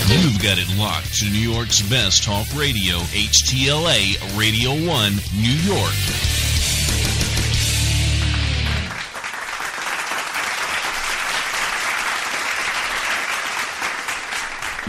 You've got it locked to New York's best talk radio, HTLA Radio 1, New York.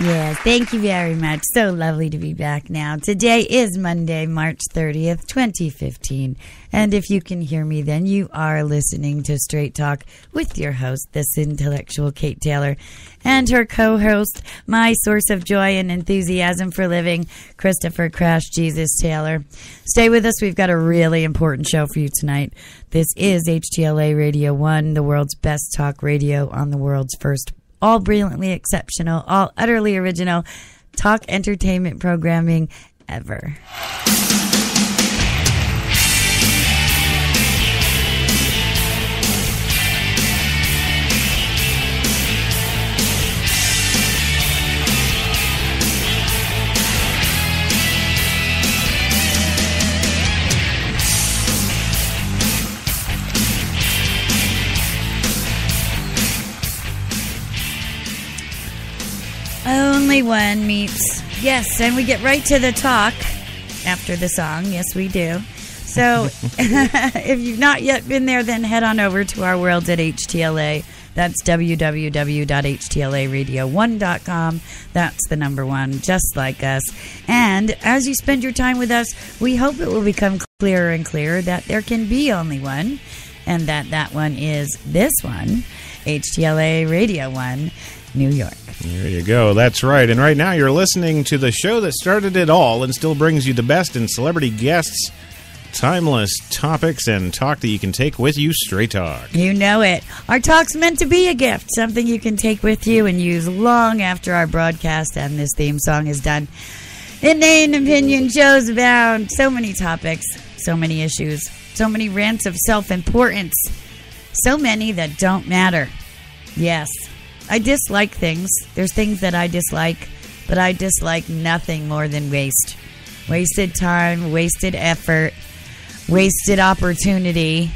Yes, thank you very much. So lovely to be back now. Today is Monday, March 30th, 2015. And if you can hear me, then you are listening to Straight Talk with your host, this intellectual Kate Taylor, and her co-host, my source of joy and enthusiasm for living, Christopher Crash Jesus Taylor. Stay with us. We've got a really important show for you tonight. This is HTLA Radio 1, the world's best talk radio on the world's first all brilliantly exceptional, all utterly original talk entertainment programming ever. Only one meets. Yes, and we get right to the talk after the song. Yes, we do. So if you've not yet been there, then head on over to our world at HTLA. That's www.htlaradio1.com. That's the number one, just like us. And as you spend your time with us, we hope it will become clearer and clearer that there can be only one, and that one is this one, HTLA Radio 1, New York. There you go. That's right. And right now you're listening to the show that started it all and still brings you the best in celebrity guests, timeless topics, and talk that you can take with you. Straight Talk. You know it. Our talk's meant to be a gift, something you can take with you and use long after our broadcast and this theme song is done. Inane opinion shows about so many topics, so many issues, so many rants of self-importance, so many that don't matter. Yes. I dislike things. There's things that I dislike, but I dislike nothing more than waste. Wasted time, wasted effort, wasted opportunity.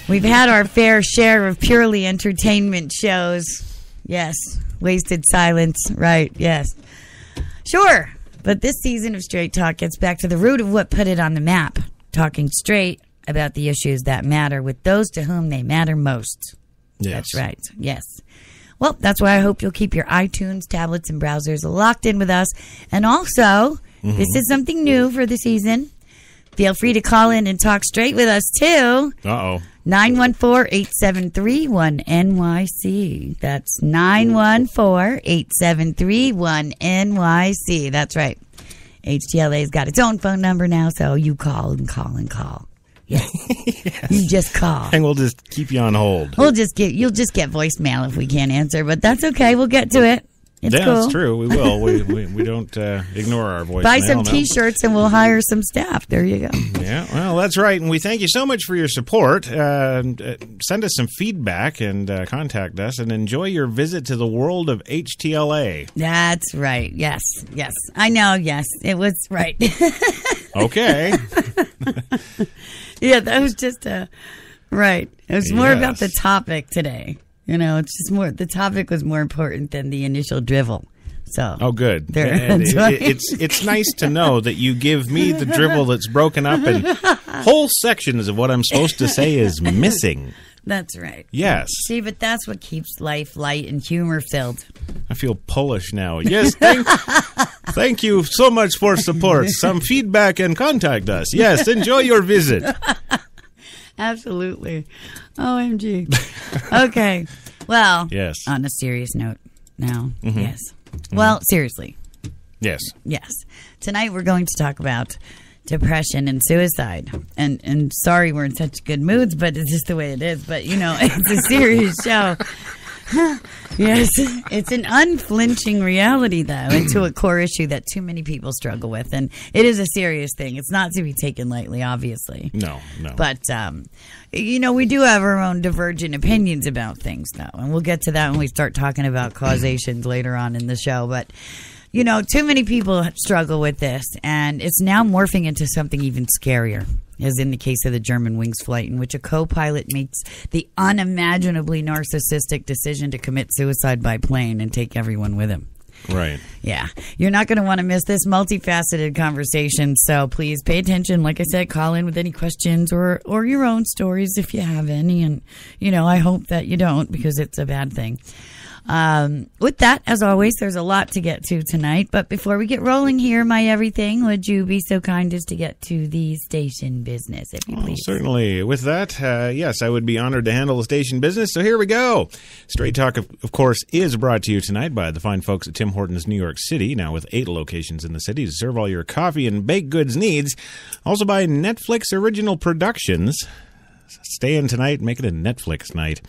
We've had our fair share of purely entertainment shows. Yes. Wasted silence. Right. Yes. Sure. But this season of Straight Talk gets back to the root of what put it on the map. Talking straight about the issues that matter with those to whom they matter most. Yes. That's right. Yes. Well, that's why I hope you'll keep your iTunes, tablets, and browsers locked in with us. And also, this is something new for the season. Feel free to call in and talk straight with us, too. 914-873-1NYC. That's 914-873-1NYC. That's right. HTLA's got its own phone number now, so you call and call and call. Yes. Yes. You just call. And we'll just keep you on hold. You'll just get voicemail if we can't answer, but that's okay. We'll get to it. It's cool. That's true. We will. We don't ignore our voicemail. Buy some T-shirts and we'll hire some staff. There you go. Yeah, well, that's right. And we thank you so much for your support. Send us some feedback and contact us and enjoy your visit to the world of HTLA. That's right. Yes. Yes. I know. Yes. It was right. Okay. Yeah, that was just right. It was more about the topic today. You know, it's just more. The topic was more important than the initial drivel. So, oh, good. It's nice to know that you give me the drivel that's broken up and whole sections of what I'm supposed to say is missing. That's right. Yes. See, but that's what keeps life light and humor filled. I feel Polish now. Yes, thank you so much for support. Some feedback and contact us. Yes, enjoy your visit. Absolutely. OMG. Okay. Well, yes. On a serious note now. Yes. Well, seriously. Yes. Yes. Tonight we're going to talk about depression and suicide. And sorry we're in such good moods, but it's just the way it is. But, you know, it's a serious show. Yes, it's an unflinching reality, though, into a core issue that too many people struggle with. And it is a serious thing. It's not to be taken lightly, obviously. No. But, you know, we do have our own divergent opinions about things, though. And we'll get to that when we start talking about causations later on in the show. But too many people struggle with this, and it's now morphing into something even scarier, as in the case of the Germanwings flight, in which a co-pilot makes the unimaginably narcissistic decision to commit suicide by plane and take everyone with him. Right. Yeah. You're not going to want to miss this multifaceted conversation, so please pay attention. Like I said, call in with any questions or your own stories if you have any, and, I hope that you don't, because it's a bad thing. With that, as always, there's a lot to get to tonight. But before we get rolling here, my everything, would you be so kind as to get to the station business, if you please? Certainly. With that, yes, I would be honored to handle the station business. So here we go. Straight Talk, of course, is brought to you tonight by the fine folks at Tim Hortons, New York City, now with 8 locations in the city to serve all your coffee and baked goods needs. Also by Netflix Original Productions. Stay in tonight, make it a Netflix night.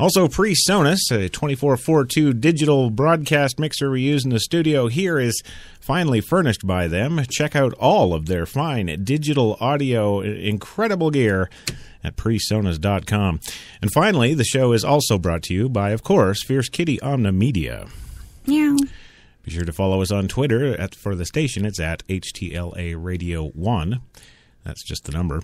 Also, PreSonus, a 24/42 digital broadcast mixer we use in the studio here, is finally furnished by them. Check out all of their fine digital audio, incredible gear at PreSonus.com. And finally, the show is also brought to you by, of course, Fierce Kitty Omnimedia. Yeah. Be sure to follow us on Twitter for the station. It's at HTLA Radio 1. That's just the number.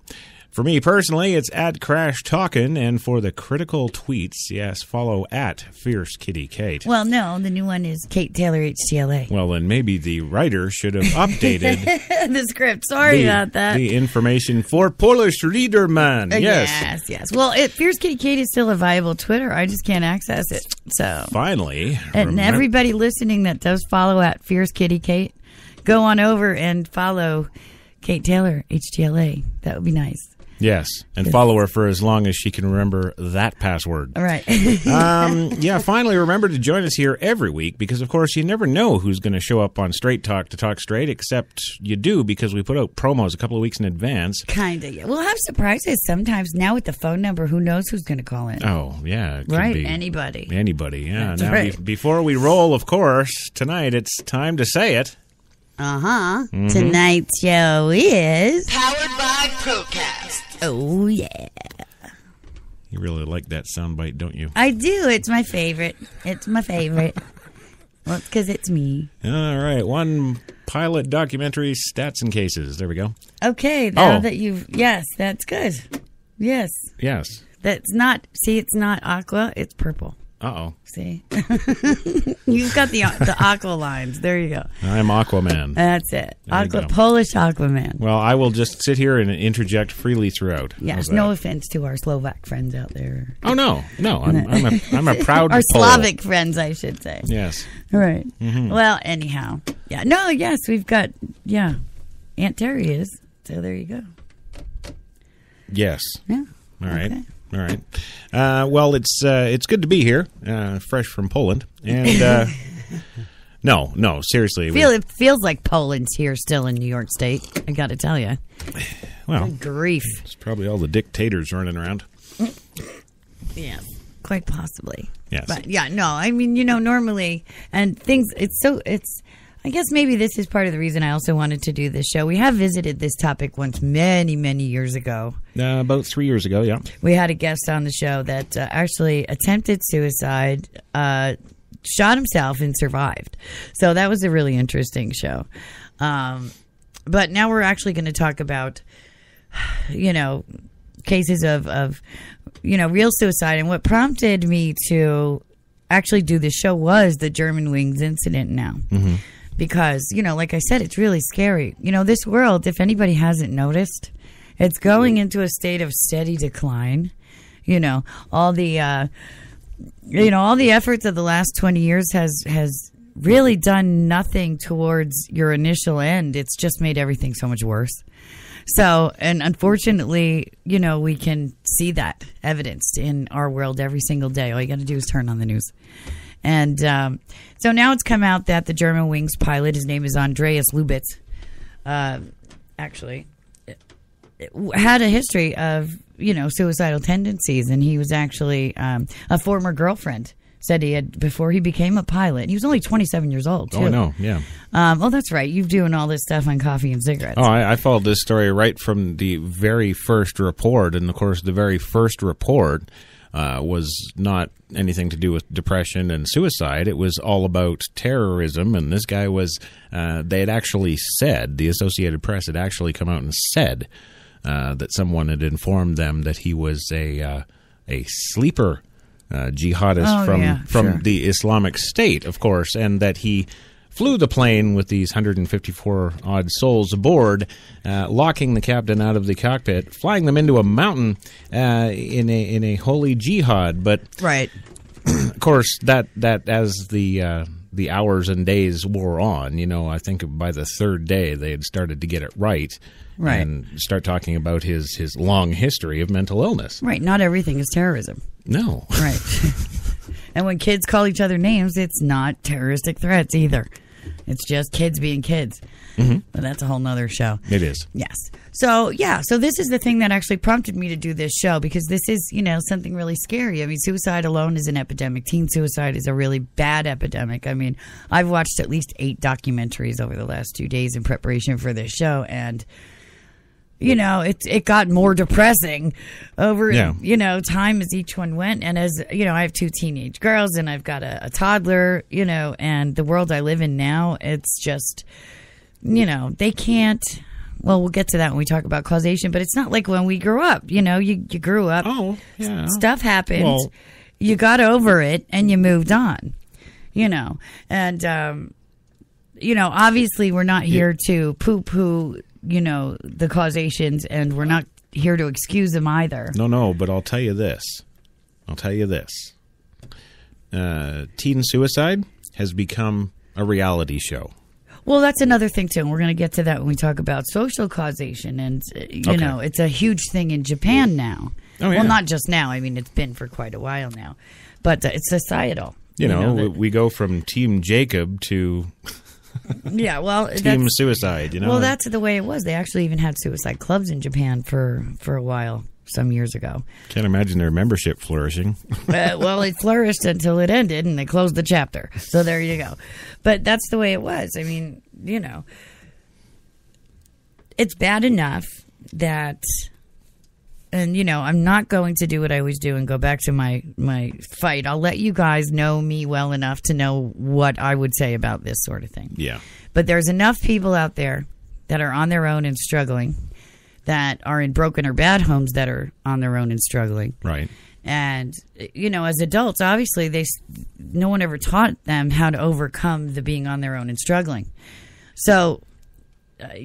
For me personally, it's at Crash Talkin', and for the critical tweets, yes, follow at Fierce Kitty Kate. Well, no, the new one is Kate Taylor HTLA. Well, then maybe the writer should have updated the script. Sorry about that. The information for Polish reader man. Yes. Well, Fierce Kitty Kate is still a viable Twitter. I just can't access it. So finally, and everybody listening that does follow at Fierce Kitty Kate, go on over and follow Kate Taylor HTLA. That would be nice. Yes, and follow her for as long as she can remember that password. All right. Finally, remember to join us here every week because, of course, you never know who's going to show up on Straight Talk to talk straight, except you do because we put out promos a couple of weeks in advance. Kind of, yeah. We'll have surprises sometimes. Now with the phone number, who knows who's going to call in? Oh, yeah. It could right, be anybody, yeah. That's Now, right. Before we roll, of course, tonight it's time to say it. Mm-hmm. Tonight's show is powered by Procast. Oh, yeah. You really like that soundbite, don't you? I do. It's my favorite. Well, it's because it's me. All right. One pilot documentary, stats and cases. There we go. Okay. Now that you've... Yes, that's good. Yes. Yes. That's not... See, it's not aqua. It's purple. Uh-oh. See? You've got the aqua lines. There you go. I'm Aquaman. That's it. Polish Aquaman. Well, I will just sit here and interject freely throughout. Yes, no offense to our Slovak friends out there. Oh, no. I'm a proud Our Pole. Slavic friends, I should say. Yes. All right. Mm-hmm. Well, anyhow. Yeah. No, yes, we've got, Aunt Terry is. So there you go. Yes. Yeah. All right. Okay. All right. Well, it's good to be here, fresh from Poland, and no, seriously, it feels like Poland's here still in New York State. I got to tell you. Well, good grief. It's probably all the dictators running around. Yeah, quite possibly. Yes, but I mean, normally and things. I guess maybe this is part of the reason I also wanted to do this show. We have visited this topic once many, many years ago. About 3 years ago, yeah. We had a guest on the show that actually attempted suicide, shot himself, and survived. So that was a really interesting show. But now we're actually going to talk about, cases of real suicide. And what prompted me to actually do this show was the Germanwings incident now. Mm-hmm. Because, like I said, it's really scary. This world, if anybody hasn't noticed, it's going into a state of steady decline. All the efforts of the last 20 years has really done nothing towards your initial end. It's just made everything so much worse. So, and unfortunately, we can see that evidenced in our world every single day. All you got to do is turn on the news. And so now it's come out that the Germanwings pilot, his name is Andreas Lubitz, actually had a history of, suicidal tendencies. And he was actually a former girlfriend, said he had before he became a pilot. He was only 27 years old, too. Oh, I know, yeah. Well, that's right. You're doing all this stuff on coffee and cigarettes. Oh, I followed this story right from the very first report. And, of course, the very first report was not anything to do with depression and suicide. It was all about terrorism. And this guy was, they had actually said, the Associated Press had actually come out and said that someone had informed them that he was a sleeper jihadist from the Islamic State, of course, and that he flew the plane with these 154-odd souls aboard, locking the captain out of the cockpit, flying them into a mountain in a holy jihad. But right, of course, that as the hours and days wore on, I think by the third day they had started to get it right. And start talking about his long history of mental illness. Right. Not everything is terrorism. No. Right. And when kids call each other names, it's not terroristic threats either. It's just kids being kids. Mm-hmm. But that's a whole nother show. It is. Yes. So this is the thing that actually prompted me to do this show, because this is, something really scary. I mean, suicide alone is an epidemic. Teen suicide is a really bad epidemic. I mean, I've watched at least 8 documentaries over the last 2 days in preparation for this show, and it got more depressing over, time as each one went. And as, I have 2 teenage girls and I've got a toddler, and the world I live in now, it's just, they can't, well, we'll get to that when we talk about causation, but it's not like when we grew up, you grew up, stuff happened, you got over it and you moved on, and, obviously we're not here to poo-poo the causations, and we're not here to excuse them either. No, but I'll tell you this. Teen suicide has become a reality show. Well, that's another thing, too, and we're going to get to that when we talk about social causation, and, it's a huge thing in Japan now. Oh, yeah. Well, not just now. I mean, it's been for quite a while now, but it's societal. We go from Team Jacob to... Yeah, well, Team suicide, Well, that's the way it was. They actually even had suicide clubs in Japan for a while, some years ago. Can't imagine their membership flourishing. Well, it flourished until it ended, and they closed the chapter. So there you go. But that's the way it was. I mean, it's bad enough that... And, I'm not going to do what I always do and go back to my fight. I'll let you guys know me well enough to know what I would say about this sort of thing. Yeah. But there's enough people out there that are on their own and struggling, that are in broken or bad homes that are on their own and struggling. Right. And, as adults, obviously, no one ever taught them how to overcome the being on their own and struggling. So...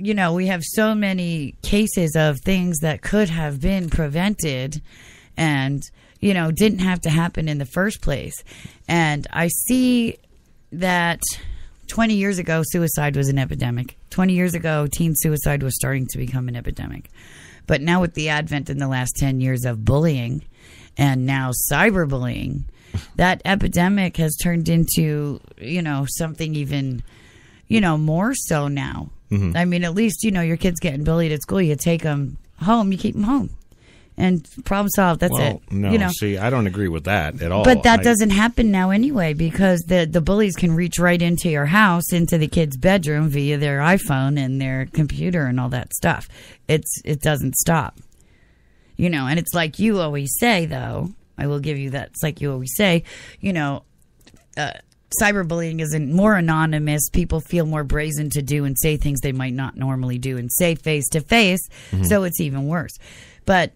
we have so many cases of things that could have been prevented and, didn't have to happen in the first place. And I see that 20 years ago, suicide was an epidemic. 20 years ago, teen suicide was starting to become an epidemic. But now with the advent in the last 10 years of bullying and now cyberbullying, that epidemic has turned into, something even, more so now. Mm-hmm. I mean, at least, your kid's getting bullied at school. You take them home, you keep them home. And problem solved, that's it. No, see, I don't agree with that at all. But that doesn't happen now anyway, because the bullies can reach right into your house, into the kid's bedroom via their iPhone and their computer and all that stuff. It doesn't stop. And it's like you always say, though, I will give you that. It's like you always say, cyberbullying isn't more anonymous. People feel more brazen to do and say things they might not normally do and say face to face. So it's even worse. But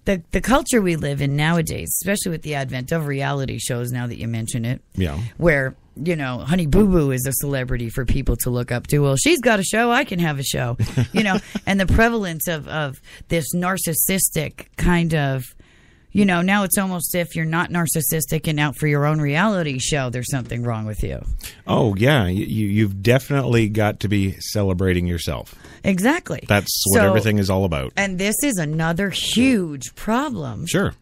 the culture we live in nowadays, especially with the advent of reality shows, now that you mention it, where, Honey Boo Boo is a celebrity for people to look up to. Well, she's got a show, I can have a show, and the prevalence of this narcissistic kind of, now it's almost if you're not narcissistic and out for your own reality show, there's something wrong with you. Oh, yeah. You've definitely got to be celebrating yourself. Exactly. That's what everything is all about. And this is another huge problem. Sure.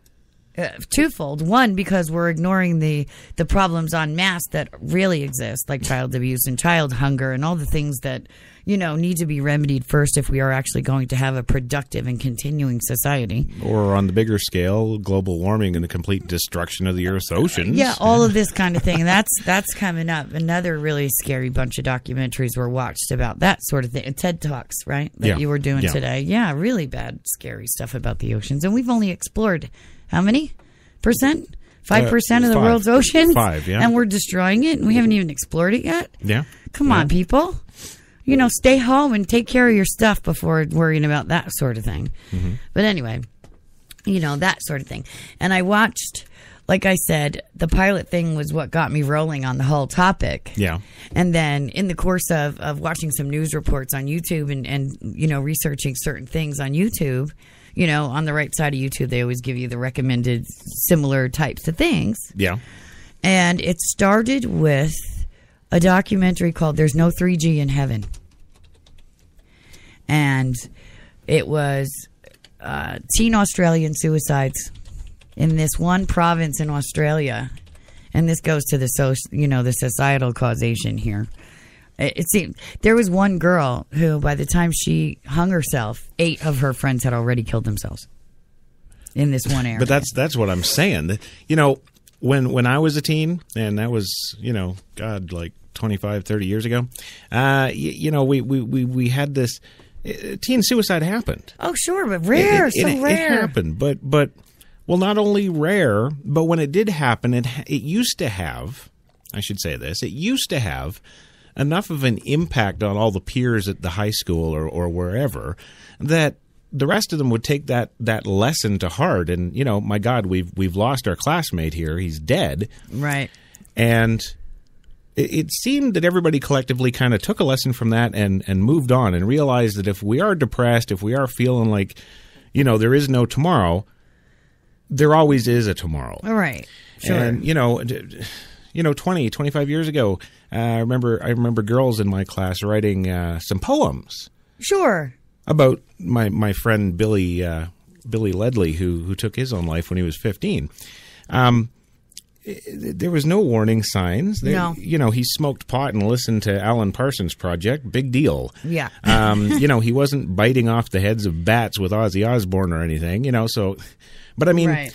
Twofold. One, because we're ignoring the problems en masse that really exist, like child abuse and child hunger and all the things that, need to be remedied first if we are actually going to have a productive and continuing society. Or on the bigger scale, global warming and the complete destruction of the Earth's oceans. Yeah, all of this kind of thing. That's coming up. Another really scary bunch of documentaries were watched about that sort of thing. And TED Talks, right, that you were doing today. Yeah, really bad, scary stuff about the oceans. And we've only explored, how many? 5% of the 5. world's oceans? 5, yeah. And we're destroying it, and we haven't even explored it yet? Yeah. Come on, people. Stay home and take care of your stuff before worrying about that sort of thing. Mm-hmm. But anyway, that sort of thing. And I watched, like I said, the pilot thing was what got me rolling on the whole topic. Yeah. And then in the course of watching some news reports on YouTube and researching certain things on YouTube, on the right side of YouTube, they always give you the recommended similar types of things. Yeah. And it started with a documentary called There's No 3G in Heaven. And it was teen Australian suicides in this one province in Australia. And this goes to the societal causation here. It seemed there was one girl who, by the time she hung herself, 8 of her friends had already killed themselves in this one area. But that's what I'm saying. When I was a teen, and that was, like 25, 30 years ago, we had this teen suicide happened. Oh, sure, but rare, rare. It happened, but not only rare, but when it did happen, it used to have, I should say this, it used to have enough of an impact on all the peers at the high school or wherever that the rest of them would take that lesson to heart. And, my God, we've lost our classmate here. He's dead. Right. And it seemed that everybody collectively kind of took a lesson from that and moved on and realized that if we are depressed, if we are feeling like, there is no tomorrow, there always is a tomorrow. All right. Sure. And, 20, 25 years ago, I remember girls in my class writing some poems. Sure. About my friend Billy Ledley, who took his own life when he was 15. There was no warning signs. No. He smoked pot and listened to Alan Parsons Project. Big deal. Yeah. He wasn't biting off the heads of bats with Ozzy Osbourne or anything, so. But I mean, right.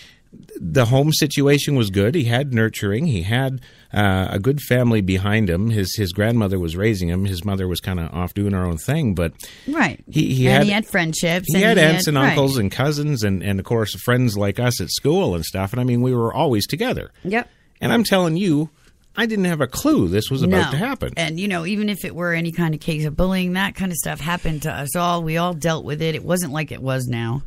The home situation was good. He had nurturing. He had a good family behind him. His grandmother was raising him. His mother was kind of off doing her own thing. But right, he had friendships. He had aunts and uncles and cousins and of course friends like us at school and stuff. And I mean, we were always together. Yep. And I'm telling you, I didn't have a clue this was about to happen. And, even if it were any kind of case of bullying, that kind of stuff happened to us all. We all dealt with it. It wasn't like it was now.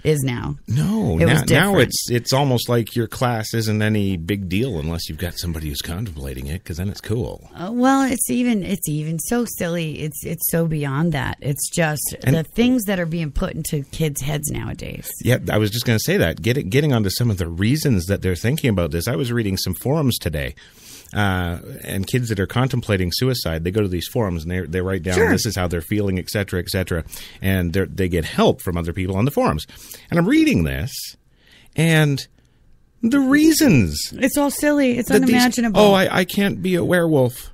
Is now. No, now it's almost like your class isn't any big deal unless you've got somebody who's contemplating it, because then it's cool. Well, it's even so silly. It's so beyond that. It's just the things that are being put into kids' heads nowadays. Yeah, I was just going to say that. Getting onto some of the reasons that they're thinking about this. I was reading some forums today. And kids that are contemplating suicide, they go to these forums and they write down, this is how they're feeling, et cetera, and they get help from other people on the forums. And I'm reading this, and the reasons. It's all silly. It's unimaginable. I can't be a werewolf.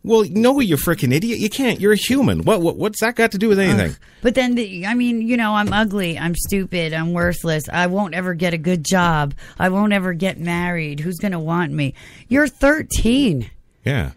Well, no, you freaking idiot. You can't. You're a human. What's that got to do with anything? But then, I'm ugly. I'm stupid. I'm worthless. I won't ever get a good job. I won't ever get married. Who's going to want me? You're 13. Yeah.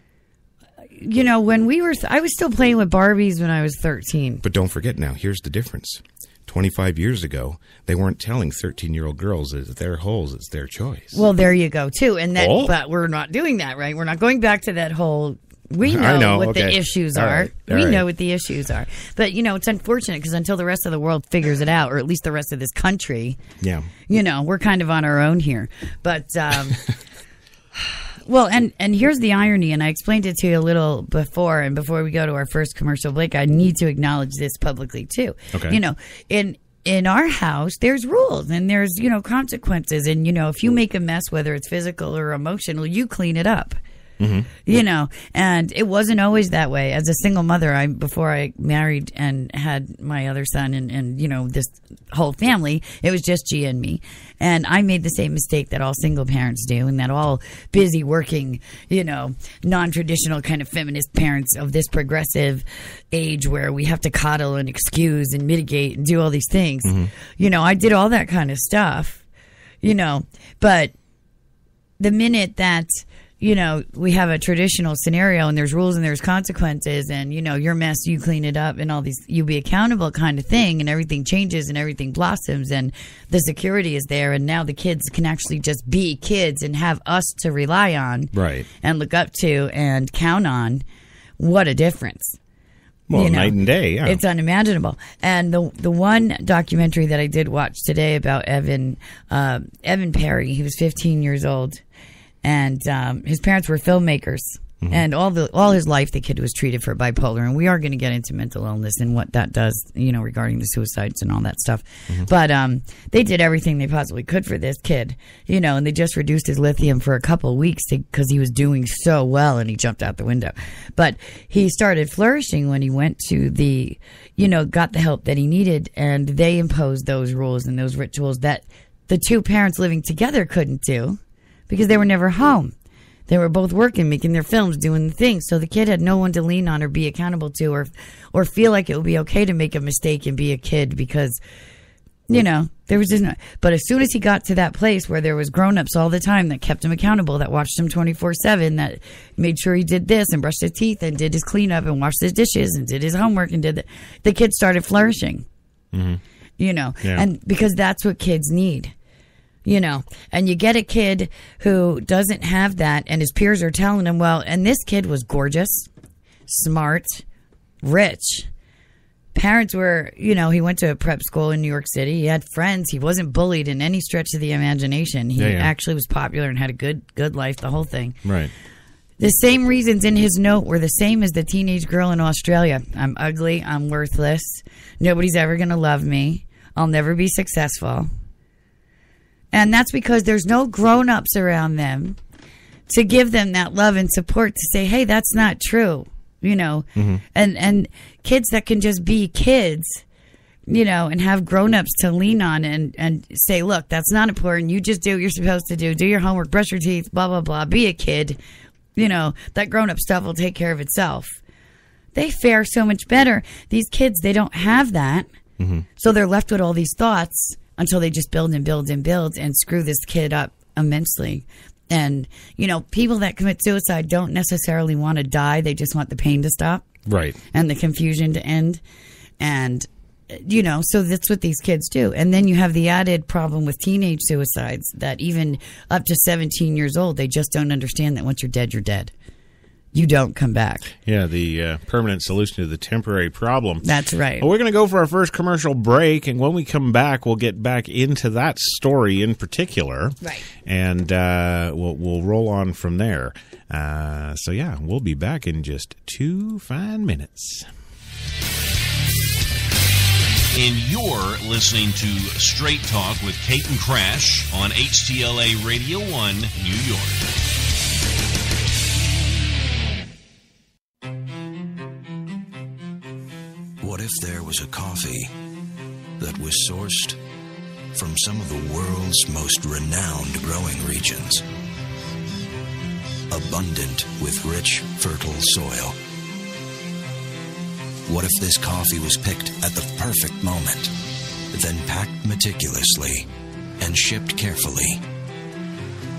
When I was still playing with Barbies when I was 13. But don't forget now, here's the difference. 25 years ago, they weren't telling 13-year-old girls that it's their holes, it's their choice. Well, there you go, too. And but we're not doing that, right? We're not going back to that whole... We know what the issues are. We know what the issues are. But, it's unfortunate because until the rest of the world figures it out, or at least the rest of this country, we're kind of on our own here. But, well, and here's the irony, and I explained it to you a little before, and before we go to our first commercial break, I need to acknowledge this publicly, too. Okay. In our house, there's rules and there's, consequences. And, if you make a mess, whether it's physical or emotional, you clean it up. Mm-hmm. And it wasn't always that way. As a single mother, before I married and had my other son and this whole family, it was just Gia and me. And I made the same mistake that all single parents do, and that all busy working, non-traditional kind of feminist parents of this progressive age where we have to coddle and excuse and mitigate and do all these things. Mm-hmm. I did all that kind of stuff, but the minute that we have a traditional scenario and there's rules and there's consequences and, your mess, you clean it up and all these, you be accountable kind of thing, and everything changes and everything blossoms and the security is there, and now the kids can actually just be kids and have us to rely on, right, and look up to and count on. What a difference. Well, night and day, yeah. It's unimaginable. And the one documentary that I did watch today about Evan Perry, he was 15 years old, and his parents were filmmakers. Mm-hmm. And all his life, the kid was treated for bipolar. And we are going to get into mental illness and what that does, regarding the suicides and all that stuff. Mm-hmm. But they did everything they possibly could for this kid, and they just reduced his lithium for a couple of weeks because he was doing so well and he jumped out the window. But he started flourishing when he went to got the help that he needed. And they imposed those rules and those rituals that the two parents living together couldn't do because they were never home. They were both working, making their films, doing the things. So the kid had no one to lean on or be accountable to or feel like it would be okay to make a mistake and be a kid because, there was just no. But as soon as he got to that place where there was grown-ups all the time that kept him accountable, that watched him 24/7, that made sure he did this and brushed his teeth and did his cleanup and washed his dishes and did his homework and the kid started flourishing, Yeah. And because that's what kids need. And you get a kid who doesn't have that and his peers are telling him, well, and this kid was gorgeous, smart, rich. Parents were, he went to a prep school in New York City. He had friends. He wasn't bullied in any stretch of the imagination. He actually was popular and had a good life, the whole thing. Right. The same reasons in his note were the same as the teenage girl in Australia. I'm ugly. I'm worthless. Nobody's ever going to love me. I'll never be successful. And that's because there's no grown-ups around them to give them that love and support to say, hey, that's not true, Mm-hmm. And kids that can just be kids, and have grown-ups to lean on and say, look, that's not important. You just do what you're supposed to do. Do your homework, brush your teeth, blah, blah, blah. Be a kid. That grown-up stuff will take care of itself. They fare so much better. These kids, they don't have that. Mm-hmm. So they're left with all these thoughts until they just build and build and build and screw this kid up immensely. And, people that commit suicide don't necessarily want to die. They just want the pain to stop. Right. And the confusion to end. And, so that's what these kids do. And then you have the added problem with teenage suicides that even up to 17 years old, they just don't understand that once you're dead, you're dead. You don't come back. Yeah, the permanent solution to the temporary problem. That's right. Well, we're going to go for our first commercial break, and when we come back, we'll get back into that story in particular. Right. And we'll roll on from there. We'll be back in just 2 fine minutes. And you're listening to Straight Talk with Kate and Crash on HTLA Radio 1, New York. What if there was a coffee that was sourced from some of the world's most renowned growing regions, abundant with rich, fertile soil? What if this coffee was picked at the perfect moment, then packed meticulously and shipped carefully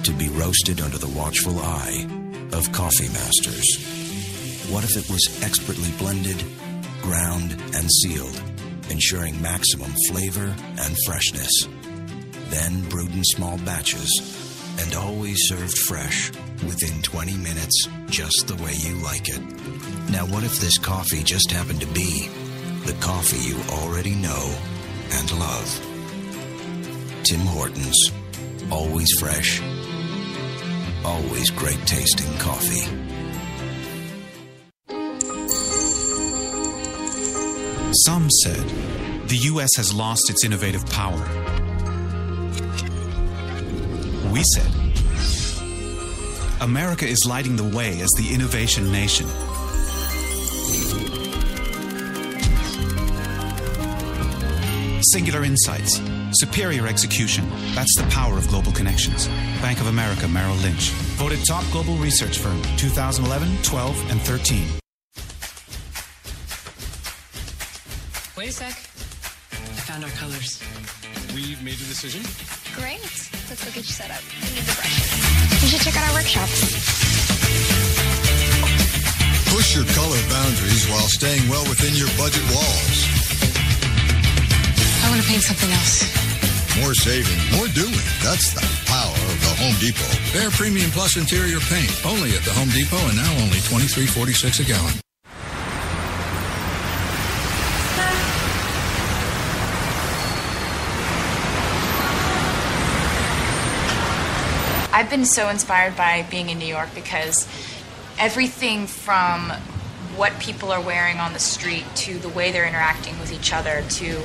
to be roasted under the watchful eye of coffee masters? What if it was expertly blended, ground, and sealed, ensuring maximum flavor and freshness, then brewed in small batches and always served fresh within 20 minutes, just the way you like it? Now, what if this coffee just happened to be the coffee you already know and love? Tim Hortons. Always fresh, always great tasting coffee. Some said the U.S. has lost its innovative power. We said America is lighting the way as the innovation nation. Singular insights, superior execution. That's the power of global connections. Bank of America, Merrill Lynch. Voted top global research firm 2011, 12, and 13. Wait a sec. I found our colors. We've made a decision. Great. Let's go get you set up. We need the brushes. You should check out our workshops. Push your color boundaries while staying well within your budget walls. I want to paint something else. More saving, more doing. That's the power of the Home Depot. Bare Premium Plus Interior Paint. Only at the Home Depot and now only $23.46 a gallon. I've been so inspired by being in New York because everything from what people are wearing on the street to the way they're interacting with each other, to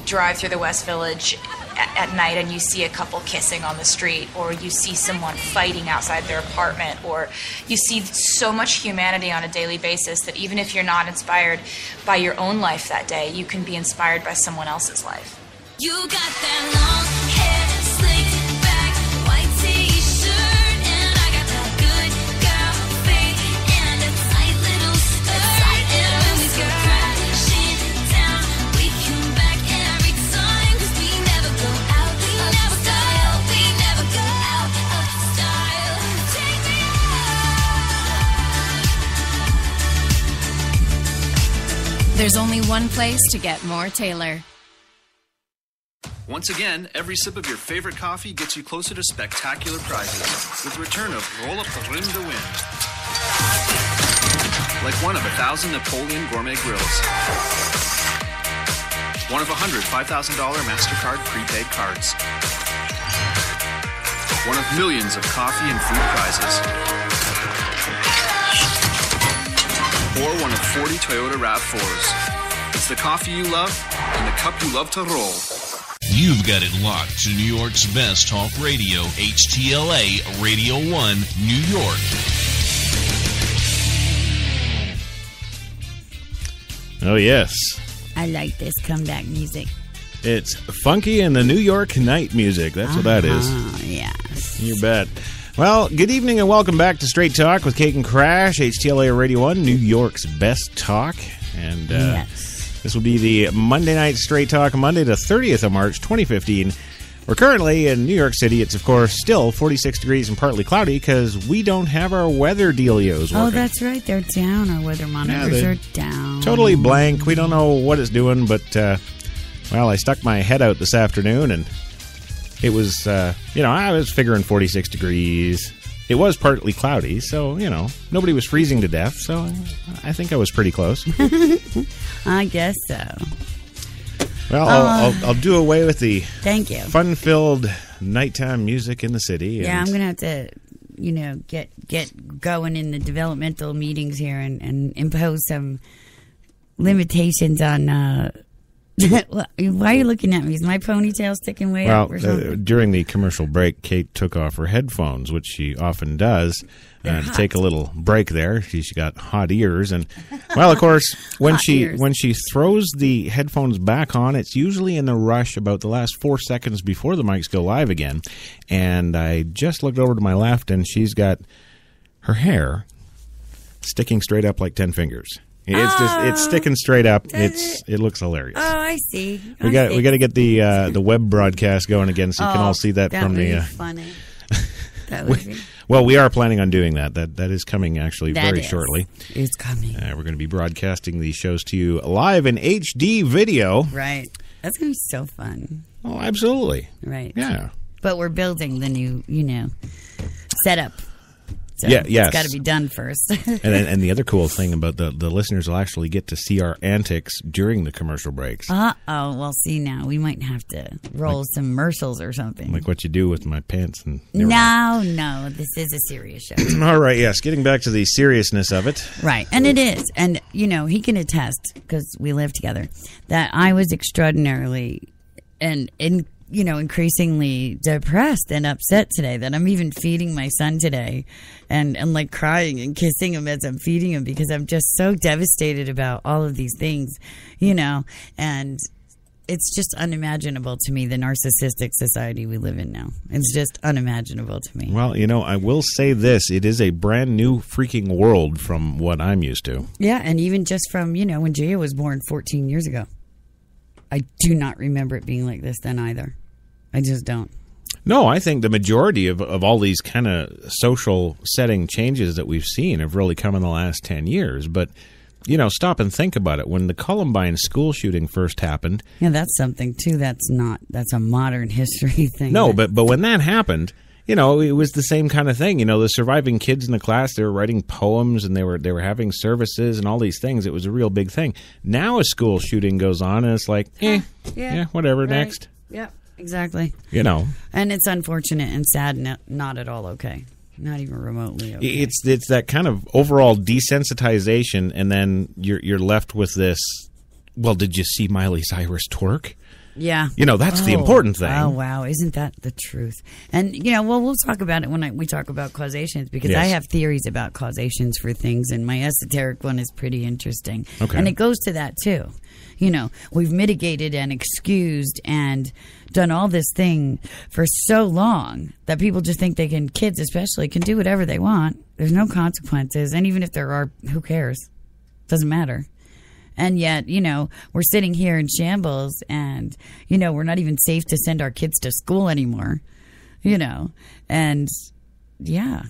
drive through the West Village at night and you see a couple kissing on the street, or you see someone fighting outside their apartment, or you see so much humanity on a daily basis that even if you're not inspired by your own life that day, you can be inspired by someone else's life. You got that long hair, slicked back, white t-shirt, and I got that good girl face and a tight little skirt. And when we go crashing down, we come back every time, 'cause we never go out of style. We never go out of style. Take me out. There's only one place to get more Taylor. Once again, every sip of your favorite coffee gets you closer to spectacular prizes, with the return of Roll Up the Rim to win. Like one of 1,000 Napoleon Gourmet Grills. One of 100 $5,000 MasterCard prepaid cards. One of millions of coffee and food prizes. Or one of 40 Toyota RAV4s. It's the coffee you love and the cup you love to roll. You've got it locked to New York's best talk radio, HTLA Radio 1, New York. Oh, yes. I like this comeback music. It's funky and the New York night music. That's what that is. Yes. You bet. Well, good evening and welcome back to Straight Talk with Kate and Crash, HTLA Radio 1, New York's best talk. And yes. This will be the Monday Night Straight Talk, Monday the 30th of March, 2015. We're currently in New York City. It's, of course, still 46 degrees and partly cloudy because we don't have our weather dealios working. Oh, that's right. They're down. Our weather monitors are down. Totally blank. We don't know what it's doing, but, well, I stuck my head out this afternoon, and it was, I was figuring 46 degrees. It was partly cloudy, so, nobody was freezing to death, so I think I was pretty close. I guess so. Well, I'll do away with the thank you fun-filled nighttime music in the city. Yeah, I'm going to have to, get going in the developmental meetings here and impose some limitations on... Why are you looking at me? Is my ponytail sticking way up or something? During the commercial break, Kate took off her headphones, which she often does, to take a little break there. She's got hot ears, and well, of course, when she throws the headphones back on, it's usually in the rush about the last 4 seconds before the mics go live again. And I just looked over to my left, and she's got her hair sticking straight up like 10 fingers. It's sticking straight up. It looks hilarious. Oh, I see. We got to get the web broadcast going again, so you can all see that from the. That funny. That would be. Well, we are planning on doing that. That is coming actually very shortly. It's coming. We're going to be broadcasting these shows to you live in HD video. Right. That's going to be so fun. Oh, absolutely. Right. Yeah. But we're building the new, setup. So yes. It's got to be done first. and the other cool thing about the listeners will actually get to see our antics during the commercial breaks. Well, see now. We might have to roll some commercials or something. Like what you do with my pants. And No. This is a serious show. All right, yes. Getting back to the seriousness of it. Right. And it is. And, he can attest, because we live together, that I was extraordinarily and increasingly depressed and upset today, that I'm even feeding my son today and like crying and kissing him as I'm feeding him, because I'm just so devastated about all of these things, and it's just unimaginable to me, the narcissistic society we live in now. It's just unimaginable to me. Well, I will say this. It is a brand new freaking world from what I'm used to. Yeah, and even just from, when Jaya was born 14 years ago. I do not remember it being like this then either. I just don't. No, I think the majority of all these kind of social setting changes that we've seen have really come in the last 10 years. But, stop and think about it. When the Columbine school shooting first happened... Yeah, that's something, too. That's a modern history thing. No, but when that happened... it was the same kind of thing. The surviving kids in the class, they were writing poems and they were having services and all these things. It was a real big thing. Now a school shooting goes on and it's like, whatever, right. Next. Yep, exactly. And it's unfortunate and sad and not at all okay. Not even remotely okay. It's that kind of overall desensitization, and then you're left with this, well, did you see Miley Cyrus twerk? Yeah. That's the important thing. Oh, wow. Isn't that the truth? And, we'll talk about it when we talk about causations, because I have theories about causations for things, and my esoteric one is pretty interesting. Okay. And it goes to that, too. We've mitigated and excused and done all this thing for so long that people just think kids especially, can do whatever they want. There's no consequences. And even if there are, who cares? Doesn't matter. And yet, we're sitting here in shambles and, we're not even safe to send our kids to school anymore, and yeah,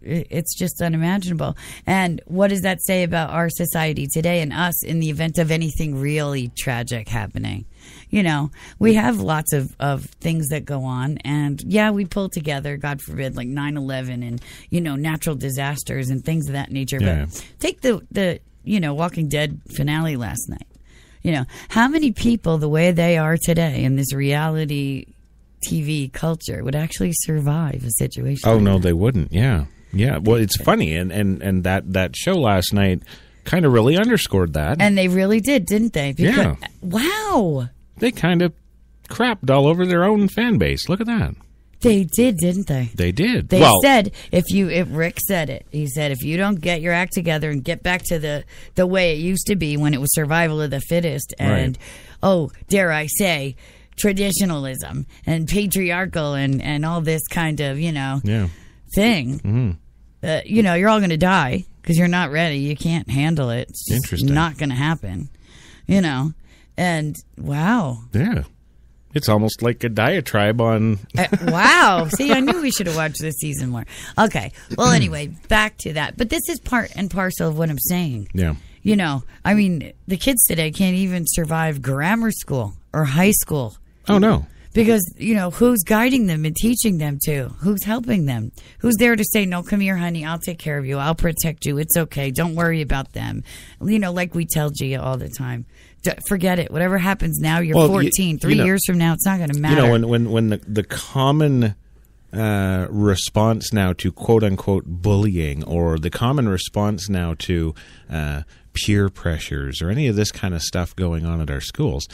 it's just unimaginable. And what does that say about our society today and us in the event of anything really tragic happening? We have lots of things that go on, and we pull together, God forbid, like 9/11 and, natural disasters and things of that nature. Yeah. But take the Walking Dead finale last night. How many people, the way they are today in this reality TV culture, would actually survive a situation? Oh, no, they wouldn't. Yeah. Yeah. Well, it's funny. And that show last night kind of really underscored that. And they really did, didn't they? Yeah. Wow. They kind of crapped all over their own fan base. Look at that. They did, didn't they? They did. They said, if Rick said it, he said, if you don't get your act together and get back to the way it used to be when it was survival of the fittest and, dare I say, traditionalism and patriarchal and all this kind of, thing, you're all going to die because you're not ready. You can't handle it. It's just Interesting. Not going to happen, and wow. Yeah. It's almost like a diatribe on... wow. See, I knew we should have watched this season more. Okay. Well, anyway, back to that. But this is part and parcel of what I'm saying. Yeah. The kids today can't even survive grammar school or high school. Oh, no. Because, who's guiding them and teaching them to? Who's helping them? Who's there to say, no, come here, honey, I'll take care of you. I'll protect you. It's okay. Don't worry about them. Like we tell Gia all the time. Forget it. Whatever happens now, you're 14. 3 years from now, it's not going to matter. When the common response now to quote-unquote bullying, or the common response now to peer pressures or any of this kind of stuff going on at our schools,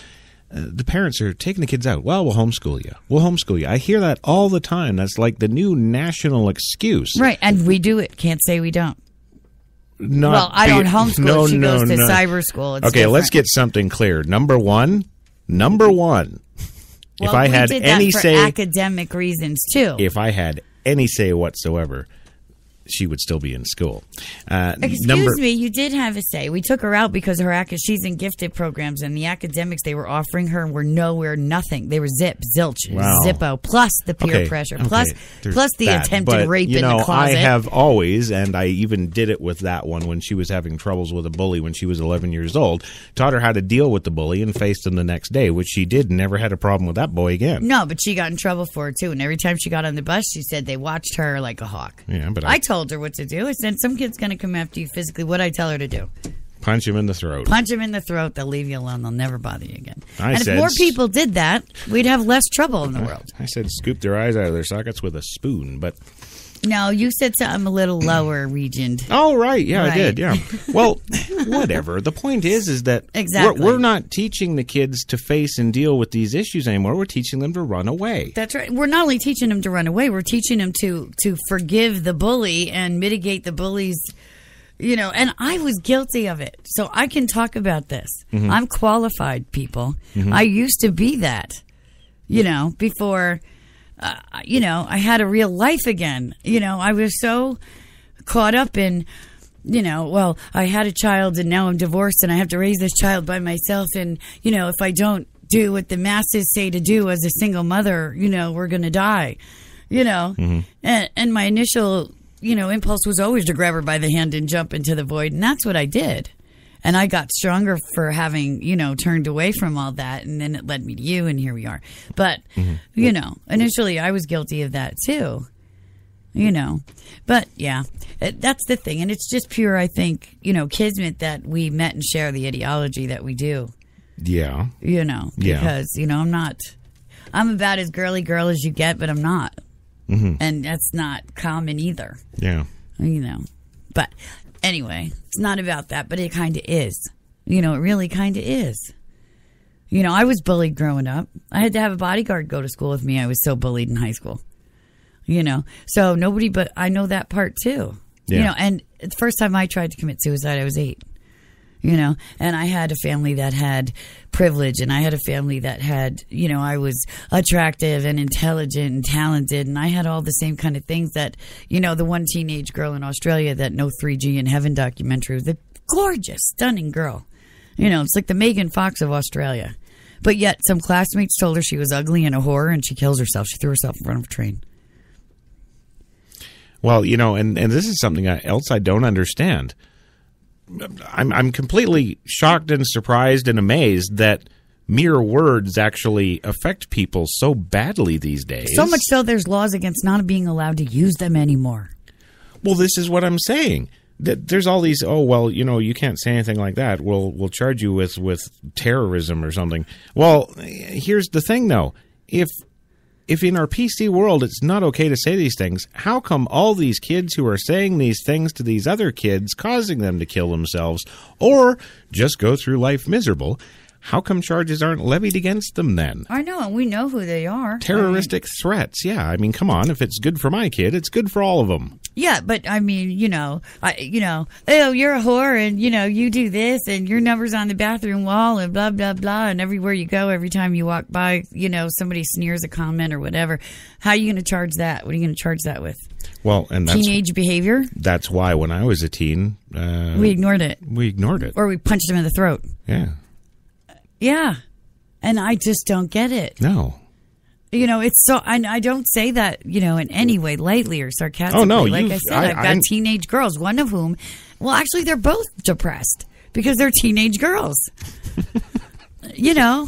the parents are taking the kids out. Well, we'll homeschool you. We'll homeschool you. I hear that all the time. That's like the new national excuse. Right, and we do it. Can't say we don't. I don't homeschool. No, she goes to cyber school. It's okay, different. Let's get something clear. Number one. If I had any say, academic reasons too. If I had any say whatsoever, she would still be in school. Excuse me, you did have a say. We took her out because she's in gifted programs, and the academics they were offering her were nothing. They were zilch, Zippo, plus the peer pressure, plus the attempted rape in the closet. I have always, and I even did it with that one when she was having troubles with a bully when she was 11 years old, taught her how to deal with the bully and faced him the next day, which she did and never had a problem with that boy again. No, but she got in trouble for it too, and every time she got on the bus, she said they watched her like a hawk. Yeah, but I told her what to do. I said, some kid's going to come after you physically. What'd I tell her to do? Punch him in the throat. Punch him in the throat. They'll leave you alone. They'll never bother you again. If more people did that, we'd have less trouble in the world. I said scoop their eyes out of their sockets with a spoon, but... No, you said something a little lower regioned. Oh, right. Yeah, right. I did. Yeah. Well, whatever. The point is that we're not teaching the kids to face and deal with these issues anymore. We're teaching them to run away. That's right. We're not only teaching them to run away, we're teaching them to forgive the bully and mitigate the bully's, and I was guilty of it. So I can talk about this. Mm-hmm. I'm qualified, people. Mm-hmm. I used to be that, before... I had a real life again. I was so caught up in, I had a child and now I'm divorced and I have to raise this child by myself. And, if I don't do what the masses say to do as a single mother. We're going to die, and my initial, impulse was always to grab her by the hand and jump into the void. And that's what I did. And I got stronger for having, turned away from all that. And then it led me to you, and here we are. But, initially I was guilty of that too, But, yeah, that's the thing. And it's just pure, I think, kismet that we met and share the ideology that we do. Yeah. Because, I'm about as girly girl as you get, but I'm not. And that's not common either. Yeah. But anyway, it's not about that, but it kind of is. It really kind of is. I was bullied growing up. I had to have a bodyguard go to school with me. I was so bullied in high school. So nobody, but I know that part too. Yeah. And the first time I tried to commit suicide, I was 8. And I had a family that had privilege, and I had a family that had, I was attractive and intelligent and talented, and I had all the same kind of things that, the one teenage girl in Australia that No 3G in Heaven documentary was a gorgeous, stunning girl. It's like the Megan Fox of Australia. But yet some classmates told her she was ugly and a whore, and she kills herself. She threw herself in front of a train. Well, and this is something else I don't understand. I'm completely shocked and surprised and amazed that mere words actually affect people so badly these days. So much so there's laws against not being allowed to use them anymore. Well, this is what I'm saying. There's all these, you can't say anything like that. We'll charge you with terrorism or something. Well, here's the thing, though. If in our PC world it's not okay to say these things, how come all these kids who are saying these things to these other kids, causing them to kill themselves or just go through life miserable, how come charges aren't levied against them then? I know, and we know who they are. Terroristic threats, yeah. Come on, if it's good for my kid, it's good for all of them. Yeah, but oh, you're a whore, and you do this, and your number's on the bathroom wall, and blah blah blah, and everywhere you go, every time you walk by, somebody sneers a comment or whatever. How are you going to charge that? What are you going to charge that with? Well, and that's teenage behavior. That's why when I was a teen, we ignored it. Or we punched him in the throat. Yeah. Yeah, and I just don't get it. No. It's so, I don't say that, in any way lightly or sarcastically. Oh, no. Like I said, I've got teenage girls, one of whom, well, actually, they're both depressed because they're teenage girls. Yeah,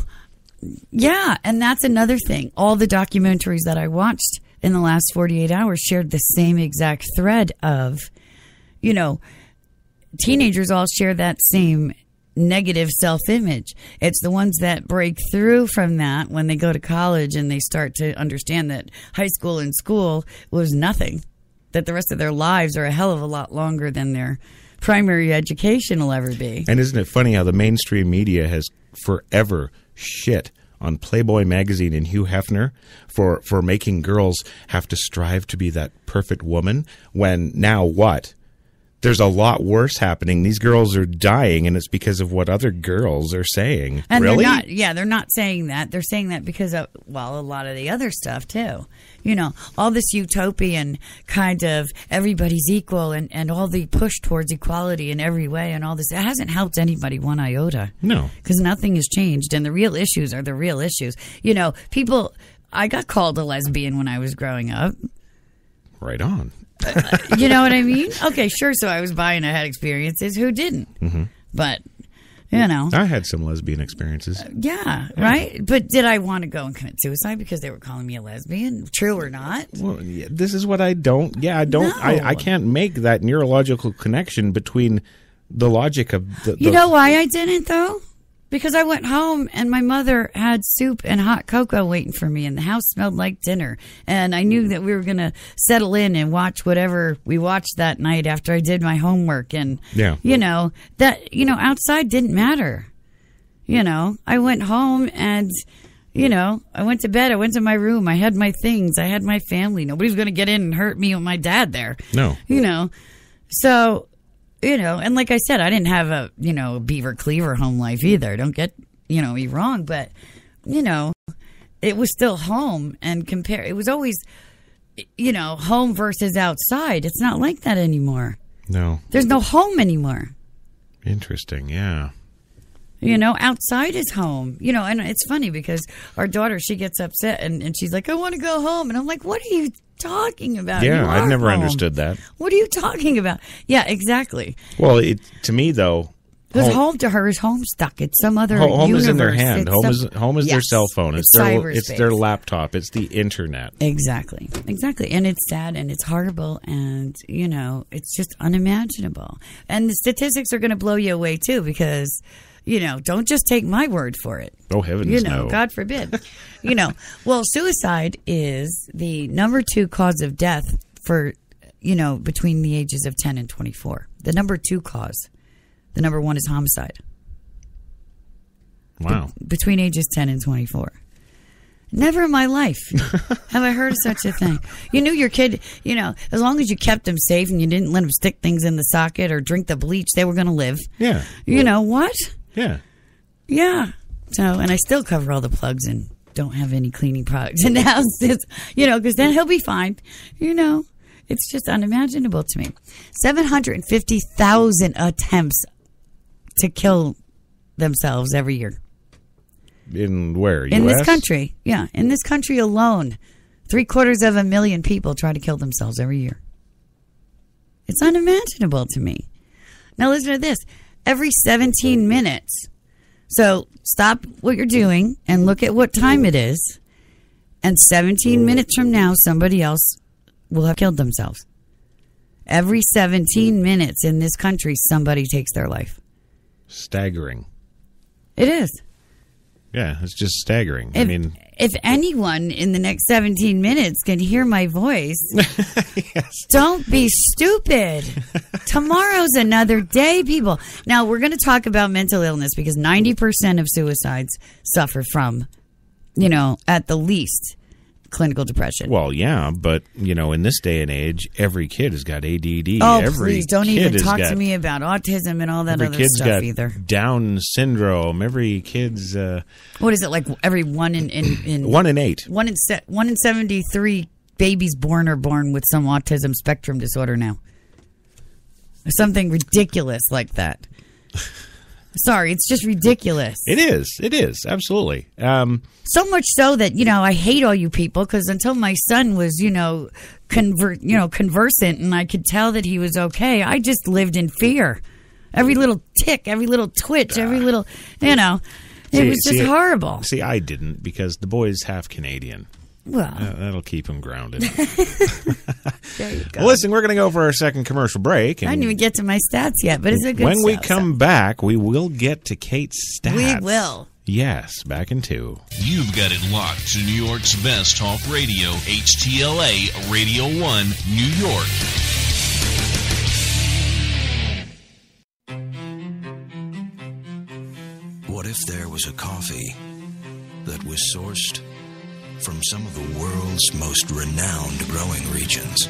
and that's another thing. All the documentaries that I watched in the last 48 hours shared the same exact thread of, teenagers all share that same negative self-image. It's the ones that break through from that when they go to college and they start to understand that high school and school was nothing, that the rest of their lives are a hell of a lot longer than their primary education will ever be. And isn't it funny how the mainstream media has forever shit on Playboy magazine and Hugh Hefner for making girls have to strive to be that perfect woman, when now what? There's a lot worse happening. These girls are dying, and it's because of what other girls are saying. And really? They're not saying that. They're saying that because of, a lot of the other stuff, too. All this utopian kind of everybody's equal and all the push towards equality in every way and all this. It hasn't helped anybody one iota. No. Because nothing has changed, and the real issues are the real issues. People, I got called a lesbian when I was growing up. Right on. You know what I mean? Okay, sure. So I was buying. I had experiences. Who didn't? Mm-hmm. But, I had some lesbian experiences. Yeah, right? But did I want to go and commit suicide because they were calling me a lesbian? True or not? Well, this is what I don't. Yeah, I don't. No. I can't make that neurological connection between the logic of the. You know why I didn't, though? Because I went home and my mother had soup and hot cocoa waiting for me, and the house smelled like dinner. And I knew that we were going to settle in and watch whatever we watched that night after I did my homework. And, outside didn't matter. I went home and, I went to bed. I went to my room. I had my things. I had my family. Nobody's going to get in and hurt me with my dad there. No. So... and like I said, I didn't have a, Beaver Cleaver home life either. Don't get, me wrong. But, it was still home, and it was always, home versus outside. It's not like that anymore. No. There's no home anymore. Interesting, yeah. You know, outside is home. You know, and it's funny because our daughter, she gets upset and she's like, I want to go home. And I'm like, what are you talking about? Yeah, You I've are never home. understood that. What are you talking about? Yeah, exactly. Well, to me, though, Because home to her is home stuck. It's some other home universe. is in their hand. It's Home is their Yes. cell phone. It's cyberspace. their laptop. It's the internet. Exactly. And it's sad and it's horrible and, you know, it's just unimaginable. And the statistics are going to blow you away, too, because, you know, don't just take my word for it. Oh, heavens, You know, no. God forbid. You know, well, suicide is the number 2 cause of death for, you know, between the ages of 10 and 24. The number 2 cause. The number 1 is homicide. Wow. Between ages 10 and 24. Never in my life have I heard of such a thing. You knew your kid, you know, as long as you kept them safe and you didn't let them stick things in the socket or drink the bleach, they were going to live. Yeah. You know what? Yeah. Yeah. So, and I still cover all the plugs and don't have any cleaning products in the house, you know, because then he'll be fine. You know, it's just unimaginable to me. 750,000 attempts to kill themselves every year. In where? In this US? country. Yeah. In this country alone, 750,000 people try to kill themselves every year. It's unimaginable to me. Now listen to this. Every 17 minutes. So stop what you're doing and look at what time it is. And 17 minutes from now, somebody else will have killed themselves. Every 17 minutes in this country, somebody takes their life. Staggering. It is. Yeah, it's just staggering. If anyone in the next 17 minutes can hear my voice, don't be stupid. Tomorrow's another day, people. Now, we're going to talk about mental illness because 90% of suicides suffer from, you know, at the least, clinical depression. Well, yeah, but, you know, in this day and age, every kid has got ADD. Oh, every please, don't kid even has talk got- to me about autism and all that Every other kid's stuff got either. Down syndrome. Every kid's... What is it, like every one in 1 in 8. 1 in 73 babies born are born with some autism spectrum disorder now. Or something ridiculous like that. Sorry, it's just ridiculous. It is. Absolutely. So much so that, you know, I hate all you people because until my son was, you know, conversant and I could tell that he was okay, I just lived in fear. Every little tick, every little twitch, every little, you know, it was just horrible. See, I didn't because the boy's half Canadian. Well, that'll keep him grounded. there you go. Well, listen, we're going to go for our second commercial break. I And didn't even get to my stats yet, but it's a good when we stat, come back, we will get to Kate's stats. We will. Yes, back in 2. You've got it locked to New York's best talk radio, HTLA Radio 1, New York. What if there was a coffee that was sourced from some of the world's most renowned growing regions,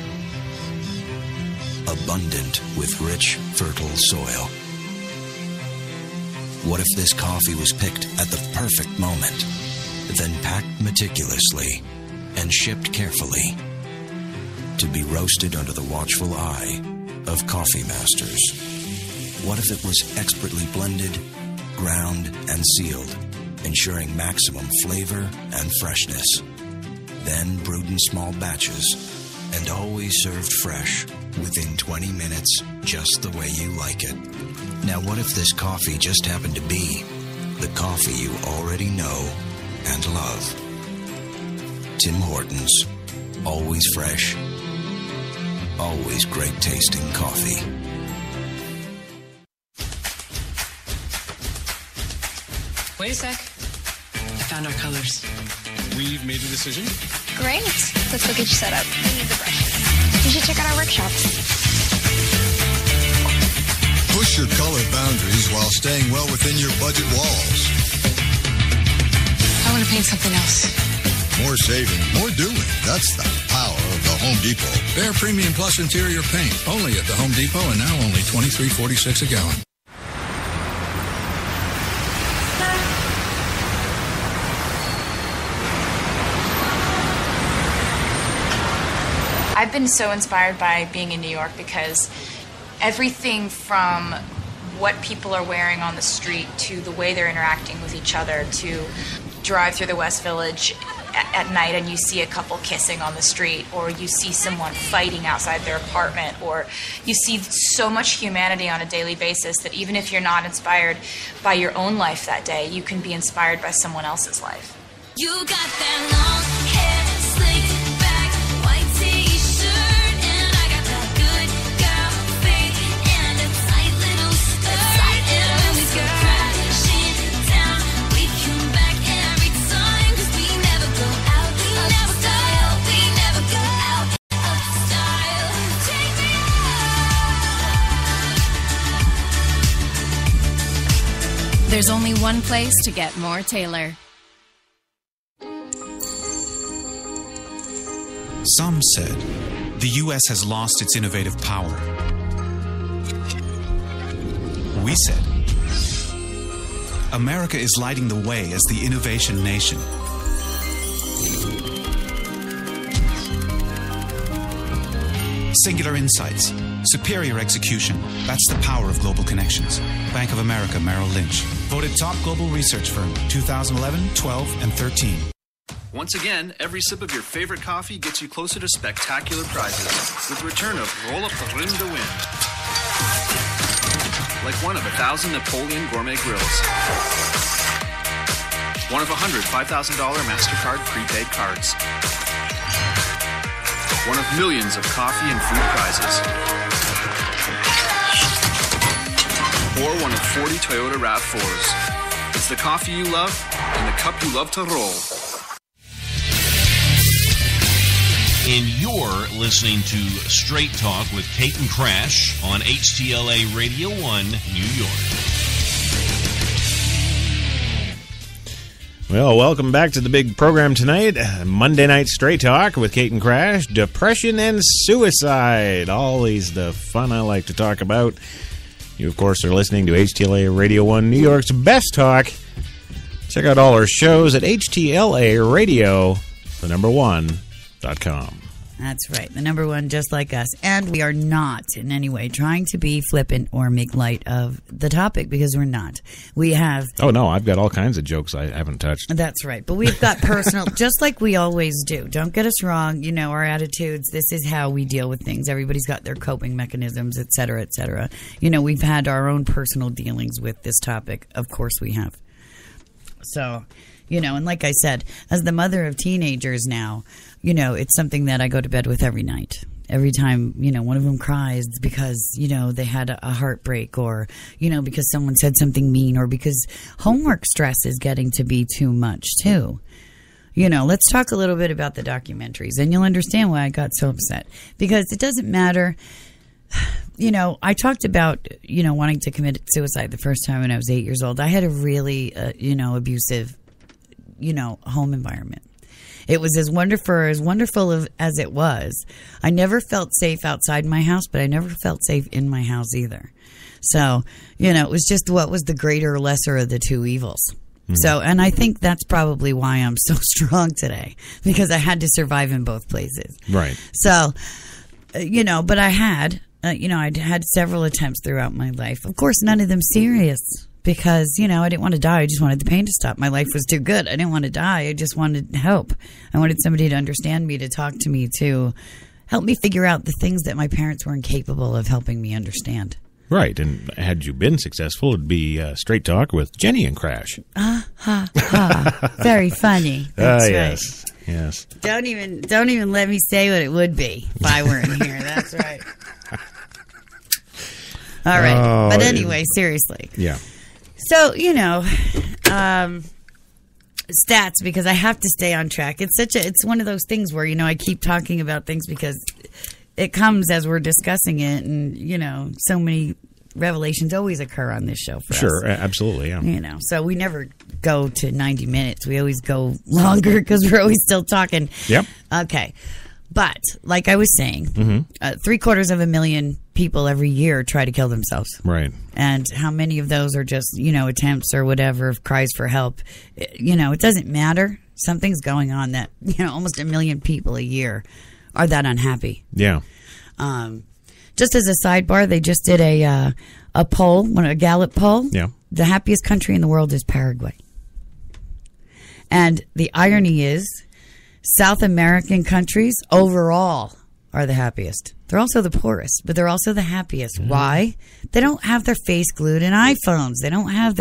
abundant with rich, fertile soil? What if this coffee was picked at the perfect moment, then packed meticulously and shipped carefully to be roasted under the watchful eye of coffee masters? What if it was expertly blended, ground, and sealed, ensuring maximum flavor and freshness, then brewed in small batches and always served fresh within 20 minutes, just the way you like it? Now, what if this coffee just happened to be the coffee you already know and love? Tim Hortons. Always fresh. Always great tasting coffee. Wait a sec. I found our colors. We've made a decision. Great. Let's go get you set up. I need the brushes. You should check out our workshops. Push your color boundaries while staying well within your budget walls. I want to paint something else. More saving, more doing. That's the power of the Home Depot. Bare Premium Plus interior paint. Only at the Home Depot and now only $23.46 a gallon. I've been so inspired by being in New York because everything from what people are wearing on the street to the way they're interacting with each other, to drive through the West Village at night and you see a couple kissing on the street, or you see someone fighting outside their apartment, or you see so much humanity on a daily basis that even if you're not inspired by your own life that day, you can be inspired by someone else's life. You got that long hair, slicked back, white t-shirt, and I got that good girl face and a tight little skirt. And when we go crashing down, we come back every time, 'cause we never go out of style. We never go out of style. Take me out. There's only one place to get more Taylor. Some said the U.S. has lost its innovative power. We said America is lighting the way as the innovation nation. Singular insights, superior execution. That's the power of global connections. Bank of America Merrill Lynch. Voted top global research firm 2011, 12, and 13. Once again, every sip of your favorite coffee gets you closer to spectacular prizes with the return of Roll Up the Rim to Win. Like one of 1,000 Napoleon Gourmet Grills. One of 100 $5,000 MasterCard prepaid cards. One of millions of coffee and food prizes. Or one of 40 Toyota RAV4s. It's the coffee you love and the cup you love to roll. And you're listening to Straight Talk with Kate and Crash on HTLA Radio 1, New York. Well, welcome back to the big program tonight. Monday Night Straight Talk with Kate and Crash. Depression and suicide. Always the fun I like to talk about. You, of course, are listening to HTLA Radio 1, New York's best talk. Check out all our shows at HTLAradio1.com. That's right. The number one, just like us. And we are not in any way trying to be flippant or make light of the topic, because we're not. We have... Oh, no, I've got all kinds of jokes I haven't touched. That's right. But we've got personal, just like we always do. Don't get us wrong. You know, our attitudes, this is how we deal with things. Everybody's got their coping mechanisms, et cetera, et cetera. You know, we've had our own personal dealings with this topic. Of course we have. So... You know, and like I said, as the mother of teenagers now, you know, it's something that I go to bed with every night. Every time, you know, one of them cries because, you know, they had a heartbreak, or, you know, because someone said something mean, or because homework stress is getting to be too much, too. You know, let's talk a little bit about the documentaries, and you'll understand why I got so upset. Because it doesn't matter. You know, I talked about, you know, wanting to commit suicide the first time when I was 8 years old. I had a really, you know, abusive, you know, home environment. It was as wonderful as it was. I never felt safe outside my house, but I never felt safe in my house either. So, you know, it was just what was the greater or lesser of the two evils. Mm-hmm. So, and I think that's probably why I'm so strong today, because I had to survive in both places. Right. So, you know, but I had, you know, I'd had several attempts throughout my life. Of course, none of them serious. Because, you know, I didn't want to die. I just wanted the pain to stop. My life was too good. I didn't want to die. I just wanted help. I wanted somebody to understand me, to talk to me, to help me figure out the things that my parents were incapable of helping me understand. Right. And had you been successful, it'd be Straight Talk with Jenny and Crash. Very funny. That's yes. right. Yes. Don't even let me say what it would be if I weren't here. That's right. All right. Oh, but anyway, seriously. Yeah. So, you know, stats, because I have to stay on track. It's one of those things where, you know, I keep talking about things because it comes as we're discussing it, and, you know, so many revelations always occur on this show for us. Sure, absolutely, yeah. You know, so we never go to 90 minutes. We always go longer because we're always still talking. Yep. Okay. But, like I was saying, 750,000 people every year try to kill themselves. Right. And how many of those are just, you know, attempts or whatever, cries for help? You know, it doesn't matter. Something's going on that, you know, almost 1 million people a year are that unhappy. Yeah. Just as a sidebar, they just did a poll, a Gallup poll. Yeah. The happiest country in the world is Paraguay. And the irony is, South American countries overall are the happiest. They're also the poorest, but they're also the happiest. Why? They don't have their face glued in iPhones. They don't have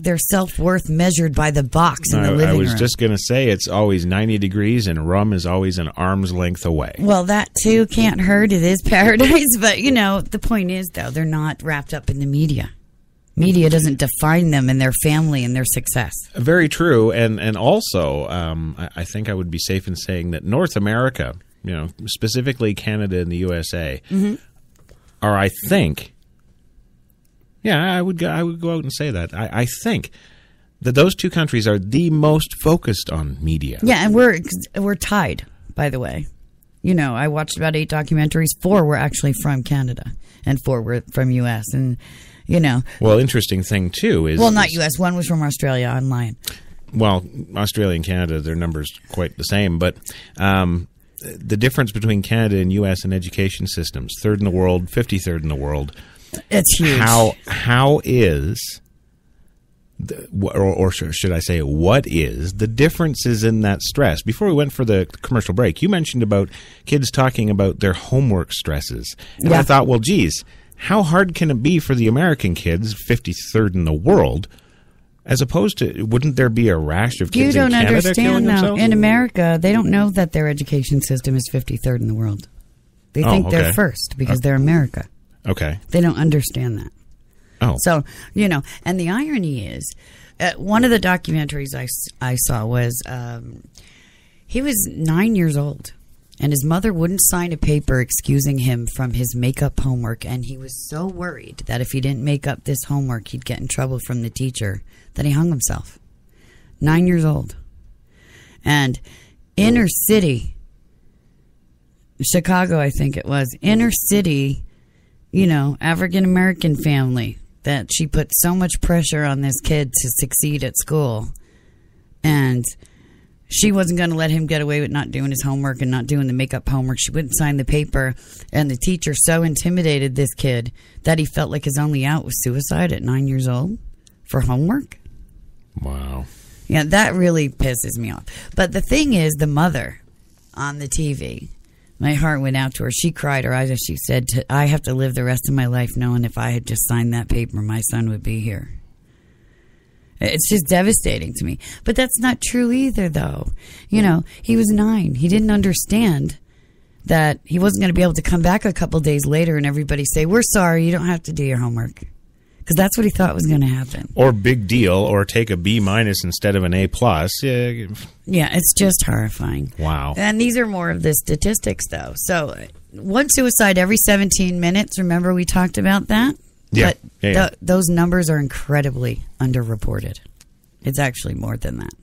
their self-worth measured by the box in the living room. I was just going to say, it's always 90 degrees and rum is always an arm's length away. Well, that too can't hurt. It is paradise. But, the point is, though, they're not wrapped up in the media. Media doesn't define them and their family and their success. Very true. And also, I think I would be safe in saying that North America, specifically Canada and the USA, are, I think, I would go out and say that. I think that those two countries are the most focused on media. Yeah, and we're tied, by the way. I watched about 8 documentaries. 4 were actually from Canada, and 4 were from U.S. And well, interesting thing too is not U.S. 1 was from Australia. I'm lying. Well, Australia and Canada, their numbers quite the same, but the difference between Canada and U.S. in education systems, 3rd in the world, 53rd in the world. It's huge. How is, or should I say, what is the differences in that stress? Before we went for the commercial break, you mentioned about kids talking about their homework stresses. And I thought, well, geez, how hard can it be for the American kids, 53rd in the world, as opposed to, wouldn't there be a rash of kids in Canada killing themselves? In America, they don't know that their education system is 53rd in the world. They think they're first because they're America. Okay. They don't understand that. Oh. So, and the irony is, one of the documentaries I saw was he was 9 years old. And his mother wouldn't sign a paper excusing him from his makeup homework. And he was so worried that if he didn't make up this homework, he'd get in trouble from the teacher, that he hung himself. 9 years old. And inner city, Chicago, I think it was, inner city, African-American family, that she put so much pressure on this kid to succeed at school. And she wasn't going to let him get away with not doing his homework and not doing the makeup homework. She wouldn't sign the paper. And the teacher so intimidated this kid that he felt like his only out was suicide at 9 years old for homework. Wow. Yeah, that really pisses me off. But the thing is, the mother on the TV, my heart went out to her. She cried her eyes as she said, I have to live the rest of my life knowing if I had just signed that paper, my son would be here. It's just devastating to me. But that's not true either, though. He was 9. He didn't understand that he wasn't going to be able to come back a couple days later and everybody say, we're sorry, you don't have to do your homework. Because that's what he thought was going to happen. Or big deal, or take a B- instead of an A+. Yeah, it's just horrifying. Wow. And these are more of the statistics, though. So, 1 suicide every 17 minutes. Remember we talked about that? Yeah. But those numbers are incredibly underreported. It's actually more than that.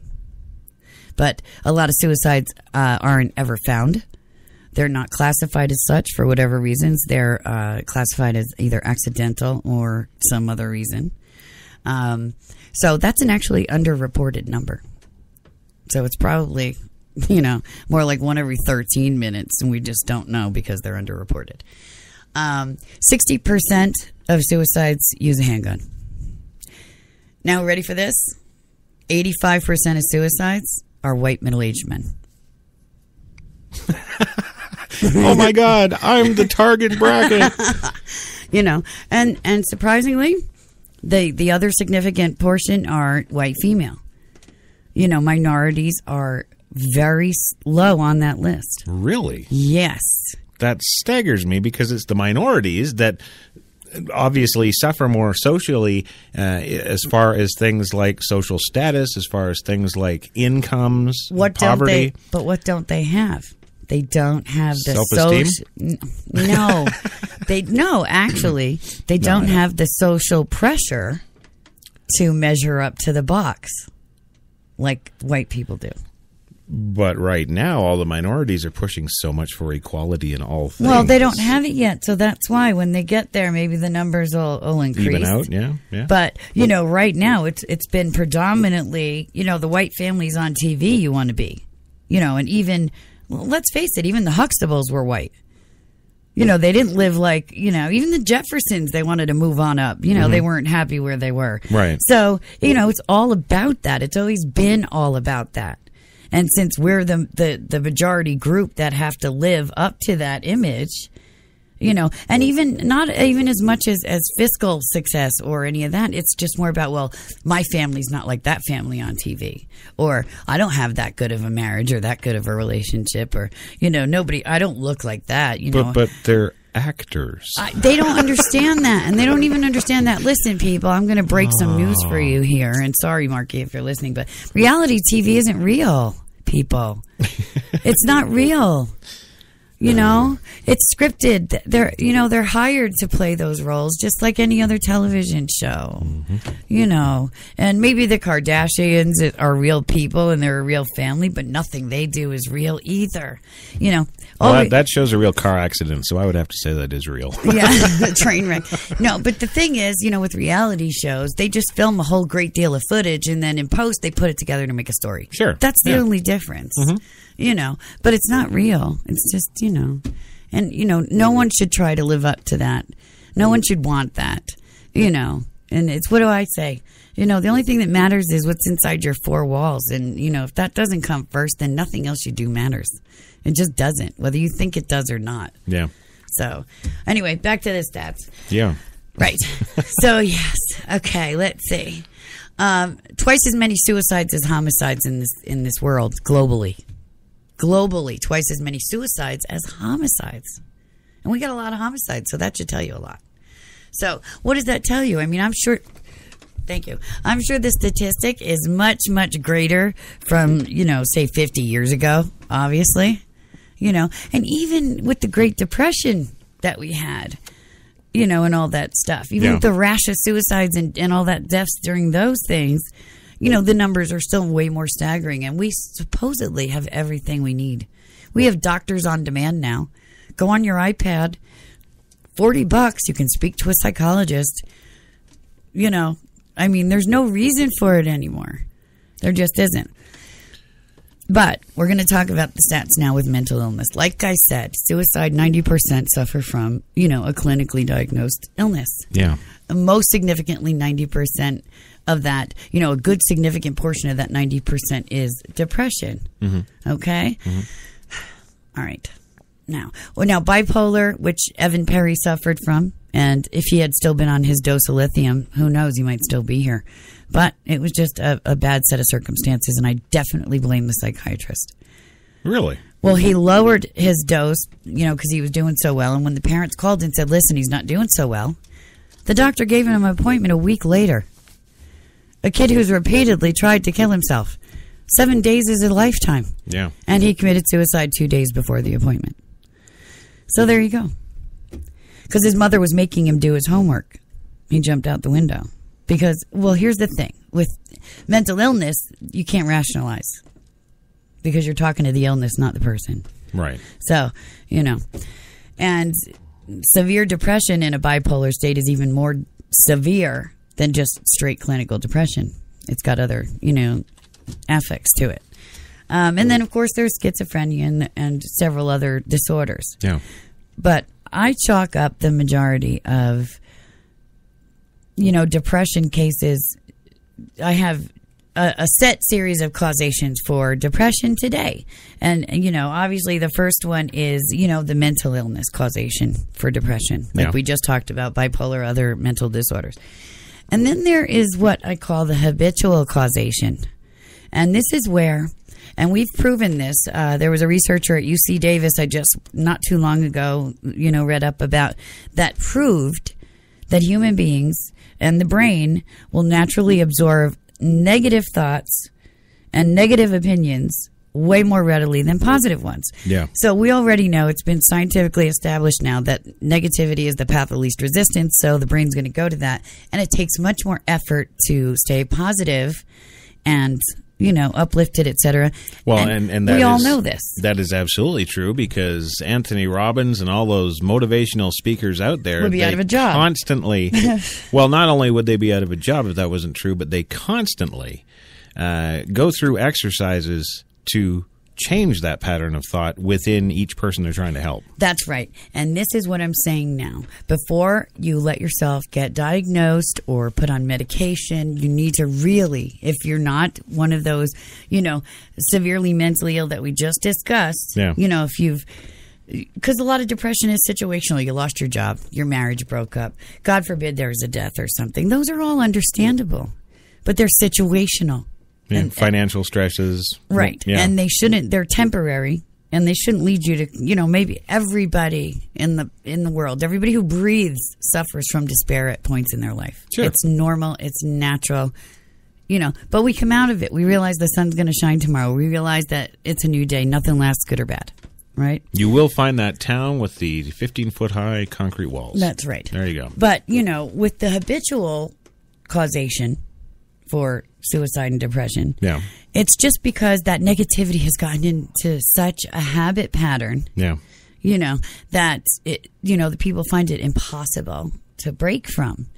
But a lot of suicides aren't ever found. They're not classified as such for whatever reasons. They're classified as either accidental or some other reason. So that's an actually underreported number. So it's probably, more like 1 every 13 minutes, and we just don't know because they're underreported. 60% of suicides use a handgun. Now, ready for this? 85% of suicides are white middle-aged men. Oh my God, I'm the target bracket. And surprisingly, the other significant portion are white female. Minorities are very low on that list. Really? Yes. That staggers me because it's the minorities that obviously suffer more socially as far as things like social status, as far as things like incomes, poverty. But what don't they have? They don't have the self-esteem. Actually, they don't have the social pressure to measure up to the box like white people do. But right now, all the minorities are pushing so much for equality in all things. Well, they don't have it yet, so that's why when they get there, maybe the numbers will increase. Even out, yeah. But, right now, it's been predominantly, the white families on TV you want to be. And even, let's face it, even the Huxtables were white. You know, they didn't live like, you know, even the Jeffersons, they wanted to move on up. You know, they weren't happy where they were. Right. So, you know, it's all about that. It's always been all about that. And since we're the majority group that have to live up to that image, you know, and even not even as much as fiscal success or any of that. It's just more about, well, my family's not like that family on TV, or I don't have that good of a marriage or that good of a relationship, or, you know, I don't look like that, you know. But they're actors. They don't understand that, and they don't even understand that. Listen, people, I'm going to break some news for you here, and sorry, Marky, if you're listening, but reality TV isn't real, people. It's not real. You know, it's scripted. They're hired to play those roles just like any other television show. You know, and maybe the Kardashians are real people and they're a real family, but nothing they do is real either. You know, well, that shows a real car accident, so I would have to say that is real. Yeah, a train wreck. No, but the thing is, you know, with reality shows, they just film a whole great deal of footage and then in post they put it together to make a story. Sure. That's the only difference. You know, but it's not real. It's just, you know, and, you know, no one should try to live up to that. No one should want that, you know, and it's, what do I say? You know, the only thing that matters is what's inside your four walls. And, you know, if that doesn't come first, then nothing else you do matters. It just doesn't, whether you think it does or not. Yeah. So anyway, back to the stats. Yeah. Right. So, yes. Okay. Let's see. Twice as many suicides as homicides in this world globally. Globally, twice as many suicides as homicides. And we got a lot of homicides, so that should tell you a lot. So what does that tell you? I mean, I'm sure... Thank you. I'm sure the statistic is much, much greater from, you know, say 50 years ago, obviously. You know, and even with the Great Depression that we had, you know, and all that stuff. Even with the rash of suicides and all that deaths during those things... You know, the numbers are still way more staggering, and we supposedly have everything we need. We have doctors on demand now. Go on your iPad, $40, you can speak to a psychologist. You know, I mean, there's no reason for it anymore. There just isn't. But we're going to talk about the stats now with mental illness. Like I said, suicide, 90% suffer from, you know, a clinically diagnosed illness. Yeah. Most significantly, 90% of that, you know, a good significant portion of that 90% is depression. Okay? All right. Now, bipolar, which Evan Perry suffered from, and if he had still been on his dose of lithium, who knows, he might still be here. But it was just a bad set of circumstances, and I definitely blame the psychiatrist. Really? Well, he lowered his dose, you know, because he was doing so well, and when the parents called and said, listen, he's not doing so well, the doctor gave him an appointment a week later. A kid who's repeatedly tried to kill himself. 7 days is a lifetime. Yeah. And he committed suicide 2 days before the appointment. So there you go. Because his mother was making him do his homework. He jumped out the window. Because, well, here's the thing. With mental illness, you can't rationalize. Because you're talking to the illness, not the person. Right. So, you know. And severe depression in a bipolar state is even more severe than just straight clinical depression. It's got other, you know, affects to it. And then, of course, there's schizophrenia and several other disorders. Yeah. But I chalk up the majority of, you know, depression cases. I have a set series of causations for depression today. And, you know, obviously the first one is, you know, the mental illness causation for depression. Like we just talked about, bipolar, other mental disorders. And then there is what I call the habitual causation. And this is where, and we've proven this, there was a researcher at UC Davis I just not too long ago, you know, read up about, that proved that human beings and the brain will naturally absorb negative thoughts and negative opinions way more readily than positive ones. Yeah. So we already know, it's been scientifically established now, that negativity is the path of least resistance, so the brain's going to go to that. And it takes much more effort to stay positive and, you know, uplifted, etc. Well, and that we all is, know this. That is absolutely true, because Anthony Robbins and all those motivational speakers out there would be out of a job. Constantly, well, not only would they be out of a job if that wasn't true, but they constantly go through exercises to change that pattern of thought within each person they're trying to help. That's right. And this is what I'm saying now. Before you let yourself get diagnosed or put on medication, you need to really, if you're not one of those, severely mentally ill that we just discussed, if you've, because a lot of depression is situational. You lost your job, your marriage broke up, God forbid there's a death or something. Those are all understandable, but they're situational. And financial stresses. Right. Yeah. And they're temporary, and they shouldn't lead you to, maybe everybody in the world, everybody who breathes suffers from despair at points in their life. Sure. It's normal. It's natural, but we come out of it. We realize the sun's going to shine tomorrow. We realize that it's a new day. Nothing lasts, good or bad. Right. You will find that town with the 15-foot high concrete walls. That's right. There you go. But, with the habitual causation for suicide and depression, it's just because that negativity has gotten into such a habit pattern, that the people find it impossible to break from.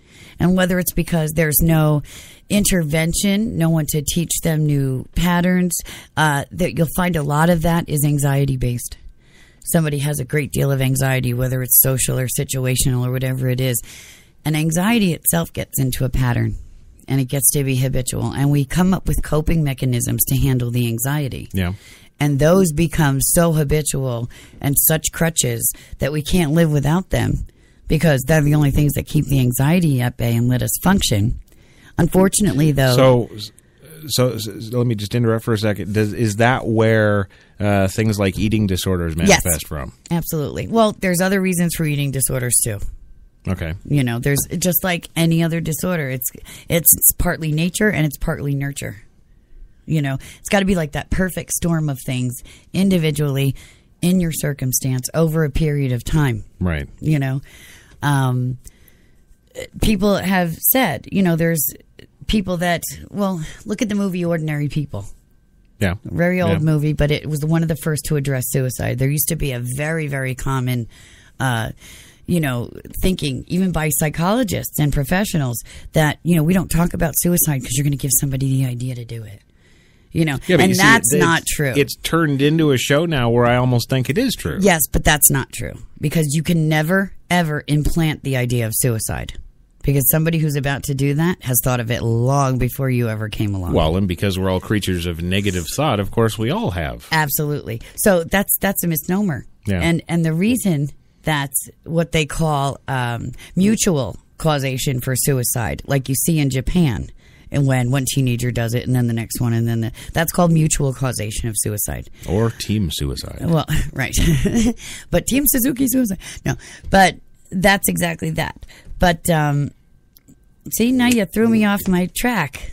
And whether it's because there's no intervention, no one to teach them new patterns, that you'll find a lot of that is anxiety based. Somebody has a great deal of anxiety, whether it's social or situational or whatever it is, and anxiety itself gets into a pattern. And it gets to be habitual. And we come up with coping mechanisms to handle the anxiety. Yeah. And those become so habitual and such crutches that we can't live without them because they're the only things that keep the anxiety at bay and let us function. Unfortunately, though... So let me just interrupt for a second. Is that where things like eating disorders manifest from? Absolutely. Well, there's other reasons for eating disorders, too. Okay. There's just like any other disorder. It's partly nature and it's partly nurture. It's got to be like that perfect storm of things individually in your circumstance over a period of time. Right. People have said, there's people that, look at the movie Ordinary People. Yeah. Very old movie, but it was one of the first to address suicide. There used to be a very, very common thinking, even by psychologists and professionals, that, we don't talk about suicide because you're going to give somebody the idea to do it. And that's not true. It's turned into a show now where I almost think it is true. Yes, but that's not true because you can never, ever implant the idea of suicide. Because somebody who's about to do that has thought of it long before you ever came along. Well, and because we're all creatures of negative thought, of course we all have. Absolutely. So that's a misnomer. Yeah. And the reason that's what they call mutual causation for suicide, like you see in Japan, and when one teenager does it and then the next one and then that's called mutual causation of suicide. Or team suicide. Well, right. But Team Suzuki suicide. No, but that's exactly that. But see, now you threw me off my track.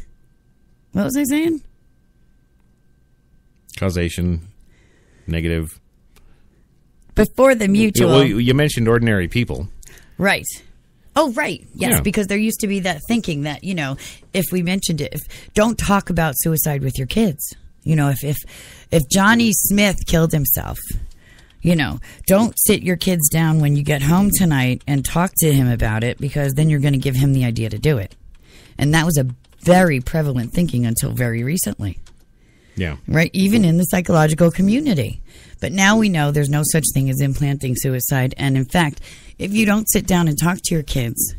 What was I saying? Causation, negative. Before the mutual. Well, you mentioned Ordinary People. Right. Oh, right. Yes, Yeah. because there used to be that thinking that, if we mentioned it, don't talk about suicide with your kids. If Johnny Smith killed himself, don't sit your kids down when you get home tonight and talk to him about it because then you're going to give him the idea to do it. And that was a very prevalent thinking until very recently. Yeah. Right? Even in the psychological community. But now we know there's no such thing as implanting suicide. And in fact, if you don't sit down and talk to your kids,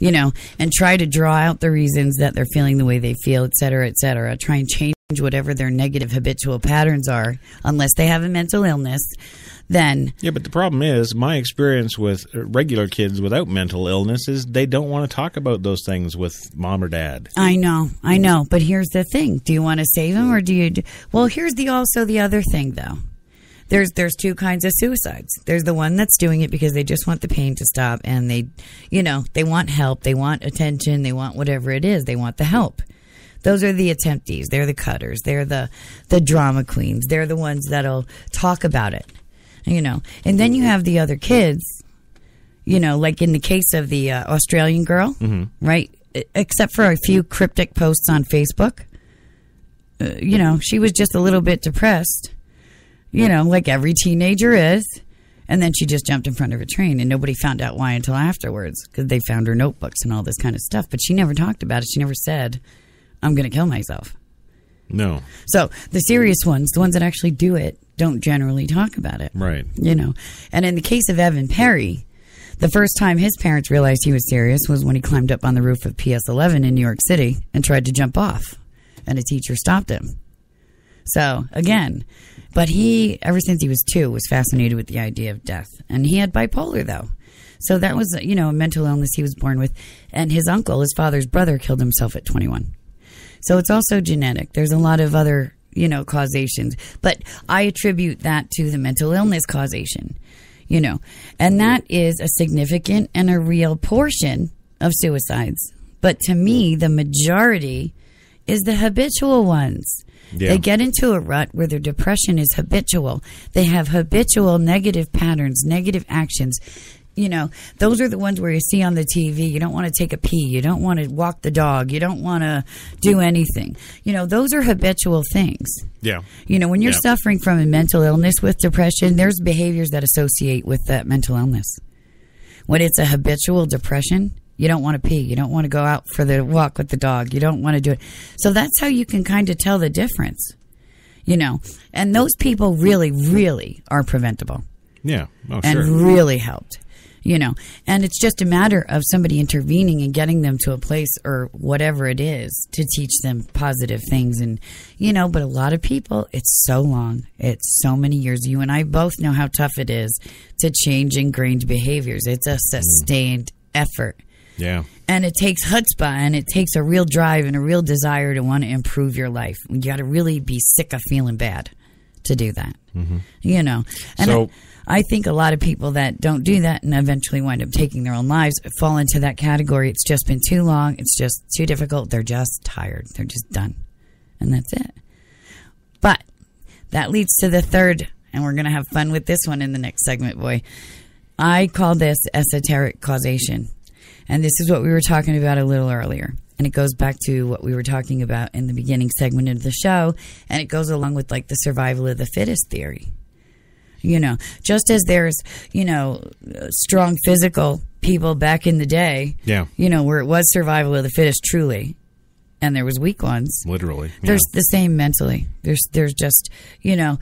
and try to draw out the reasons that they're feeling the way they feel, et cetera, try and change whatever their negative habitual patterns are, unless they have a mental illness, then... Yeah, but the problem is, my experience with regular kids without mental illness is they don't want to talk about those things with mom or dad. I know. But here's the thing. Do you want to save them or do you... Well, here's also the other thing, though. There's two kinds of suicides. There's the one that's doing it because they just want the pain to stop and they want help, they want attention, they want whatever it is, they want the help. Those are the attemptees. They're the cutters. They're the drama queens. They're the ones that'll talk about it, And then you have the other kids, like in the case of the Australian girl, right? Except for a few cryptic posts on Facebook, she was just a little bit depressed. Like every teenager is. And then she just jumped in front of a train and nobody found out why until afterwards because they found her notebooks and all this kind of stuff. But she never talked about it. She never said, I'm going to kill myself. No. So the serious ones, the ones that actually do it, don't generally talk about it. Right. You know. And in the case of Evan Perry, the first time his parents realized he was serious was when he climbed up on the roof of PS11 in New York City and tried to jump off. And a teacher stopped him. So, again, but he, ever since he was 2, was fascinated with the idea of death. And he had bipolar, though. So that was, you know, a mental illness he was born with. And his uncle, his father's brother, killed himself at 21. So it's also genetic. There's a lot of other, you know, causations. But I attribute that to the mental illness causation, you know. And that is a significant and a real portion of suicides. But to me, the majority is the habitual ones. Yeah. They get into a rut where their depression is habitual. They have habitual negative patterns, negative actions. You know, those are the ones where you see on the TV, you don't want to take a pee, you don't want to walk the dog, you don't want to do anything. You know, those are habitual things. Yeah. You know, when you're suffering from a mental illness with depression, there's behaviors that associate with that mental illness. When it's a habitual depression, you don't want to pee. You don't want to go out for the walk with the dog. You don't want to do it. So that's how you can kind of tell the difference, you know. And those people really, really are preventable. Yeah. Oh, and sure. really helped, you know. And it's just a matter of somebody intervening and getting them to a place or whatever it is to teach them positive things. And, you know, but a lot of people, it's so long. It's so many years. You and I both know how tough it is to change ingrained behaviors. It's a sustained effort. Yeah. And it takes chutzpah, and it takes a real drive and a real desire to want to improve your life. You got to really be sick of feeling bad to do that. Mm-hmm. You know. And so I think a lot of people that don't do that and eventually wind up taking their own lives fall into that category. It's just been too long. It's just too difficult. They're just tired. They're just done. And that's it. But that leads to the third, and we're going to have fun with this one in the next segment, boy. I call this esoteric causation. And this is what we were talking about a little earlier. And it goes back to what we were talking about in the beginning segment of the show. And it goes along with like the survival of the fittest theory. You know, just as there's, you know, strong physical people back in the day, you know, where it was survival of the fittest truly. And there was weak ones. Literally. Yeah. There's the same mentally. There's just, you know.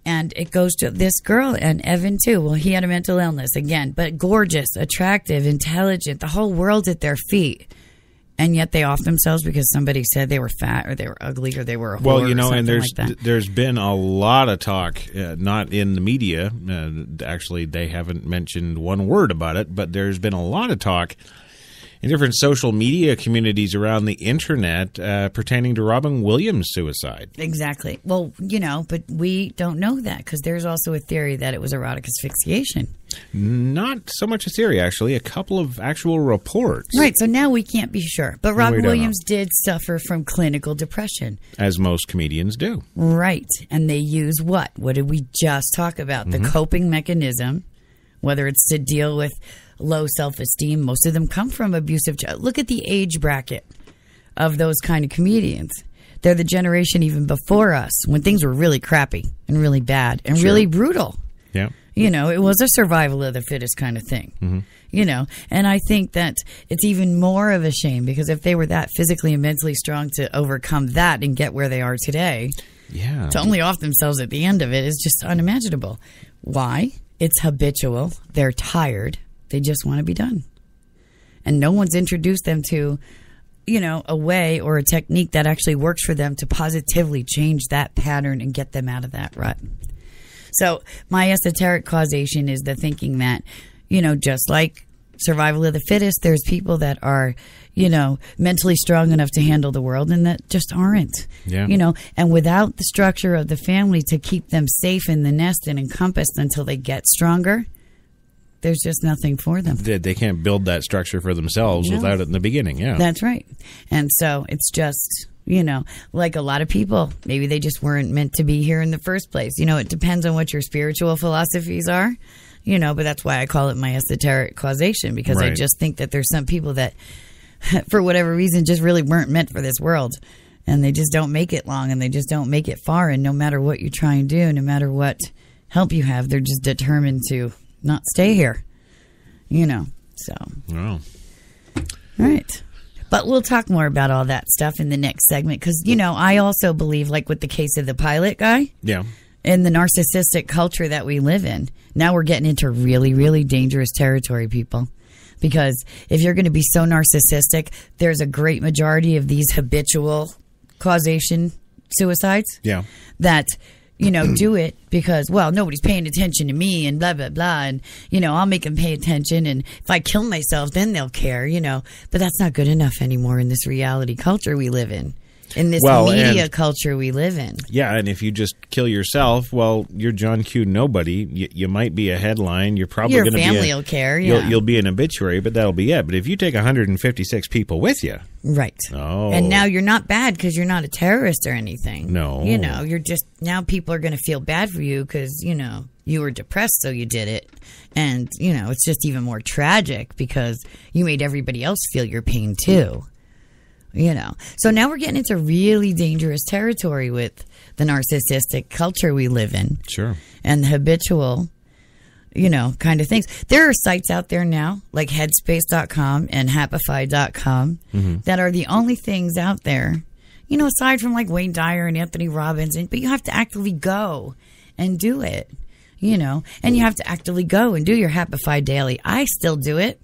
And it goes to this girl and Evan, too. Well, he had a mental illness, again, but gorgeous, attractive, intelligent, the whole world at their feet. And yet they off themselves because somebody said they were fat or they were ugly or they were a whore. Well, you know, or and like there's been a lot of talk, not in the media. Actually, they haven't mentioned one word about it, but there's been a lot of talk in different social media communities around the internet pertaining to Robin Williams' suicide. Exactly. Well, you know, but we don't know that because there's also a theory that it was erotic asphyxiation. Not so much a theory, actually. A couple of actual reports. Right. So now we can't be sure. But We Robin don't Williams did suffer from clinical depression. As most comedians do. Right. And they use what? What did we just talk about? The coping mechanism, whether it's to deal with low self-esteem. Most of them come from abusive. Look at the age bracket of those kind of comedians. They're the generation even before us when things were really crappy and really bad and really brutal. Yeah. You know, it was a survival of the fittest kind of thing. You know, and I think that it's even more of a shame because if they were that physically and mentally strong to overcome that and get where they are today, to only off themselves at the end of it is just unimaginable. Why? It's habitual. They're tired. They just want to be done. And no one's introduced them to, you know, a way or a technique that actually works for them to positively change that pattern and get them out of that rut. So my esoteric causation is the thinking that, you know, just like survival of the fittest, there's people that are, you know, mentally strong enough to handle the world and that just aren't. Yeah. You know, and without the structure of the family to keep them safe in the nest and encompassed until they get stronger, there's just nothing for them. They can't build that structure for themselves without it in the beginning. Yeah. That's right. And so it's just, you know, like a lot of people, maybe they just weren't meant to be here in the first place. You know, it depends on what your spiritual philosophies are, you know, but that's why I call it my esoteric causation because I just think that there's some people that, for whatever reason, just really weren't meant for this world. And they just don't make it long and they just don't make it far. And no matter what you try and do, no matter what help you have, they're just determined to not stay here, you know, so. Wow. Right. But we'll talk more about all that stuff in the next segment because, I also believe, like with the case of the pilot guy. Yeah. And the narcissistic culture that we live in. Now we're getting into really, really dangerous territory, people. Because if you're going to be so narcissistic, there's a great majority of these habitual causation suicides. Yeah. That, do it because, well, nobody's paying attention to me and blah, blah, blah. And, I'll make them pay attention. And if I kill myself, then they'll care, But that's not good enough anymore in this reality culture we live in. In this media culture we live in. Yeah, and if you just kill yourself, well, you're John Q. Nobody. You might be a headline. You're probably going to be your family will care. Yeah. You'll be an obituary, but that'll be it. But if you take 156 people with you, right? Oh, and now you're not bad because you're not a terrorist or anything. No, you're just now people are going to feel bad for you because you were depressed, so you did it, and it's just even more tragic because you made everybody else feel your pain too. So now we're getting into really dangerous territory with the narcissistic culture we live in. Sure. And the habitual, kind of things. There are sites out there now, like Headspace.com and Happify.com, that are the only things out there, aside from like Wayne Dyer and Anthony Robbins. But you have to actively go and do it, and you have to actively go and do your Happify daily. I still do it.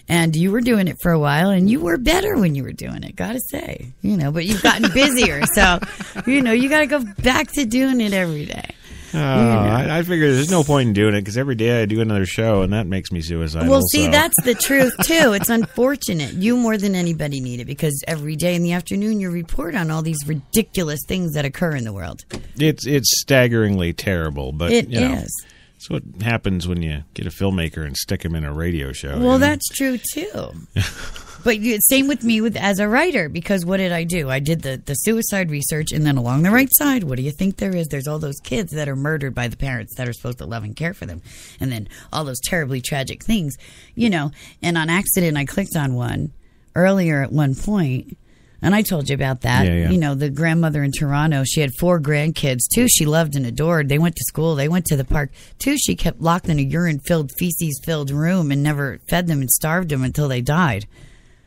And you were doing it for a while, and you were better when you were doing it, gotta say, but you've gotten busier. So, you gotta go back to doing it every day. I figure there's no point in doing it because every day I do another show, and that makes me suicidal. Well, see, that's the truth, too. It's unfortunate. You more than anybody need it because every day in the afternoon you report on all these ridiculous things that occur in the world. It's staggeringly terrible, but it is. That's what happens when you get a filmmaker and stick him in a radio show. Well, that's true, too. But same with me as a writer, because what did I do? I did the suicide research, and then along the right side, what do you think there is? There's all those kids that are murdered by the parents that are supposed to love and care for them. And then all those terribly tragic things, And on accident, I clicked on one earlier at one point. And I told you about that. Yeah. The grandmother in Toronto, she had 4 grandkids. 2 she loved and adored. They went to school. They went to the park. 2 she kept locked in a urine-filled, feces-filled room and never fed them and starved them until they died.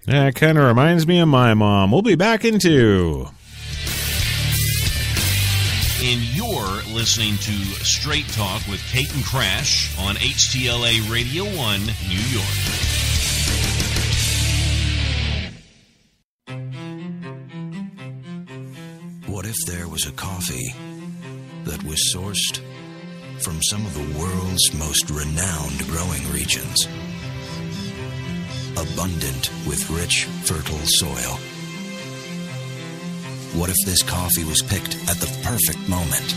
That kind of reminds me of my mom. We'll be back in 2. And you're listening to Straight Talk with Kate and Crash on HTLA Radio 1, New York. What if there was a coffee that was sourced from some of the world's most renowned growing regions, abundant with rich, fertile soil? What if this coffee was picked at the perfect moment,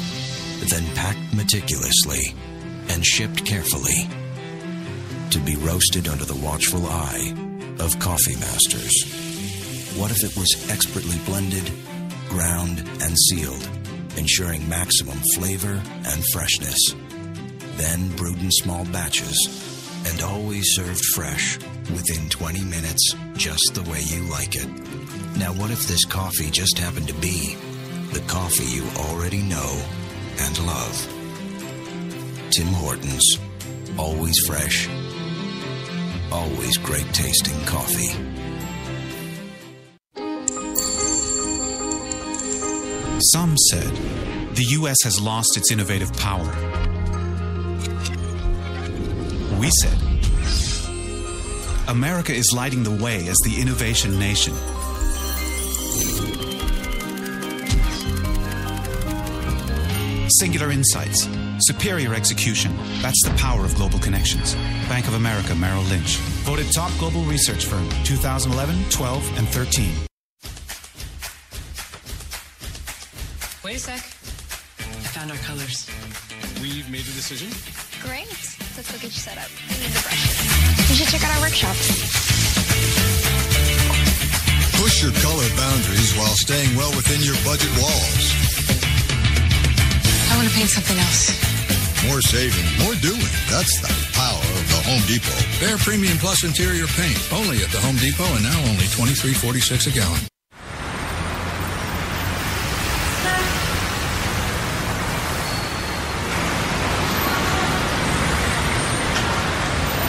then packed meticulously and shipped carefully to be roasted under the watchful eye of coffee masters? What if it was expertly blended, ground, and sealed, ensuring maximum flavor and freshness, then brewed in small batches and always served fresh within 20 minutes, just the way you like it? Now, what if this coffee just happened to be the coffee you already know and love? Tim Hortons. Always fresh, always great tasting coffee. Some said the U.S. has lost its innovative power. We said America is lighting the way as the innovation nation. Singular insights, superior execution. That's the power of global connections. Bank of America, Merrill Lynch. Voted top global research firm 2011, 12, and 13. Wait a sec. I found our colors. We've made a decision. Great. Let's go get you set up. We need the brushes. You should check out our workshop. Push your color boundaries while staying well within your budget walls. I want to paint something else. More saving, more doing. That's the power of the Home Depot. Bare Premium Plus Interior Paint. Only at the Home Depot, and now only $23.46 a gallon.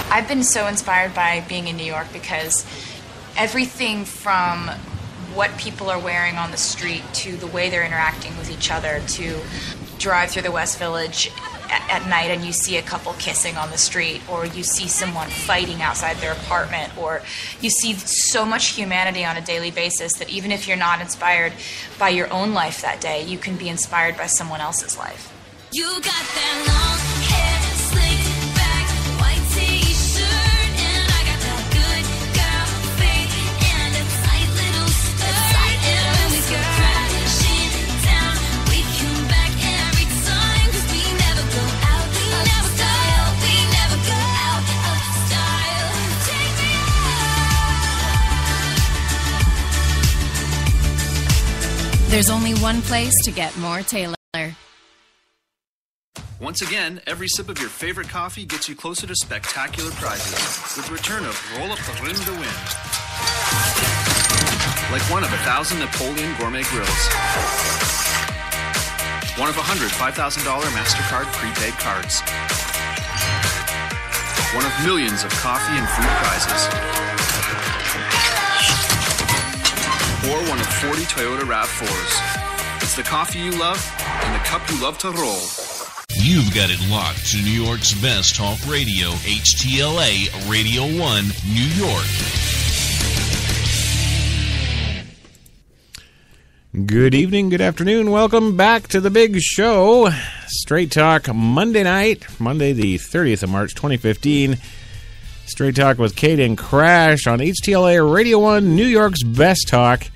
I've been so inspired by being in New York because everything from what people are wearing on the street to the way they're interacting with each other, to drive through the West Village at night and you see a couple kissing on the street, or you see someone fighting outside their apartment, or you see so much humanity on a daily basis that even if you're not inspired by your own life that day, you can be inspired by someone else's life. You got that long hair, slicked back, white t-shirt, and I got that good girl face and a tight little skirt. And when we go crashing down, we come back every time, 'cause we never go out of style. We never go out of style. Take me out. There's only one place to get more Taylor. Once again, every sip of your favorite coffee gets you closer to spectacular prizes with the return of Roll Up the Rim to Win. Like one of 1,000 Napoleon Gourmet Grills. One of 100 $5,000 MasterCard prepaid cards. One of millions of coffee and food prizes. Or one of 40 Toyota RAV4s. It's the coffee you love and the cup you love to roll. You've got it locked to New York's best talk radio, HTLA Radio 1, New York. Good evening, good afternoon. Welcome back to the big show. Straight Talk Monday night, Monday the 30th of March, 2015. Straight Talk with Kate and Crash on HTLA Radio 1, New York's best talk.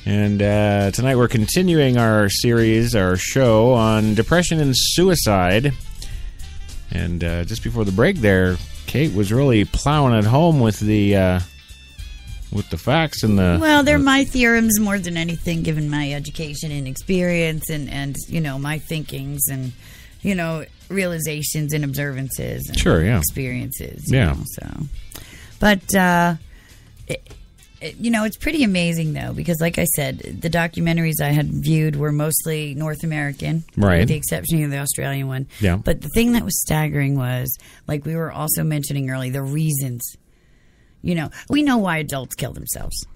And tonight we're continuing our series, our show on depression and suicide. And just before the break there, Kate was really plowing it home with the facts and the... Well, they're my theorems more than anything, given my education and experience and you know, my thinkings and, you know, realizations and observances and sure, yeah. experiences. Yeah. You know, so. But... you know, it's pretty amazing, though, because, like I said, the documentaries I had viewed were mostly North American, right, with the exception of the Australian one. Yeah. But the thing that was staggering was, like we were also mentioning earlier, the reasons. You know, we know why adults kill themselves.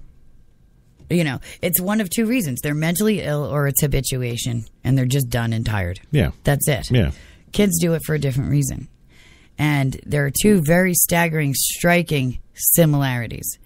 You know, it's one of two reasons. They're mentally ill or it's habituation, and they're just done and tired. Yeah. That's it. Yeah. Kids do it for a different reason. And there are two very staggering, striking similarities.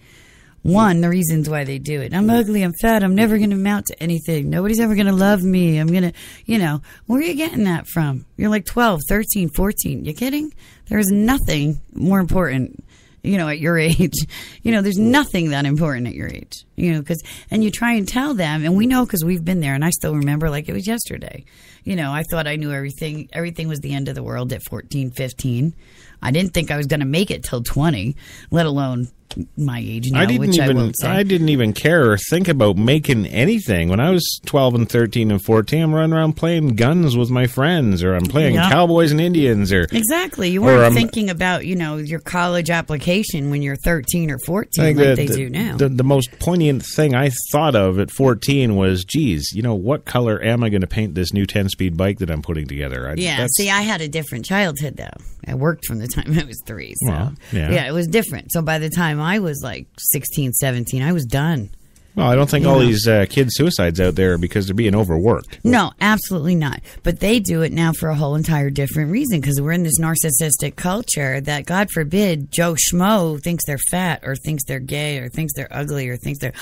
One, the reasons why they do it. I'm ugly, I'm fat, I'm never going to amount to anything. Nobody's ever going to love me. I'm going to, you know, where are you getting that from? You're like 12, 13, 14. You kidding? There's nothing more important, you know, at your age. You know, there's nothing that important at your age. You know, and you try and tell them, and we know because we've been there, and I still remember like it was yesterday. You know, I thought I knew everything. Everything was the end of the world at 14, 15. I didn't think I was going to make it till 20, let alone my age now, I won't say. I didn't even care or think about making anything. When I was 12 and 13 and 14, I'm running around playing guns with my friends, or I'm playing Cowboys and Indians. Exactly. You weren't thinking about, you know, your college application when you're 13 or 14 like they do now. The most poignant thing I thought of at 14 was, geez, you know, what color am I going to paint this new 10-speed bike that I'm putting together? See, I had a different childhood, though. I worked from the time I was 3. So, well, yeah, it was different. So by the time I was like 16, 17, I was done. Well, I don't think all these kid suicides out there are because they're being overworked. No, absolutely not. But they do it now for a whole entire different reason, because we're in this narcissistic culture that, God forbid, Joe Schmo thinks they're fat or thinks they're gay or thinks they're ugly or thinks they're,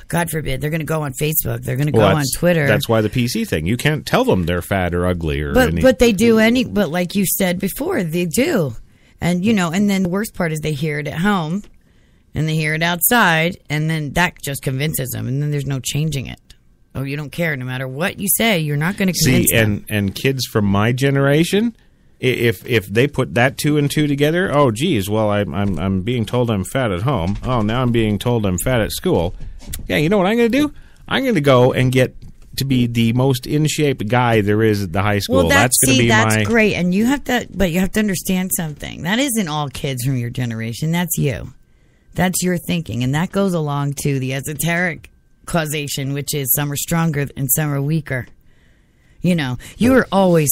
God forbid, they're going to go on Facebook. They're going to go on Twitter. That's why the PC thing. You can't tell them they're fat or ugly or anything. But they do but like you said before, they do. And, you know, and then the worst part is they hear it at home. And they hear it outside, and then that just convinces them, and then there's no changing it. Oh, you don't care. No matter what you say, you're not going to convince them. And kids from my generation, if they put that 2 and 2 together, oh, geez, well, I'm being told I'm fat at home. Oh, now I'm being told I'm fat at school. Yeah, you know what I'm going to do? I'm going to go and get to be the most in shape guy there is at the high school. Well, that's great, and you have to understand something. That isn't all kids from your generation. That's you. That's your thinking, and that goes along to the esoteric causation, which is some are stronger and some are weaker. You know, you were always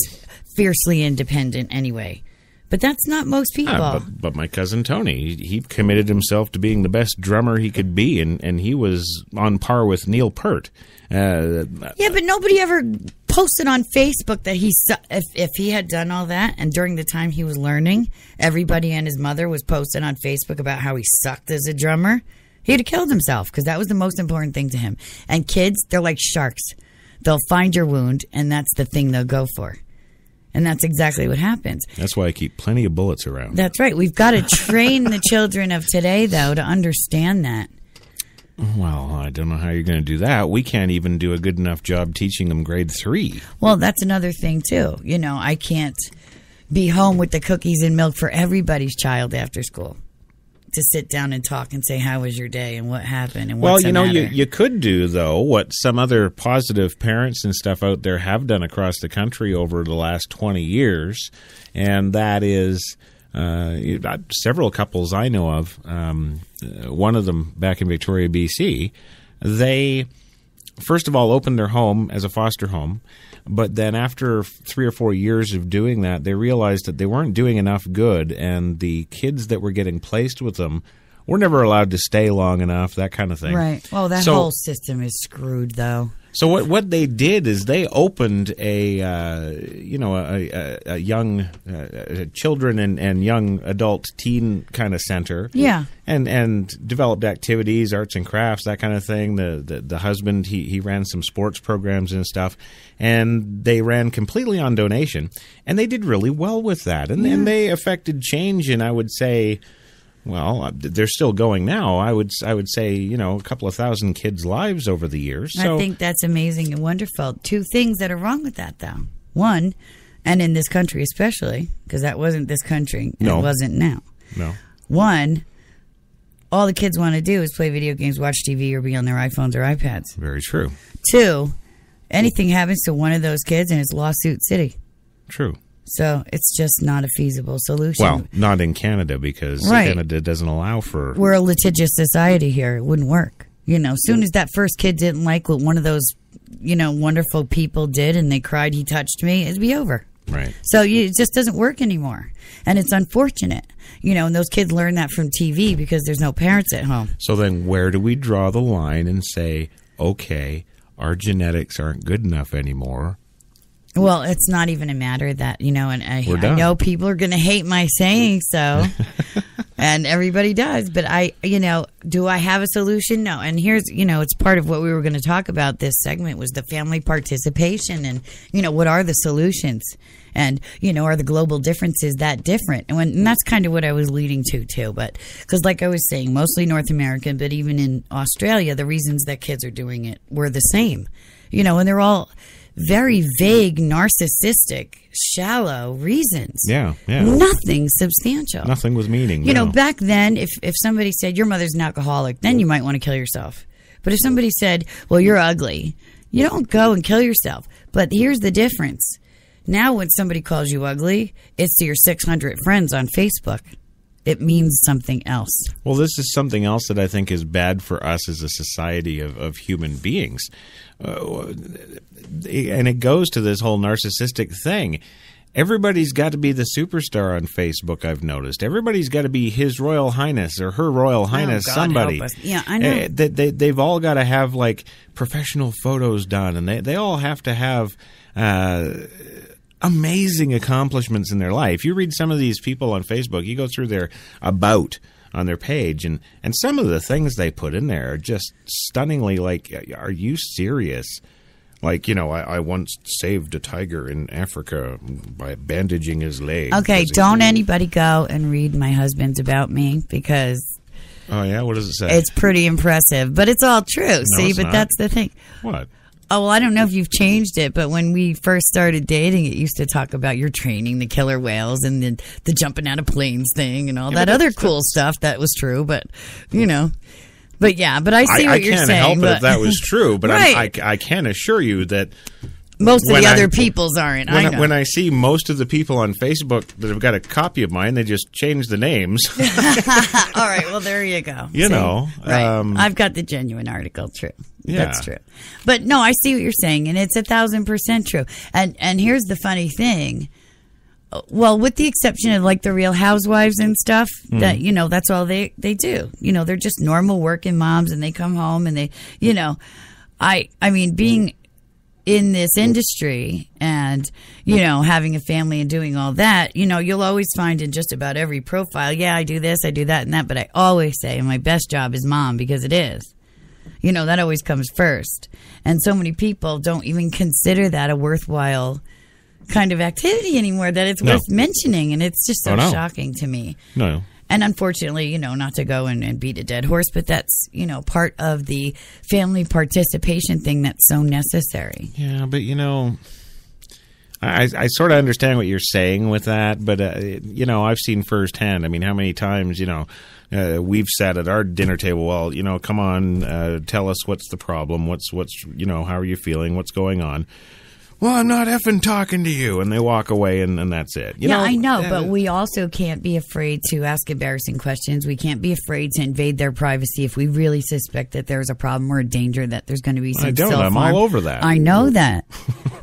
fiercely independent anyway. But that's not most people. But my cousin Tony, he committed himself to being the best drummer he could be, and he was on par with Neil Peart. Yeah, but nobody ever posted on Facebook that if he had done all that, and during the time he was learning, everybody and his mother was posting on Facebook about how he sucked as a drummer, he'd have killed himself, because that was the most important thing to him. And kids, they're like sharks. They'll find your wound, and that's the thing they'll go for. And that's exactly what happens. That's why I keep plenty of bullets around. That's right. We've got to train the children of today, though, to understand that. Well, I don't know how you're going to do that. We can't even do a good enough job teaching them grade 3. Well, that's another thing, too. You know, I can't be home with the cookies and milk for everybody's child after school to sit down and talk and say, how was your day and what happened and what's the matter? You could do, though, what some other positive parents and stuff out there have done across the country over the last 20 years, and that is several couples I know of, one of them back in Victoria, BC, they first of all opened their home as a foster home, but then after 3 or 4 years of doing that, they realized that they weren't doing enough good, and the kids that were getting placed with them were never allowed to stay long enough, that kind of thing. Right. Well, that whole system is screwed, though. So what they did is they opened a young children and young adult teen kind of center. Yeah. And developed activities, arts and crafts, that kind of thing. The husband, he ran some sports programs and stuff, and they ran completely on donation, and they did really well with that, and they affected change in, I would say, well, they're still going now. I would say, a couple of thousand kids' lives over the years. So, I think that's amazing and wonderful. 2 things that are wrong with that, though. One, and in this country especially, because that wasn't this country, and it wasn't now. No. One, all the kids want to do is play video games, watch TV, or be on their iPhones or iPads. Very true. 2, anything happens to one of those kids and it's lawsuit city. True. So it's just not a feasible solution. Well, not in Canada, because Canada doesn't allow for... We're a litigious society here. It wouldn't work. As soon as that first kid didn't like what one of those, wonderful people did and they cried, he touched me, it'd be over. Right. So it just doesn't work anymore. And it's unfortunate. And those kids learn that from TV because there's no parents at home. So then where do we draw the line and say, okay, our genetics aren't good enough anymore? Well, it's not even a matter that, and I know people are going to hate my saying so, and everybody does, but do I have a solution? No. And here's, it's part of what we were going to talk about this segment was the family participation and, what are the solutions? And, are the global differences that different? And that's kind of what I was leading to, too. But because like I was saying, mostly North American, but even in Australia, the reasons that kids are doing it were the same, and they're all very vague, narcissistic, shallow reasons. Yeah. Nothing substantial. Nothing with meaning. Back then, if somebody said, your mother's an alcoholic, then you might want to kill yourself. But if somebody said, well, you're ugly, you don't go and kill yourself. But here's the difference. Now when somebody calls you ugly, it's to your 600 friends on Facebook. It means something else. Well, this is something else that I think is bad for us as a society of human beings. And it goes to this whole narcissistic thing. Everybody's got to be the superstar on Facebook, I've noticed. Everybody's got to be His Royal Highness or Her Royal Highness, God somebody. help us. Yeah, I know. They've all got to have, professional photos done, and they all have to have amazing accomplishments in their life. You read some of these people on Facebook, you go through their about on their page, and some of the things they put in there are just stunningly are you serious? I once saved a tiger in Africa by bandaging his leg. Okay, don't anybody go and read my husband's about me because... Oh, yeah? What does it say? It's pretty impressive, but it's all true. No, See, it's but not. that's the thing. What? Oh, well, I don't know if you've changed it, but when we first started dating, it used to talk about your training the killer whales and the jumping out of planes thing and all that other cool stuff that was true, but, But yeah, but I see what you're saying. I can't help it if that was true, but right. I can assure you that most of the other people's aren't. When I see most of the people on Facebook that have got a copy of mine, they just change the names. All right, well, there you go. Right. I've got the genuine article, true. Yeah. That's true. But no, I see what you're saying, and it's 1,000% true. And here's the funny thing. Well, with the exception of like the Real Housewives and stuff, that, you know, that's all they do. You know, they're just normal working moms, and they come home and they, you know, I mean, being in this industry and, you know, having a family and doing all that, you know, you'll always find in just about every profile, yeah, I do this, I do that and that, but I always say my best job is mom, because it is. You know, that always comes first. And so many people don't even consider that a worthwhile kind of activity anymore, that it's worth mentioning. And it's just so shocking to me. No. And unfortunately, you know, not to go and beat a dead horse, but that's, you know, part of the family participation thing that's so necessary. Yeah, but, you know, I sort of understand what you're saying with that, but, you know, I've seen firsthand. I mean, how many times, you know, we've sat at our dinner table, well, you know, come on, tell us what's the problem, what's, you know, how are you feeling, what's going on? Well, I'm not effing talking to you. And they walk away, and that's it. You know, I know, but we also can't be afraid to ask embarrassing questions. We can't be afraid to invade their privacy if we really suspect that there's a problem or a danger, that there's going to be some self-harm. I'm all over that. I know that.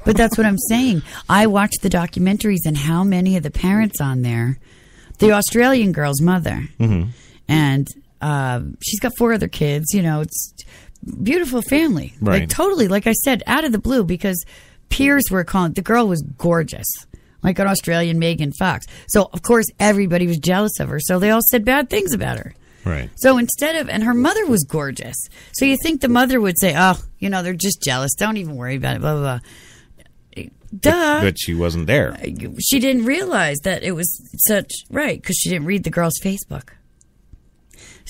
But that's what I'm saying. I watched the documentaries, and how many of the parents on there, the Australian girl's mother, and she's got 4 other kids, you know, it's beautiful family. Right. Like, totally, like I said, out of the blue, because peers were calling. The girl was gorgeous, like an Australian Megan Fox. So, of course, everybody was jealous of her. So they all said bad things about her. Right. So instead of, and her mother was gorgeous. So you think the mother would say, oh, you know, they're just jealous. Don't even worry about it, blah, blah, blah. Duh. But she wasn't there. She didn't realize that it was such, right, because she didn't read the girl's Facebook.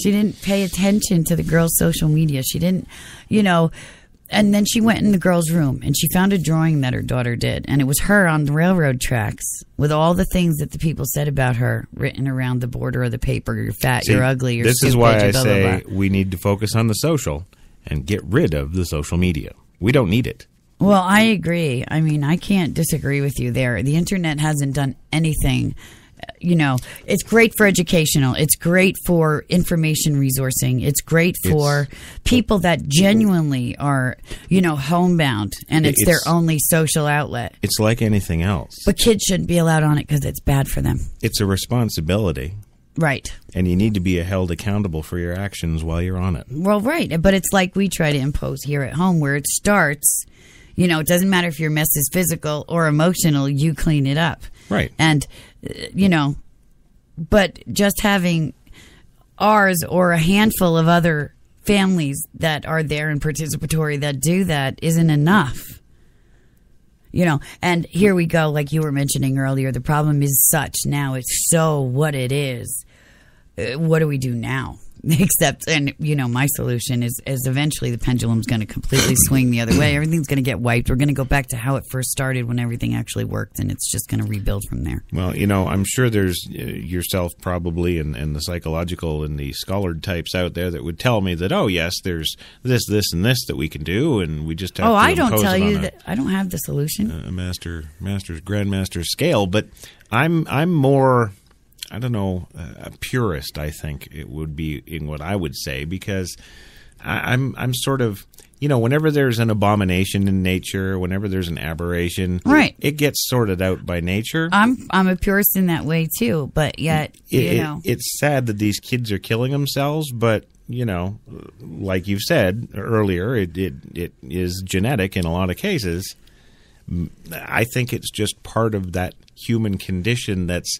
She didn't pay attention to the girl's social media. She didn't, you know. And then she went in the girl's room, and she found a drawing that her daughter did. And it was her on the railroad tracks with all the things that the people said about her written around the border of the paper. You're fat, you're ugly, you're stupid. This is why I say blah. We need to focus on the social and get rid of the social media. We don't need it. Well, I agree. I mean, I can't disagree with you there. The internet hasn't done anything. You know, it's great for educational. It's great for information resourcing. It's great for people that genuinely are, you know, homebound, and it's their only social outlet. It's like anything else. But kids shouldn't be allowed on it because it's bad for them. It's a responsibility. Right. And you need to be held accountable for your actions while you're on it. Well, right. But it's like we try to impose here at home, where it starts, you know, it doesn't matter if your mess is physical or emotional, you clean it up. Right. And, you know, but just having ours or a handful of other families that are there and participatory that do that isn't enough. You know, and here we go, like you were mentioning earlier, the problem is such now, it's so what it is. What do we do now? Except, and you know, my solution is eventually the pendulum's going to completely swing the other way. Everything's going to get wiped. We're going to go back to how it first started when everything actually worked, and it's just going to rebuild from there. Well, you know, I'm sure there's yourself probably and the psychological and the scholared types out there that would tell me that, oh, yes, there's this, and this that we can do, and we just have to I don't impose tell it you on that. I don't have the solution. A master's, grandmaster scale, but I'm more... I don't know, a purist, I think it would be in what I would say, because I'm sort of, you know, whenever there's an abomination in nature, whenever there's an aberration, right, it gets sorted out by nature. I'm a purist in that way too, but yet, you know. It's sad that these kids are killing themselves, but, you know, like you've said earlier, it is genetic in a lot of cases. I think it's just part of that human condition that's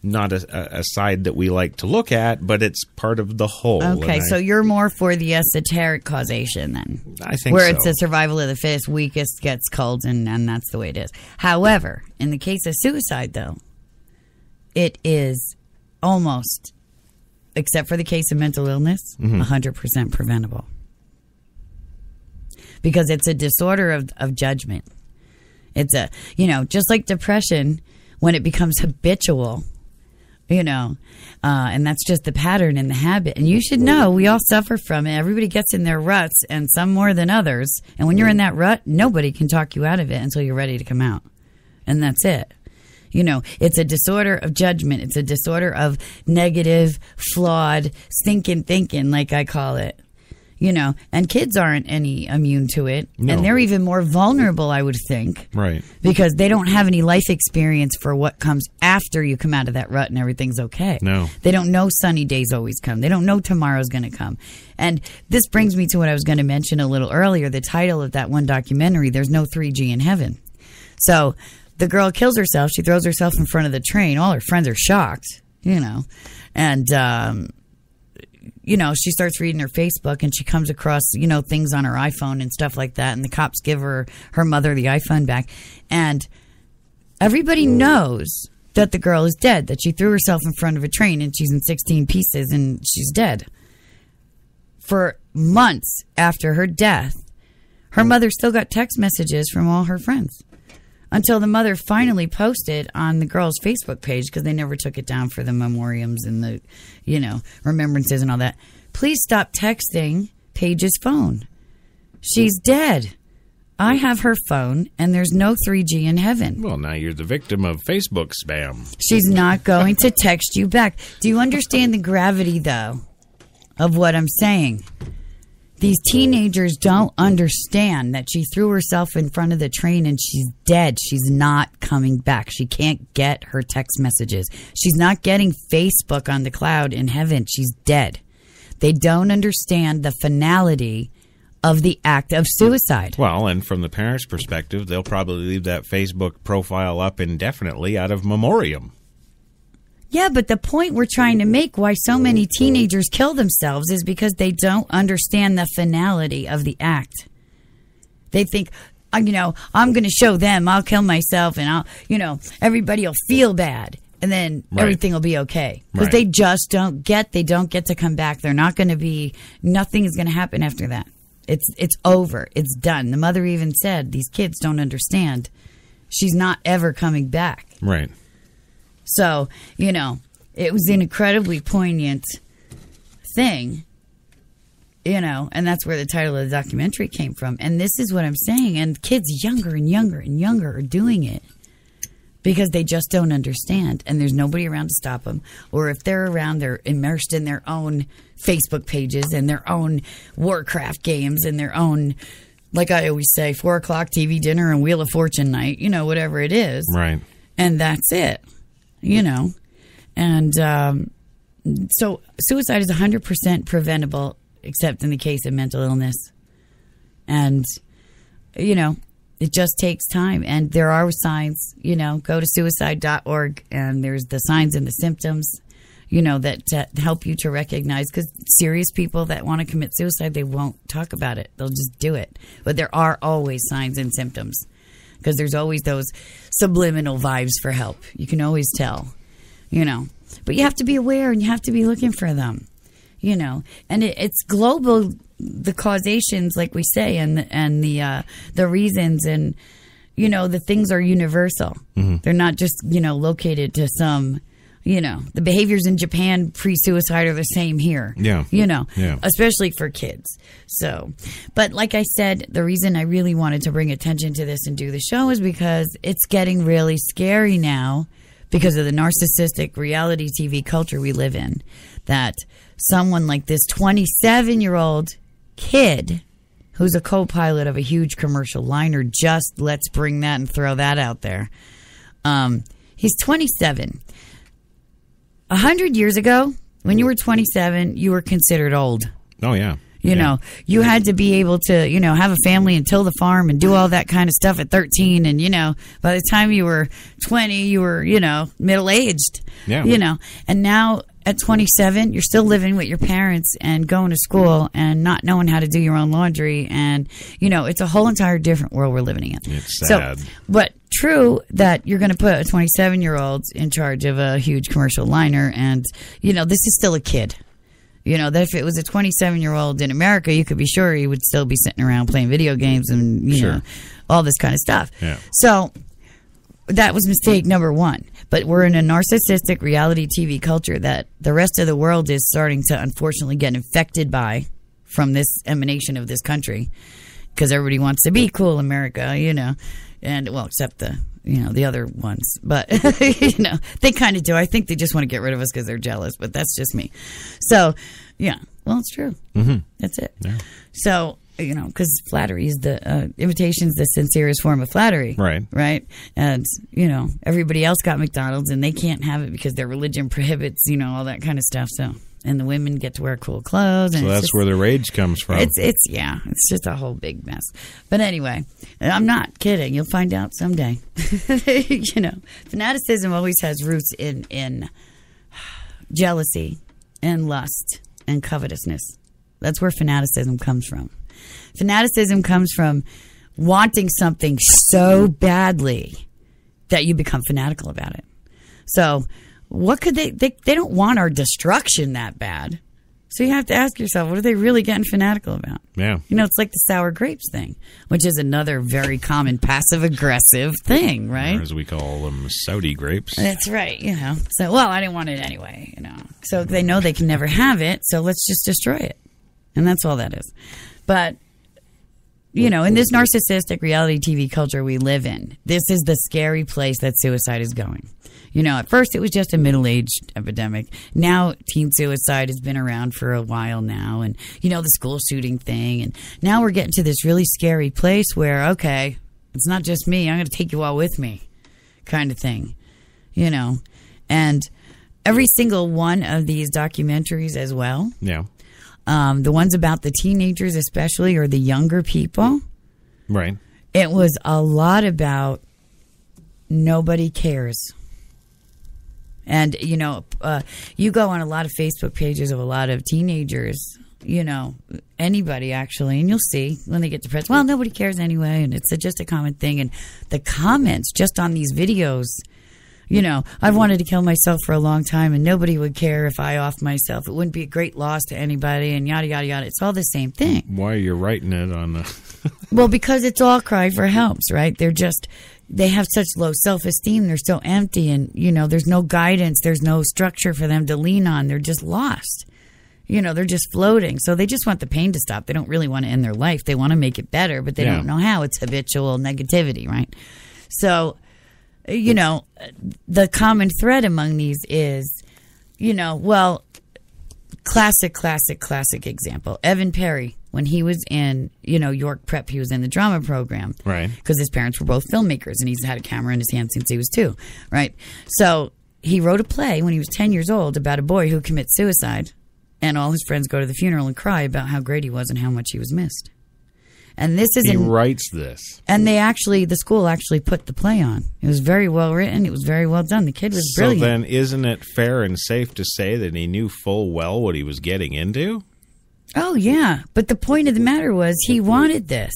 not a side that we like to look at, but it's part of the whole. Okay, so you're more for the esoteric causation then. I think where so. It's a survival of the fittest, weakest gets culled, and that's the way it is. However, in the case of suicide, though, it is almost, except for the case of mental illness, 100% preventable. Because it's a disorder of judgment. It's a, you know, just like depression, when it becomes habitual, you know, and that's just the pattern and the habit. And you should know we all suffer from it. Everybody gets in their ruts, and some more than others. And when you're in that rut, nobody can talk you out of it until you're ready to come out. And that's it. You know, it's a disorder of judgment. It's a disorder of negative, flawed, stinking thinking, like I call it. and kids aren't any immune to it. No. And they're even more vulnerable, I would think. Right. Because they don't have any life experience for what comes after you come out of that rut and everything's okay. No. They don't know sunny days always come. They don't know tomorrow's going to come. And this brings me to what I was going to mention a little earlier, the title of that one documentary, There's No 3G in Heaven. So the girl kills herself. She throws herself in front of the train. All her friends are shocked, and she starts reading her Facebook and she comes across, things on her iPhone and stuff like that. And the cops give her mother the iPhone back. And everybody knows that the girl is dead, that she threw herself in front of a train and she's in 16 pieces and she's dead. For months after her death, her mother still got text messages from all her friends. Until the mother finally posted on the girl's Facebook page, because they never took it down for the memoriams and the, remembrances and all that. Please stop texting Paige's phone. She's dead. I have her phone, and there's no 3G in heaven. Well, now you're the victim of Facebook spam. She's not going to text you back. Do you understand the gravity, though, of what I'm saying? These teenagers don't understand that she threw herself in front of the train and she's dead. She's not coming back. She can't get her text messages. She's not getting Facebook on the cloud in heaven. She's dead. They don't understand the finality of the act of suicide. Well, and from the parents' perspective, they'll probably leave that Facebook profile up indefinitely out of memoriam. Yeah, but the point we're trying to make why so many teenagers kill themselves is because they don't understand the finality of the act. They think, I'm going to show them, I'll kill myself and I'll, everybody will feel bad and then everything will be okay. Because they just don't get to come back. They're not going to be, nothing is going to happen after that. It's over. It's done. The mother even said, these kids don't understand. She's not ever coming back. Right. So, it was an incredibly poignant thing, and that's where the title of the documentary came from. And this is what I'm saying. And kids younger and younger and younger are doing it because they just don't understand. And there's nobody around to stop them. Or if they're around, they're immersed in their own Facebook pages and their own Warcraft games and their own, like I always say, 4 o'clock TV dinner and Wheel of Fortune night, whatever it is. Right. And that's it. And so suicide is 100% preventable, except in the case of mental illness. And, it just takes time. And there are signs, go to suicide.org and there's the signs and the symptoms, that help you to recognize. Because serious people that want to commit suicide, they won't talk about it. They'll just do it. But there are always signs and symptoms. Because there's always those subliminal vibes for help. You can always tell, But you have to be aware and you have to be looking for them, And it's global, the causations, like we say, and the reasons, and the things are universal. Mm-hmm. They're not just located to some. The behaviors in Japan pre-suicide are the same here. Yeah. Especially for kids. So, but like I said, the reason I really wanted to bring attention to this and do the show is because it's getting really scary now because of the narcissistic reality TV culture we live in, that someone like this 27-year-old kid who's a co-pilot of a huge commercial liner, just let's bring that and throw that out there. He's 27. 100 years ago, when you were 27, you were considered old. Oh, yeah. You had to be able to, have a family and till the farm and do all that kind of stuff at 13. And, by the time you were 20, you were, middle-aged. Yeah. And now at 27, you're still living with your parents and going to school and not knowing how to do your own laundry. And, it's a whole entire different world we're living in. It's sad. So, but true that you're going to put a 27-year-old in charge of a huge commercial liner. And, this is still a kid. That if it was a 27-year-old in America, you could be sure he would still be sitting around playing video games and, know, all this kind of stuff. Yeah. So that was mistake number one. But we're in a narcissistic reality TV culture that the rest of the world is starting to, unfortunately, get infected by from this emanation of this country. Because everybody wants to be cool America, and, well, except the other ones. But, they kind of do. I think they just want to get rid of us because they're jealous, but that's just me. So, yeah. Well, it's true. Mm-hmm. That's it. Yeah. So, because flattery is imitation's the sincerest form of flattery. Right. Right. And, everybody else got McDonald's and they can't have it because their religion prohibits, all that kind of stuff. So, and the women get to wear cool clothes. And So that's where the rage comes from. It's just a whole big mess. But anyway, I'm not kidding. You'll find out someday. Fanaticism always has roots in jealousy and lust and covetousness. That's where fanaticism comes from. Fanaticism comes from wanting something so badly that you become fanatical about it. So what could they don't want our destruction that bad. So you have to ask yourself, what are they really getting fanatical about? Yeah. It's like the sour grapes thing, which is another very common passive-aggressive thing, right? Or as we call them, Saudi grapes. That's right, So, I didn't want it anyway, So they know they can never have it, so let's just destroy it. And that's all that is. But, in this narcissistic reality TV culture we live in, this is the scary place that suicide is going. At first it was just a middle-aged epidemic. Now teen suicide has been around for a while now. And, the school shooting thing. And now we're getting to this really scary place where, okay, it's not just me. I'm going to take you all with me kind of thing. And every single one of these documentaries as well. Yeah. The ones about the teenagers especially, or the younger people. Right. It was a lot about nobody cares. And, you go on a lot of Facebook pages of a lot of teenagers, anybody actually, and you'll see when they get depressed, well, nobody cares anyway, and it's just a common thing. And the comments just on these videos, I've wanted to kill myself for a long time, and nobody would care if I offed myself. It wouldn't be a great loss to anybody, and yada, yada, yada. It's all the same thing. Why are you writing it on the... Well, because it's all cry for helps, right? They have such low self-esteem. They're so empty, and, there's no guidance. There's no structure for them to lean on. They're just lost. They're just floating. So they just want the pain to stop. They don't really want to end their life. They want to make it better, but they don't know how. It's habitual negativity, right? So, the common thread among these is, classic example. Evan Perry, when he was in, York Prep, he was in the drama program. Right. Because his parents were both filmmakers, and he's had a camera in his hand since he was 2. Right. So he wrote a play when he was 10 years old about a boy who commits suicide, and all his friends go to the funeral and cry about how great he was and how much he was missed. And this is he writes this. And the school actually put the play on. It was very well written. It was very well done. The kid was brilliant. So then isn't it fair and safe to say that he knew full well what he was getting into? Oh, yeah. But the point of the matter was he wanted this.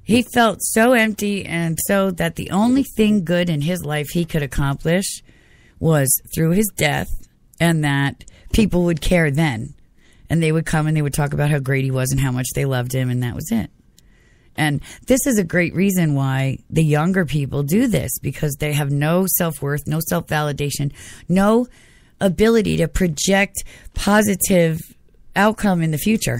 He felt so empty, and so that the only thing good in his life he could accomplish was through his death, and that people would care then. And they would come and they would talk about how great he was and how much they loved him, and that was it. And this is a great reason why the younger people do this, because they have no self-worth, no self-validation, no ability to project positive outcome in the future,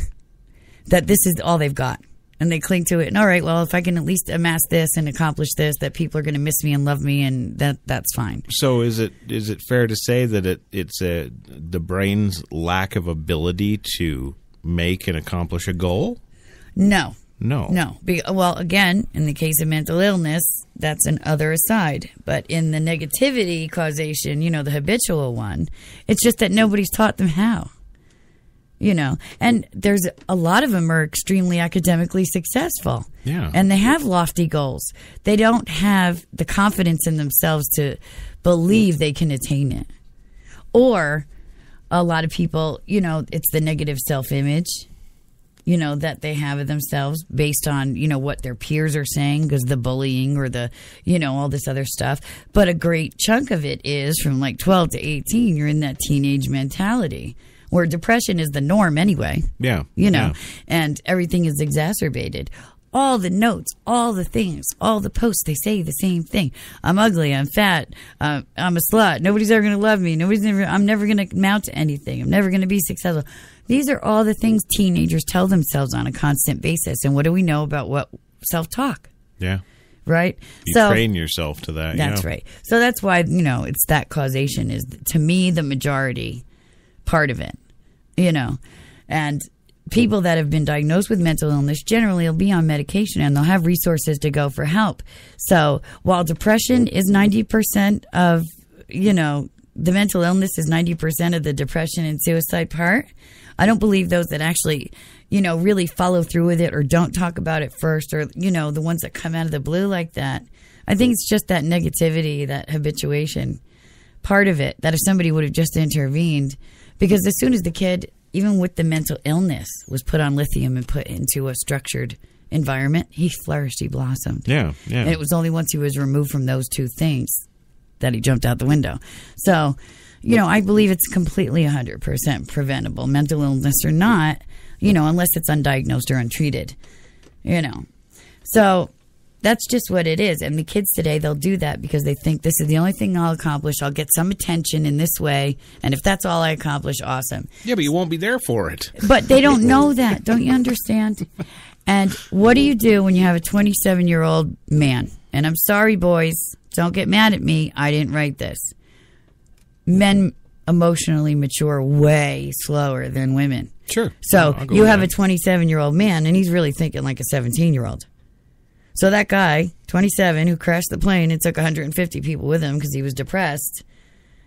that this is all they've got. And they cling to it. And all right, well, if I can at least amass this and accomplish this, that people are going to miss me and love me, and that's fine. So is it fair to say that it's the brain's lack of ability to make and accomplish a goal? No. No. Well, again, in the case of mental illness, that's an other aside. But in the negativity causation, the habitual one, it's just that nobody's taught them how. And there's a lot of them are extremely academically successful. Yeah. And they have lofty goals. They don't have the confidence in themselves to believe they can attain it. Or a lot of people, it's the negative self-image, that they have of themselves based on, what their peers are saying, because the bullying or the, all this other stuff. But a great chunk of it is from like 12 to 18, you're in that teenage mentality, where depression is the norm anyway. Yeah. And everything is exacerbated. All the notes, all the things, all the posts, they say the same thing. I'm ugly, I'm fat, I'm a slut, nobody's ever going to love me, I'm never going to amount to anything, I'm never going to be successful. These are all the things teenagers tell themselves on a constant basis. And what do we know about what self-talk? Yeah. Right? You train yourself to that. That's right. So that's why, it's that causation is, to me, the majority part of it, And people that have been diagnosed with mental illness generally will be on medication and they'll have resources to go for help. So while depression is 90% of, the mental illness is 90% of the depression and suicide part, I don't believe those that actually, really follow through with it or don't talk about it first or, the ones that come out of the blue like that. I think it's just that negativity, that habituation part of it, that if somebody would have just intervened, because as soon as the kid, even with the mental illness, was put on lithium and put into a structured environment, he flourished, he blossomed. Yeah. And it was only once he was removed from those two things that he jumped out the window. So, I believe it's completely 100% preventable, mental illness or not, unless it's undiagnosed or untreated, So that's just what it is. And the kids today, they'll do that because they think this is the only thing I'll accomplish. I'll get some attention in this way. And if that's all I accomplish, awesome. Yeah, but you won't be there for it. But they don't know that. Don't you understand? And what do you do when you have a 27-year-old man? And I'm sorry, boys. Don't get mad at me. I didn't write this. Men emotionally mature way slower than women. Sure. So you have a 27-year-old man, and he's really thinking like a 17-year-old. So that guy, 27, who crashed the plane and took 150 people with him because he was depressed,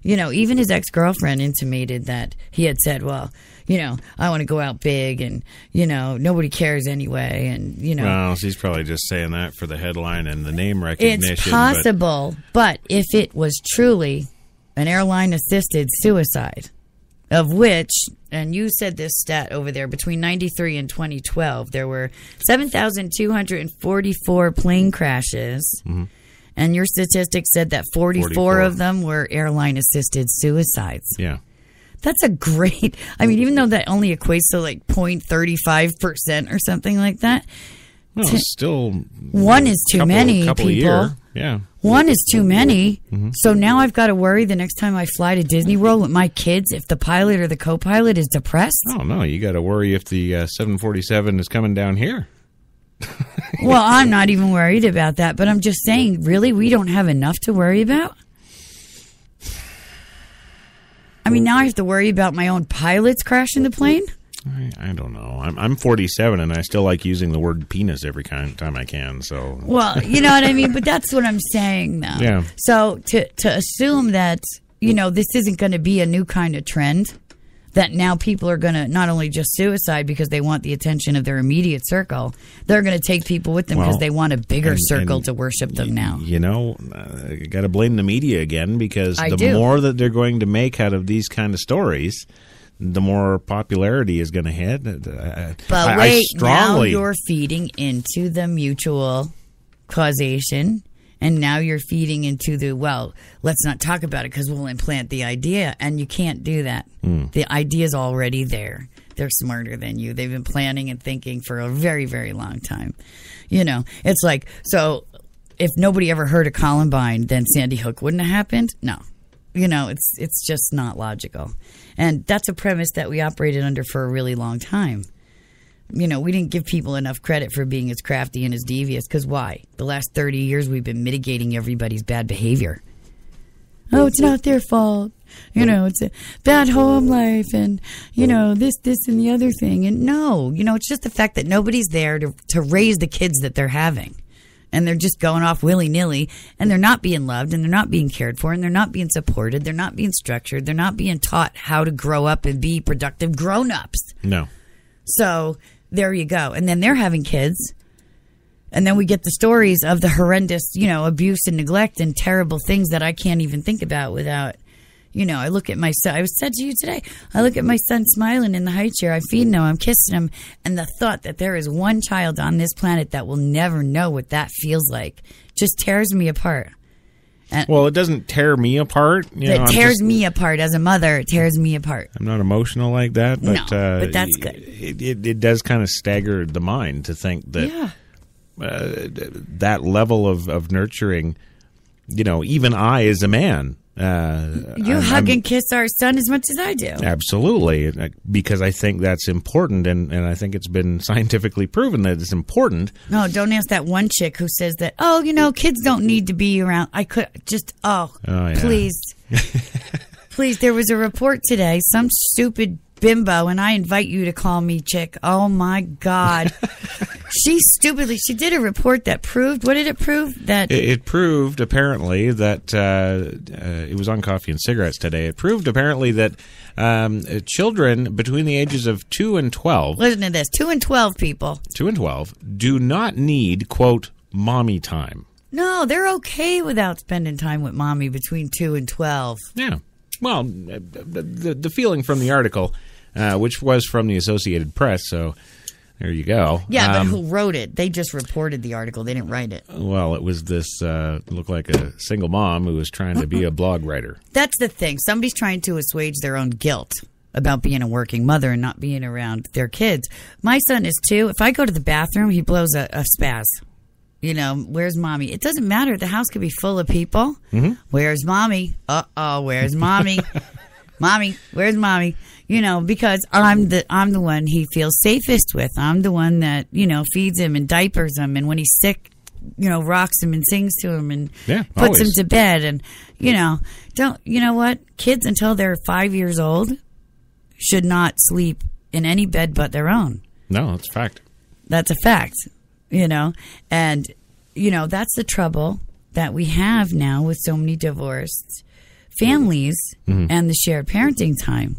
even his ex-girlfriend intimated that he had said, well, I want to go out big and, nobody cares anyway. And, Well, she's probably just saying that for the headline and the name recognition. It's possible, but if it was truly an airline-assisted suicide, of which, and you said this stat over there, between 93 and 2012, there were 7,244 plane crashes, and your statistics said that 44 of them were airline-assisted suicides. Yeah. That's a great, even though that only equates to like 0.35% or something like that. Well, still. One is too many, couple people. Year. Yeah. One is too many. So now I've got to worry the next time I fly to Disney World with my kids if the pilot or the co-pilot is depressed. Oh, no. You got to worry if the 747 is coming down here. Well, I'm not even worried about that, but I'm just saying, really, we don't have enough to worry about? Now I have to worry about my own pilots crashing the plane? I don't know. I'm 47, and I still like using the word penis every time I can. So, well, you know what I mean. But that's what I'm saying, though. Yeah. So to assume that this isn't going to be a new kind of trend, that now people are going to not only just suicide because they want the attention of their immediate circle, they're going to take people with them because they want a bigger circle to worship them now. You got to blame the media again because more that they're going to make out of these kind of stories, the more popularity is going to hit. But wait, now you're feeding into the mutual causation, and now you're feeding into the, well, let's not talk about it because we'll implant the idea, and you can't do that. The idea's already there. They're smarter than you. They've been planning and thinking for a very, very long time. It's like, so if nobody ever heard of Columbine, then Sandy Hook wouldn't have happened? No. It's just not logical. And that's a premise that we operated under for a really long time. We didn't give people enough credit for being as crafty and as devious. Because why? The last 30 years we've been mitigating everybody's bad behavior. Oh, it's not their fault. It's a bad home life and, this and the other thing. And no, it's just the fact that nobody's there to raise the kids that they're having. And they're just going off willy-nilly, and they're not being loved, and they're not being cared for, and they're not being supported, they're not being structured, they're not being taught how to grow up and be productive grown-ups. No. So there you go. And then they're having kids, and then we get the stories of the horrendous, abuse and neglect and terrible things that I can't even think about without, I look at my son. I said to you today, I look at my son smiling in the high chair. I'm feeding him. I'm kissing him. And the thought that there is one child on this planet that will never know what that feels like just tears me apart. Well, it doesn't tear me apart. It tears me apart as a mother. It tears me apart. I'm not emotional like that, but, but that's good. It does kind of stagger the mind to think that that level of nurturing, even I as a man. You hug and kiss our son as much as I do. Absolutely, because I think that's important, and I think it's been scientifically proven that it's important. No, don't ask that one chick who says that, kids don't need to be around. I could just, please. Please, there was a report today. Some stupid bimbo, and I invite you to call me chick. Oh my God. She did a report that proved, what did it prove? That it proved apparently that it was on Coffee and Cigarettes today. It proved apparently that children between the ages of 2 and 12, listen to this, 2 and 12 people, 2 and 12 do not need, quote, mommy time. No, they're okay without spending time with mommy between 2 and 12. Yeah. Well, the feeling from the article, which was from the Associated Press, so there you go. Yeah, but who wrote it? They just reported the article. They didn't write it. Well, it was this, looked like a single mom who was trying to be a blog writer. That's the thing. Somebody's trying to assuage their own guilt about being a working mother and not being around their kids. My son is 2. If I go to the bathroom, he blows a spaz. You know, where's mommy? It doesn't matter. The house could be full of people. Mm-hmm. Where's mommy? Uh-oh, where's mommy? Mommy, where's mommy? You know, because I'm the one he feels safest with. I'm the one that, you know, feeds him and diapers him, and when he's sick, you know, rocks him and sings to him and puts him to bed. And, you know, you know what? Kids until they're 5 years old should not sleep in any bed but their own. No, that's a fact. That's a fact. You know, and, you know, that's the trouble that we have now with so many divorced families and the shared parenting time.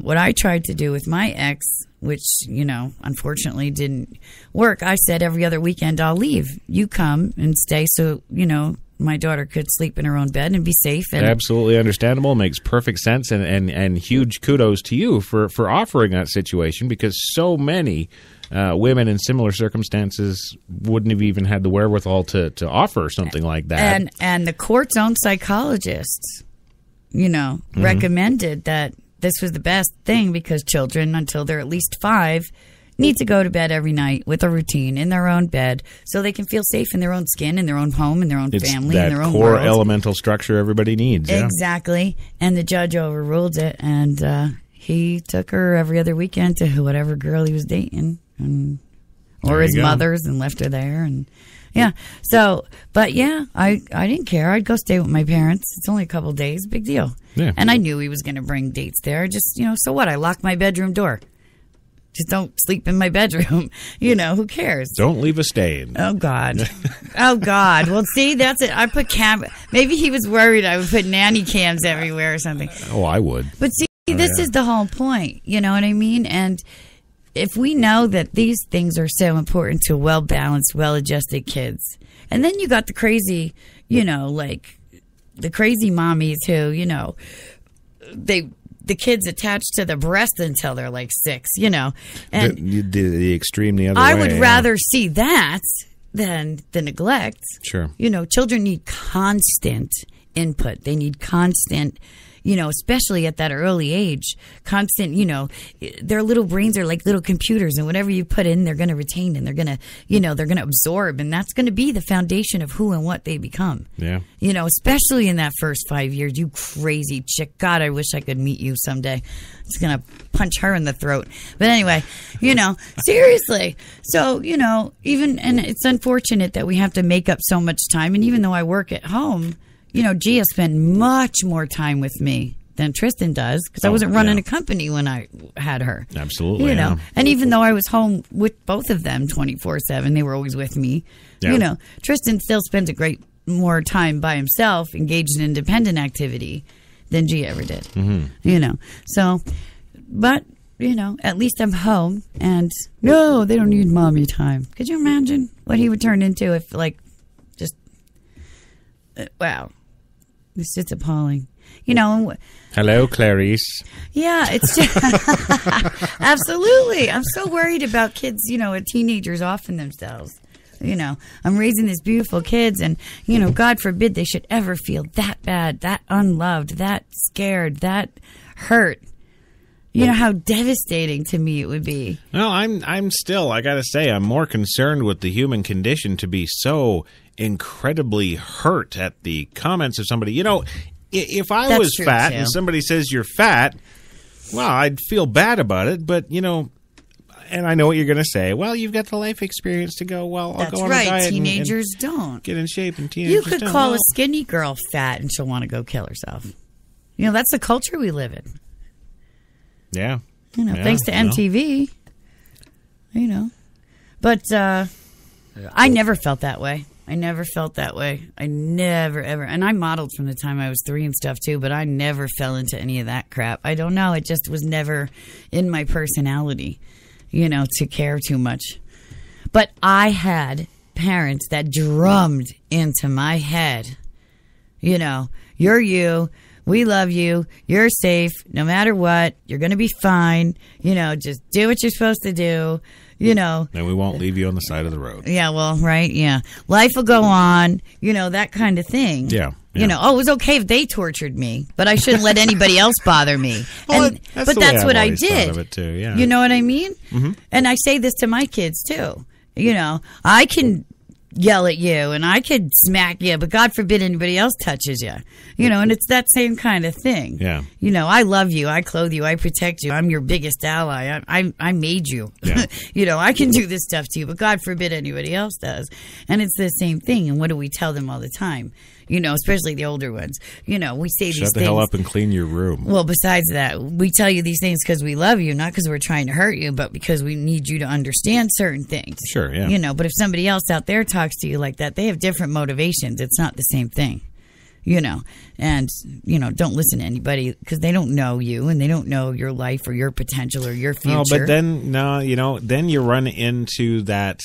What I tried to do with my ex, which, you know, unfortunately didn't work, I said every other weekend I'll leave. You come and stay so, you know, my daughter could sleep in her own bed and be safe. And absolutely understandable. Makes perfect sense. And huge kudos to you for offering that situation, because so many women in similar circumstances wouldn't have even had the wherewithal to offer something like that. And the court's own psychologists, you know, recommended that this was the best thing, because children, until they're at least 5, need to go to bed every night with a routine in their own bed so they can feel safe in their own skin, in their own home, in their own family, in their own world. That core elemental structure everybody needs. Yeah. Exactly. And the judge overruled it, and he took her every other weekend to whatever girl he was dating, or his mother's, and left her there. And yeah, so, but yeah, I didn't care. I'd go stay with my parents. It's only a couple days, big deal. Yeah. And I knew he was going to bring dates there. Just, you know, so what? I locked my bedroom door. Just don't sleep in my bedroom. You know, who cares? Don't leave a stain. Oh, God. Oh, God. Well, see, that's it. I put maybe he was worried I would put nanny cams everywhere or something. Oh, I would. But see, this is the whole point. You know what I mean? And if we know that these things are so important to well-balanced, well-adjusted kids, and then you got the crazy, you know, like the crazy mommies who, you know, the kids attached to the breast until they're like 6, you know. And the extreme the other way. I would rather see that than the neglect. Sure. You know, children need constant input. They need constant, you know, especially at that early age, constant, you know, their little brains are like little computers, and whatever you put in, they're going to retain, and they're going to, you know, they're going to absorb, and that's going to be the foundation of who and what they become. Yeah. You know, especially in that first 5 years, you crazy chick. God, I wish I could meet you someday. It's going to punch her in the throat. But anyway, you know, seriously. So, you know, and it's unfortunate that we have to make up so much time. And even though I work at home, you know, Gia spent much more time with me than Tristan does, because I wasn't running a company when I had her. Absolutely. You know, and even though I was home with both of them 24/7, they were always with me. Yeah. You know, Tristan still spends a great more time by himself, engaged in independent activity, than Gia ever did. You know, so, but, you know, at least I'm home, and no, they don't need mommy time. Could you imagine what he would turn into if, like, just, wow. It's just appalling. You know. Hello, Clarice. Yeah, it's just absolutely. I'm so worried about kids, you know, teenagers offing themselves. You know, I'm raising these beautiful kids, and, you know, God forbid they should ever feel that bad, that unloved, that scared, that hurt. You know how devastating to me it would be. Well, I'm still, I got to say, I'm more concerned with the human condition to be so incredibly hurt at the comments of somebody. You know, if I was fat and somebody says you're fat, well, I'd feel bad about it. But, you know, and I know what you're going to say. Well, you've got the life experience to go, well, I'll go on a diet. That's right. Teenagers don't. Get in shape, and teenagers don't. You could call a skinny girl fat and she'll want to go kill herself. You know, that's the culture we live in. Yeah. Thanks to MTV. But I never felt that way. I never, ever. And I modeled from the time I was 3 and stuff, too, but I never fell into any of that crap. I don't know. It just was never in my personality, to care too much. But I had parents that drummed into my head, you're you. We love you. You're safe. No matter what, you're going to be fine. Just do what you're supposed to do. And we won't leave you on the side of the road. Yeah, well, right, yeah. Life will go on, that kind of thing. Yeah. It was okay if they tortured me, but I shouldn't let anybody else bother me. But that's what I did. Of it too, yeah. You know what I mean? Mm-hmm. And I say this to my kids, too. I can yell at you and I could smack you, but God forbid anybody else touches you. And it's that same kind of thing. Yeah. I love you. I clothe you. I protect you. I'm your biggest ally. I made you. Yeah. I can do this stuff to you, but God forbid anybody else does. And it's the same thing. And what do we tell them all the time? Especially the older ones. We say these things. Shut the hell up and clean your room. Well, besides that, we tell you these things because we love you, not because we're trying to hurt you, but because we need you to understand certain things. Sure, yeah. But if somebody else out there talks to you like that, they have different motivations. It's not the same thing. And, don't listen to anybody because they don't know you and they don't know your life or your potential or your future. No, but then, then you run into that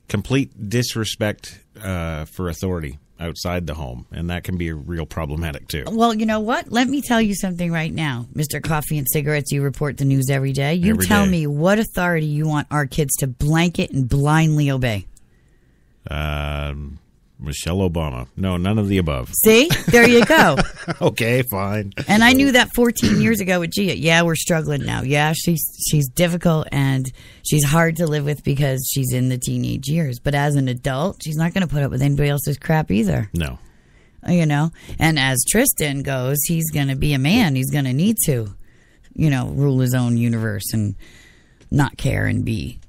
complete disrespect for authority outside the home, and that can be real problematic too. Well, you know what? Let me tell you something right now, Mr. Coffee and Cigarettes. You report the news every day. You tell me what authority you want our kids to blanket and blindly obey. Michelle Obama. No, none of the above. See? There you go. Okay, fine. And I knew that 14 years ago with Gia. Yeah, we're struggling now. Yeah, she's difficult and she's hard to live with because she's in the teenage years. But as an adult, she's not going to put up with anybody else's crap either. No. And as Tristan goes, he's going to be a man. He's going to need to, rule his own universe and not care and be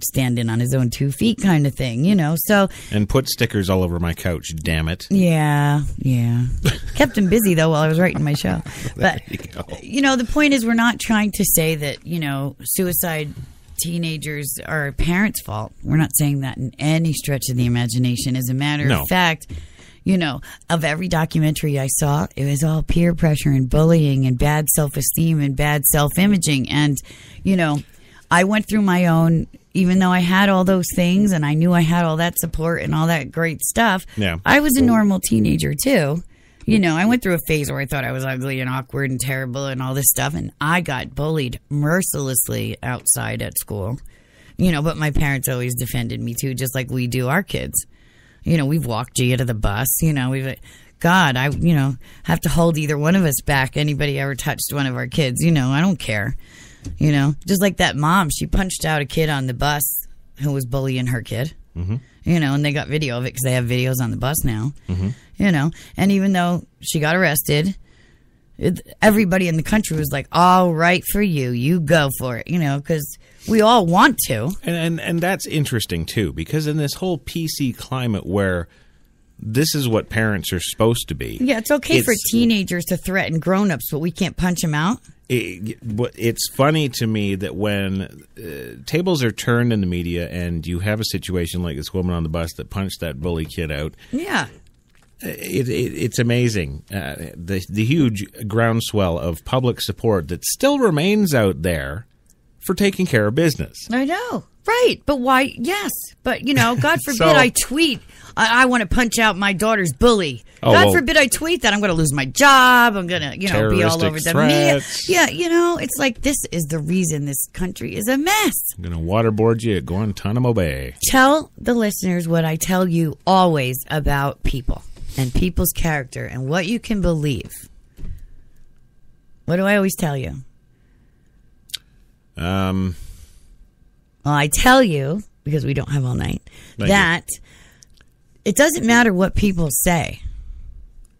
standing on his own 2 feet kind of thing, so. And put stickers all over my couch, damn it. Yeah. Kept him busy, though, while I was writing my show. But, the point is we're not trying to say that, suicide teenagers are parents' fault. We're not saying that in any stretch of the imagination. As a matter of fact, of every documentary I saw, it was all peer pressure and bullying and bad self-esteem and bad self-imaging. And, I went through my own, even though I had all those things and I knew I had all that support and all that great stuff, I was a normal teenager too. I went through a phase where I thought I was ugly and awkward and terrible and all this stuff, and I got bullied mercilessly outside at school. But my parents always defended me too, just like we do our kids. We've walked Gia to the bus, God, I have to hold either one of us back. Anybody ever touched one of our kids, I don't care. Just like that mom, she punched out a kid on the bus who was bullying her kid. Mm-hmm. And they got video of it because they have videos on the bus now. Mm-hmm. And even though she got arrested, everybody in the country was like, all right for you. You go for it, because we all want to. And that's interesting, too, because in this whole PC climate where this is what parents are supposed to be. Yeah, it's okay for teenagers to threaten grown-ups, but we can't punch them out. It's funny to me that when tables are turned in the media and you have a situation like this woman on the bus that punched that bully kid out. Yeah. It's amazing. The huge groundswell of public support that still remains out there for taking care of business. I know. Right. But why? Yes. But, God forbid I tweet, I want to punch out my daughter's bully. God forbid I tweet that. I'm going to lose my job. I'm going to, be all over the media. Yeah, it's like this is the reason this country is a mess. I'm going to waterboard you at Guantanamo Bay. Tell the listeners what I tell you always about people and people's character and what you can believe. What do I always tell you? Well, I tell you, because we don't have all night, that it doesn't matter what people say.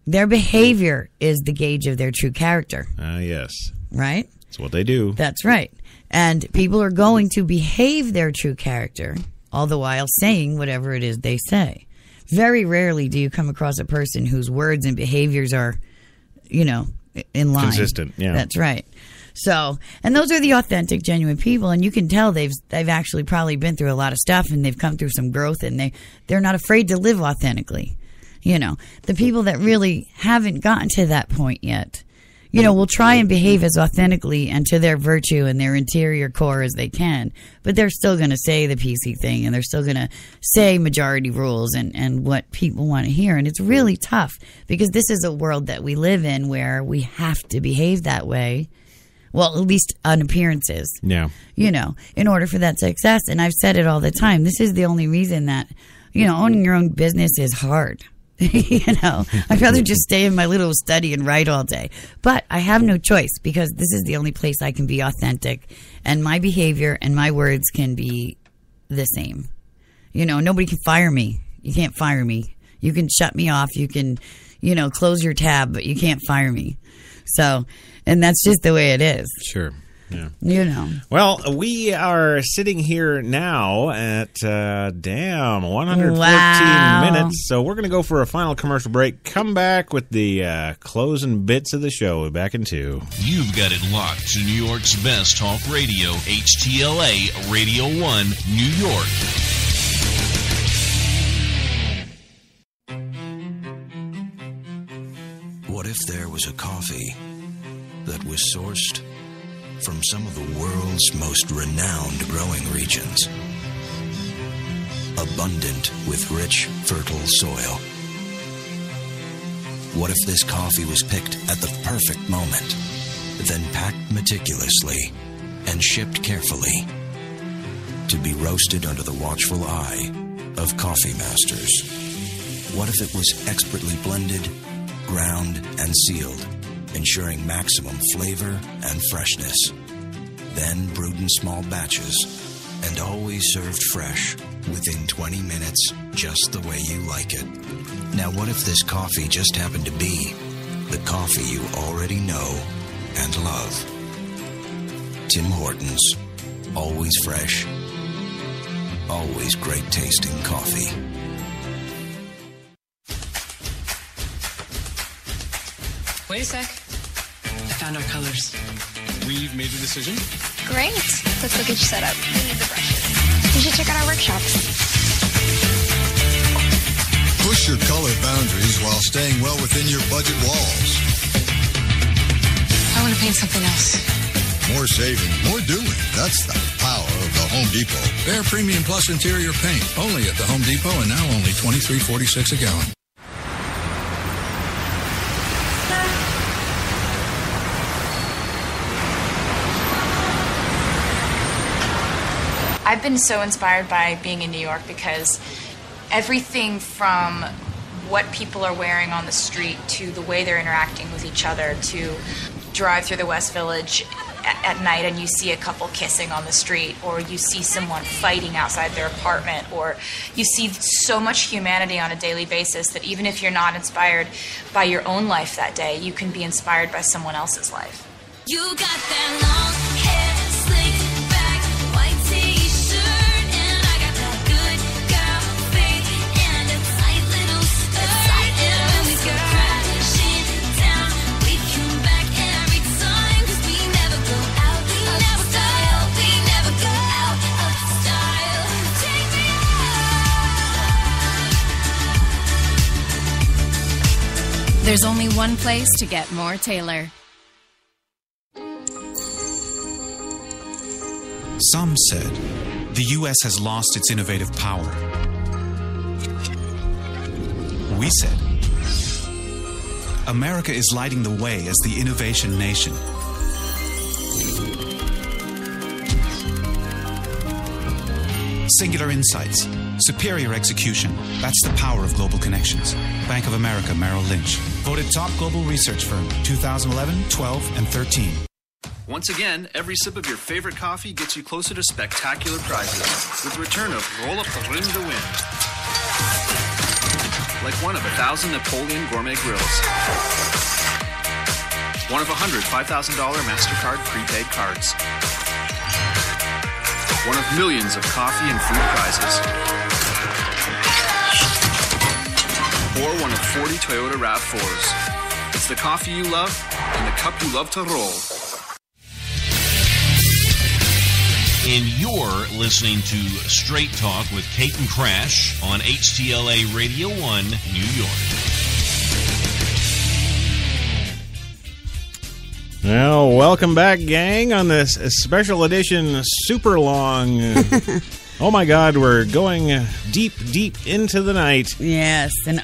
Their behavior is the gauge of their true character. Yes. Right? That's what they do. That's right. And people are going to behave their true character, all the while saying whatever it is they say. Very rarely do you come across a person whose words and behaviors are, in line. Consistent, yeah. That's right. So, and those are the authentic, genuine people, and you can tell they've actually probably been through a lot of stuff, and they've come through some growth, and they're not afraid to live authentically. You know, the people that really haven't gotten to that point yet, you know, will try and behave as authentically and to their virtue and their interior core as they can, but they're still going to say the PC thing, and they're still going to say majority rules and what people want to hear. And it's really tough because this is a world that we live in where we have to behave that way. Well, at least on appearances. Yeah. You know, in order for that success. And I've said it all the time. This is the only reason that, you know, owning your own business is hard. You know, I'd rather just stay in my little study and write all day. But I have no choice because this is the only place I can be authentic, and my behavior and my words can be the same. You know, nobody can fire me. You can't fire me. You can shut me off. You can, you know, close your tab, but you can't fire me. So, and that's just the way it is. Sure. Yeah. You know. Well, we are sitting here now at, 114 minutes. So we're going to go for a final commercial break. Come back with the closing bits of the show. We're back in 2. You've got it locked to New York's best talk radio, HTLA Radio 1, New York. What if there was a coffee that was sourced from some of the world's most renowned growing regions, abundant with rich, fertile soil? What if this coffee was picked at the perfect moment, then packed meticulously and shipped carefully to be roasted under the watchful eye of coffee masters? What if it was expertly blended, ground, and sealed, ensuring maximum flavor and freshness, then brewed in small batches and always served fresh within 20 minutes, just the way you like it? Now, what if this coffee just happened to be the coffee you already know and love? Tim Hortons, always fresh, always great tasting coffee. Wait a sec. I found our colors. We've made a decision. Great. Let's go get you set up. We need the brushes. You should check out our workshops. Push your color boundaries while staying well within your budget walls. I want to paint something else. More saving, more doing. That's the power of the Home Depot. Bare Premium Plus interior paint. Only at the Home Depot, and now only $23.46 a gallon. I've been so inspired by being in New York because everything from what people are wearing on the street to the way they're interacting with each other, to drive through the West Village at night and you see a couple kissing on the street, or you see someone fighting outside their apartment, or you see so much humanity on a daily basis that even if you're not inspired by your own life that day, you can be inspired by someone else's life. You got that long hair, slick back, white t-shirt, and I got that good girl face and a tight little skirt. And when we go crashing down, we come back every time, 'cause we never go out of style. We never go out of style. Take me out. There's only one place to get more Taylor. Some said the U.S. has lost its innovative power. We said America is lighting the way as the innovation nation. Singular insights, superior execution. That's the power of global connections. Bank of America Merrill Lynch. Voted top global research firm 2011, 12, and 13. Once again, every sip of your favorite coffee gets you closer to spectacular prizes, with the return of Roll Up the Rim to Win. Like one of 1,000 Napoleon Gourmet Grills. One of 100 $5,000 MasterCard prepaid cards. One of millions of coffee and food prizes. Or one of 40 Toyota RAV4s. It's the coffee you love and the cup you love to roll. And you're listening to Straight Talk with Kate and Crash on HTLA Radio 1, New York. Well, welcome back, gang, on this special edition super long. Oh my God, we're going deep, deep into the night. Yes, an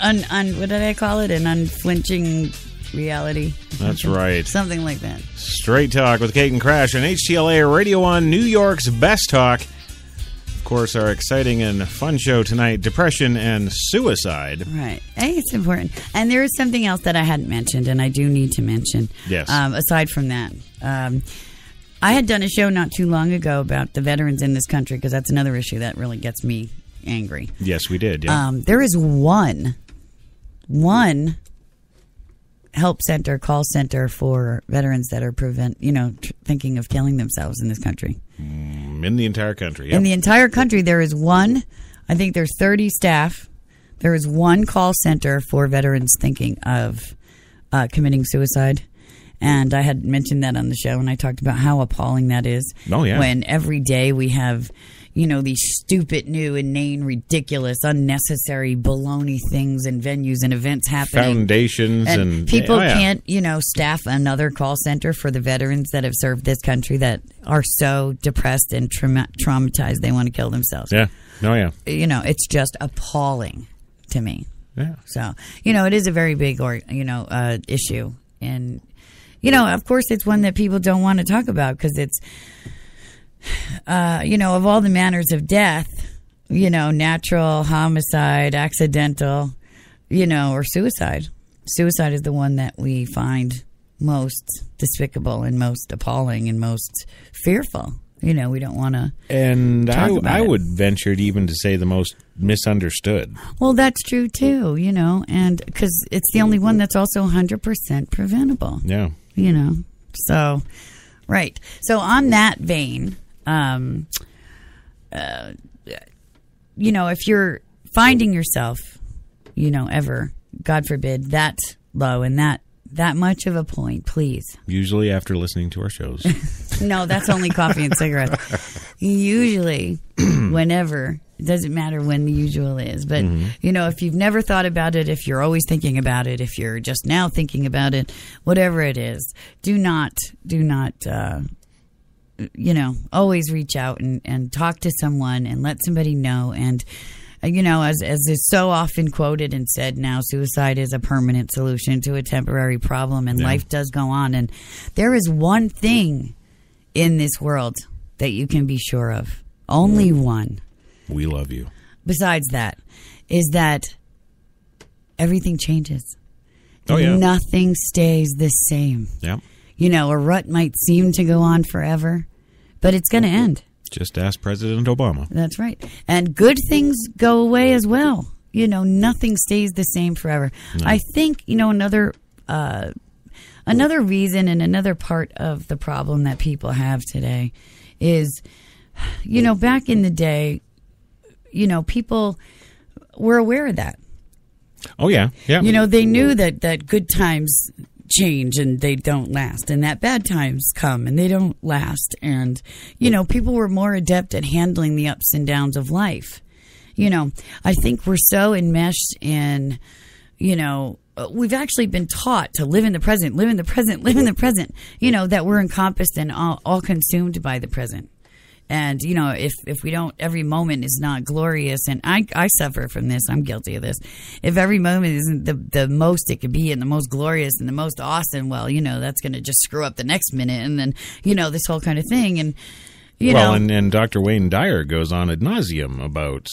what did I call it? An unflinching reality. That's right. Something like that. Straight Talk with Kate and Crash on HTLA Radio 1, New York's best talk. Of course, our exciting and fun show tonight, depression and suicide. Right. Hey, it's important. And there is something else that I hadn't mentioned, and I do need to mention. Yes. Aside from that. I had done a show not too long ago about the veterans in this country, because that's another issue that really gets me angry. Yes, we did. Yeah. There is one help center, call center for veterans that are thinking of killing themselves in this country. In the entire country. Yep. In the entire country, there is one. I think there's 30 staff. There is one call center for veterans thinking of committing suicide. And I had mentioned that on the show, and I talked about how appalling that is. Oh, yeah. When every day we have, these stupid, new, inane, ridiculous, unnecessary baloney things and venues and events happening. Foundations and people can't, staff another call center for the veterans that have served this country that are so depressed and traumatized they want to kill themselves. Yeah. Oh, yeah. It's just appalling to me. Yeah. So, it is a very big, issue. And, of course, it's one that people don't want to talk about because it's, of all the manners of death, natural, homicide, accidental, or suicide. Suicide is the one that we find most despicable and most appalling and most fearful. We don't want to. And I would venture even to say the most misunderstood. Well, that's true too, and because it's the only one that's also 100% preventable. Yeah. So, right. So on that vein, if you're finding yourself, ever, God forbid, that low and that much of a point, please. Usually after listening to our shows. No, that's only coffee and cigarettes. Usually, whenever. It doesn't matter when the usual is. But, if you've never thought about it, if you're always thinking about it, if you're just now thinking about it, whatever it is, do not, always reach out and talk to someone and let somebody know. And, as is so often quoted and said now, suicide is a permanent solution to a temporary problem, and life does go on. And there is one thing in this world that you can be sure of. Only one. We love you. Besides that, is that everything changes. Oh, yeah. Nothing stays the same. Yeah. A rut might seem to go on forever, but it's going to end. Just ask President Obama. That's right. And good things go away as well. Nothing stays the same forever. No. I think, another reason and another part of the problem that people have today is, back in the day, people were aware of that. Oh, yeah. Yeah. They knew that good times change and they don't last, and that bad times come and they don't last. And, people were more adept at handling the ups and downs of life. I think we're so enmeshed in, we've actually been taught to live in the present, that we're encompassed and all consumed by the present. And, if we don't, every moment is not glorious. And I suffer from this. I'm guilty of this. If every moment isn't the most it could be and the most glorious and the most awesome, well, that's going to just screw up the next minute. And then, this whole kind of thing. And, and Dr. Wayne Dyer goes on ad nauseum about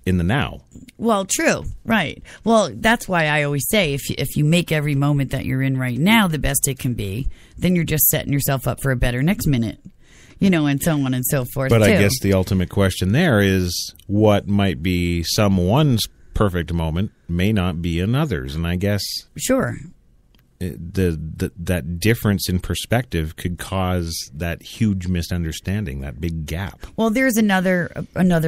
in the now. Well, true. Right. Well, that's why I always say if you make every moment that you're in right now the best it can be, then you're just setting yourself up for a better next minute. And so on and so forth. But too. I guess the ultimate question there is what might be someone's perfect moment may not be another's. And I guess sure, that difference in perspective could cause that huge misunderstanding, that big gap. Well, there's another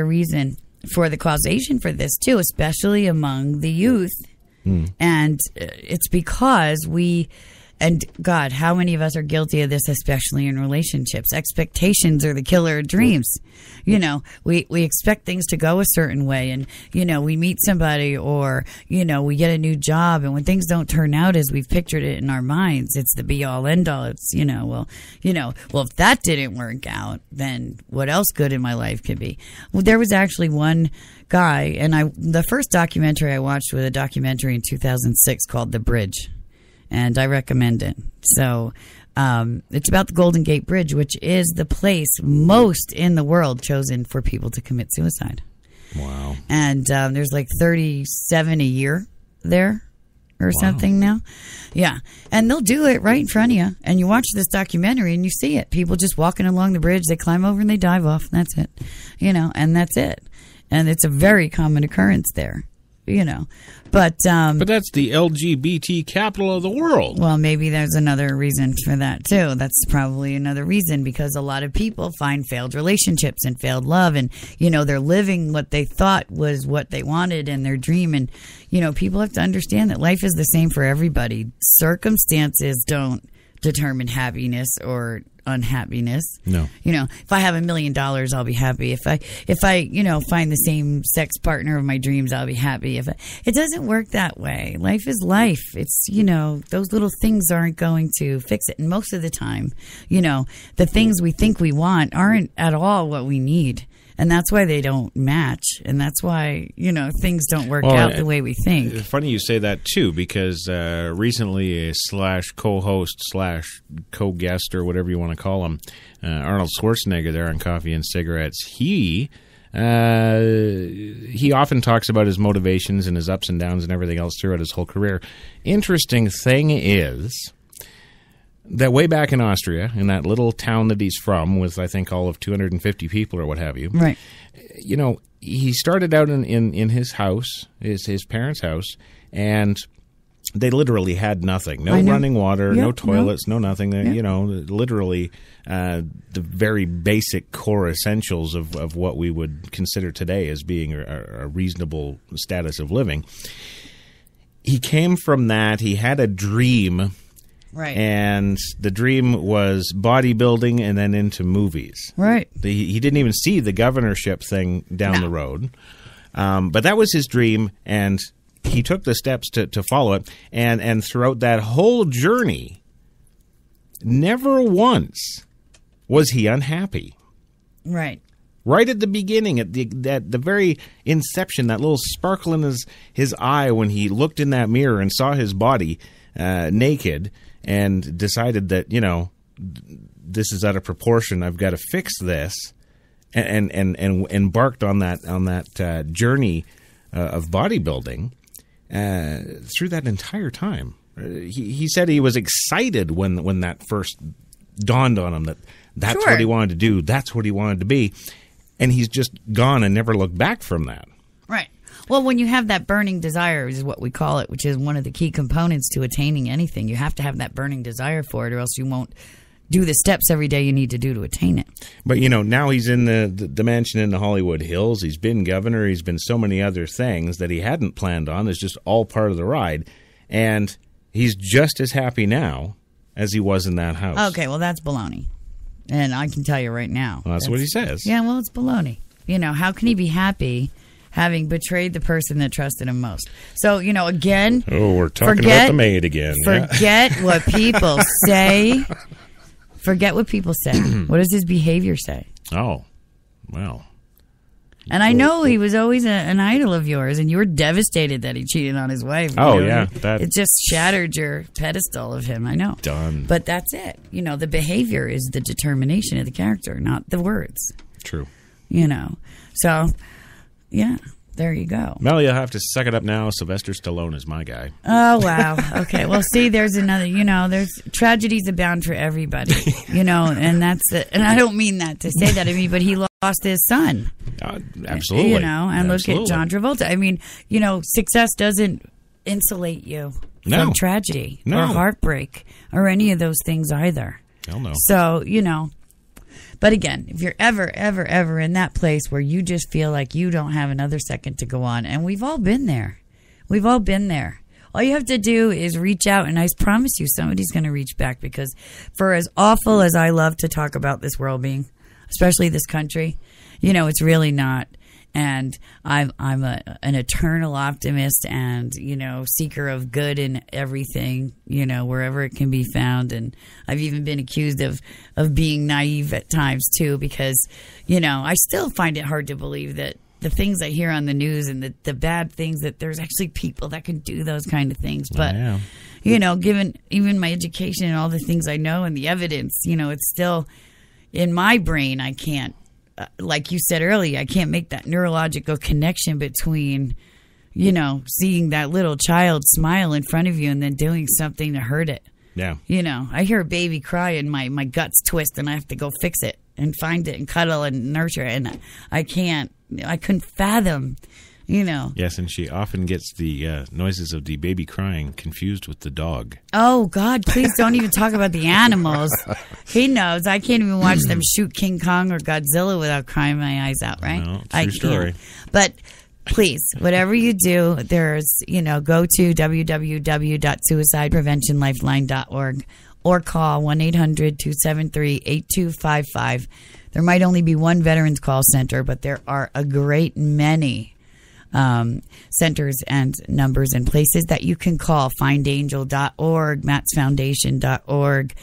reason for the causation for this too, especially among the youth. And it's because we And God, how many of us are guilty of this, especially in relationships? Expectations are the killer of dreams. You know, we expect things to go a certain way, and, you know, we meet somebody, or, you know, we get a new job, and when things don't turn out as we've pictured it in our minds, it's the be all end all. It's, well, if that didn't work out, then what else good in my life could be? Well, there was actually one guy, and the first documentary I watched was a documentary in 2006 called The Bridge. And I recommend it. So it's about the Golden Gate Bridge, which is the place most in the world chosen for people to commit suicide. Wow. And there's like 37 a year there or something now. Yeah. And they'll do it right in front of you. And you watch this documentary and you see it. People just walking along the bridge. They climb over and they dive off. And that's it. And that's it. And it's a very common occurrence there. But that's the LGBT capital of the world. Well, maybe there's another reason for that too. That's probably another reason, because a lot of people find failed relationships and failed love, and they're living what they thought was what they wanted in their dream. And people have to understand that life is the same for everybody. Circumstances don't determine happiness or unhappiness. No. If I have $1 million, I'll be happy. If I find the same sex partner of my dreams, I'll be happy. It doesn't work that way. Life is life. It's, those little things aren't going to fix it. And most of the time, the things we think we want aren't at all what we need. And that's why they don't match. And that's why, things don't work out the way we think. Funny you say that, too, because recently a /co-host /co-guest, or whatever you want to call him, Arnold Schwarzenegger there on Coffee and Cigarettes, he often talks about his motivations and his ups and downs and everything else throughout his whole career. Interesting thing is that way back in Austria, in that little town that he's from, with I think all of 250 people or what have you, right? He started out in his house, his parents' house, and they literally had nothing. No running water, no toilets, no nothing. Literally the very basic core essentials of what we would consider today as being a reasonable status of living. He came from that. He had a dream. Right. And the dream was bodybuilding and then into movies. Right. He didn't even see the governorship thing down the road. But that was his dream, and he took the steps to follow it. And throughout that whole journey, never once was he unhappy. Right. Right at the beginning, at the very inception, that little sparkle in his eye when he looked in that mirror and saw his body naked, and decided that, this is out of proportion. I've got to fix this, and embarked on that journey of bodybuilding through that entire time. He said he was excited when that first dawned on him that's what he wanted to do. That's what he wanted to be, and he's just gone and never looked back from that. Right. Well, when you have that burning desire, is what we call it, which is one of the key components to attaining anything. You have to have that burning desire for it, or else you won't do the steps every day you need to do to attain it. But, now he's in the mansion in the Hollywood Hills. He's been governor. He's been so many other things that he hadn't planned on. It's just all part of the ride. And he's just as happy now as he was in that house. Okay, well, that's baloney. And I can tell you right now. Well, that's what he says. Yeah, well, it's baloney. How can he be happy having betrayed the person that trusted him most? So, again... Oh, we're talking about the maid again. Forget what people say. Forget what people say. What does his behavior say? Oh, well. And I know he was always an idol of yours, and you were devastated that he cheated on his wife. Oh, yeah. It just shattered your pedestal of him, I know. Done. But that's it. The behavior is the determination of the character, not the words. True. So... yeah, there you go. Well, you'll have to suck it up now. Sylvester Stallone is my guy. Oh, wow. Okay. Well, see, there's another, there's tragedies abound for everybody, and that's it. And I don't mean that to say that. I mean, but he lost his son. Absolutely. And absolutely. Look at John Travolta. I mean, success doesn't insulate you from tragedy or heartbreak or any of those things either. Hell no. So, but again, if you're ever in that place where you just feel like you don't have another second to go on, and we've all been there. All you have to do is reach out, and I promise you somebody's going to reach back, because for as awful as I love to talk about this world being, especially this country, it's really not. And I'm an eternal optimist and, seeker of good in everything, wherever it can be found. And I've even been accused of being naive at times, too, because, I still find it hard to believe that the things I hear on the news and the bad things, that there's actually people that can do those kind of things. But, given even my education and all the things I know and the evidence, it's still in my brain, I can't. Like you said earlier, I can't make that neurological connection between, seeing that little child smile in front of you and then doing something to hurt it. Yeah. I hear a baby cry and my guts twist and I have to go fix it and find it and cuddle and nurture it. And I couldn't fathom, Yes, and she often gets the noises of the baby crying confused with the dog. Oh, God, please don't even talk about the animals. He knows. I can't even watch them shoot King Kong or Godzilla without crying my eyes out, right? No, true story. But please, whatever you do, there's, go to www.suicidepreventionlifeline.org or call 1-800-273-8255. There might only be one veterans call center, but there are a great many centers and numbers and places that you can call. findangel.org, mattsfoundation.org,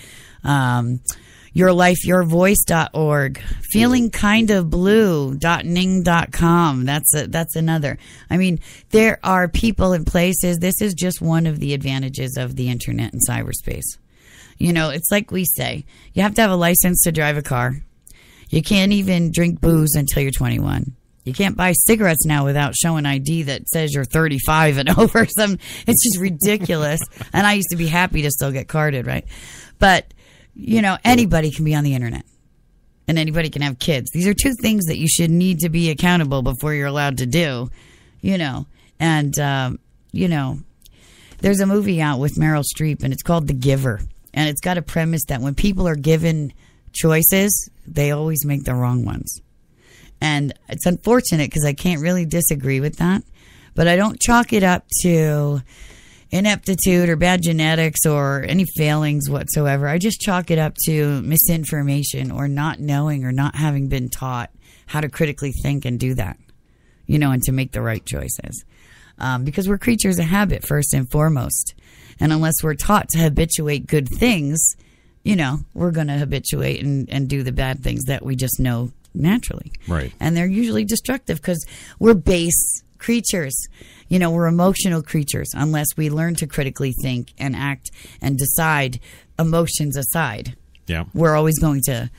yourlifeyourvoice.org, feelingkindablue.ning.com. That's another. I mean, there are people and places. This is just one of the advantages of the internet and cyberspace. It's like we say, you have to have a license to drive a car. You can't even drink booze until you're 21. You can't buy cigarettes now without showing ID that says you're 35 and over. It's just ridiculous. And I used to be happy to still get carded, right? But, anybody can be on the internet. And anybody can have kids. These are two things that you should need to be accountable before you're allowed to do, And, there's a movie out with Meryl Streep, and it's called The Giver. And it's got a premise that when people are given choices, they always make the wrong ones. And it's unfortunate because I can't really disagree with that. But I don't chalk it up to ineptitude or bad genetics or any failings whatsoever. I just chalk it up to misinformation or not knowing or not having been taught how to critically think and do that, and to make the right choices. Because we're creatures of habit first and foremost. And unless we're taught to habituate good things, we're going to habituate and do the bad things that we just know naturally. Right. And they're usually destructive because we're base creatures. We're emotional creatures unless we learn to critically think and act and decide, emotions aside. Yeah. We're always going to,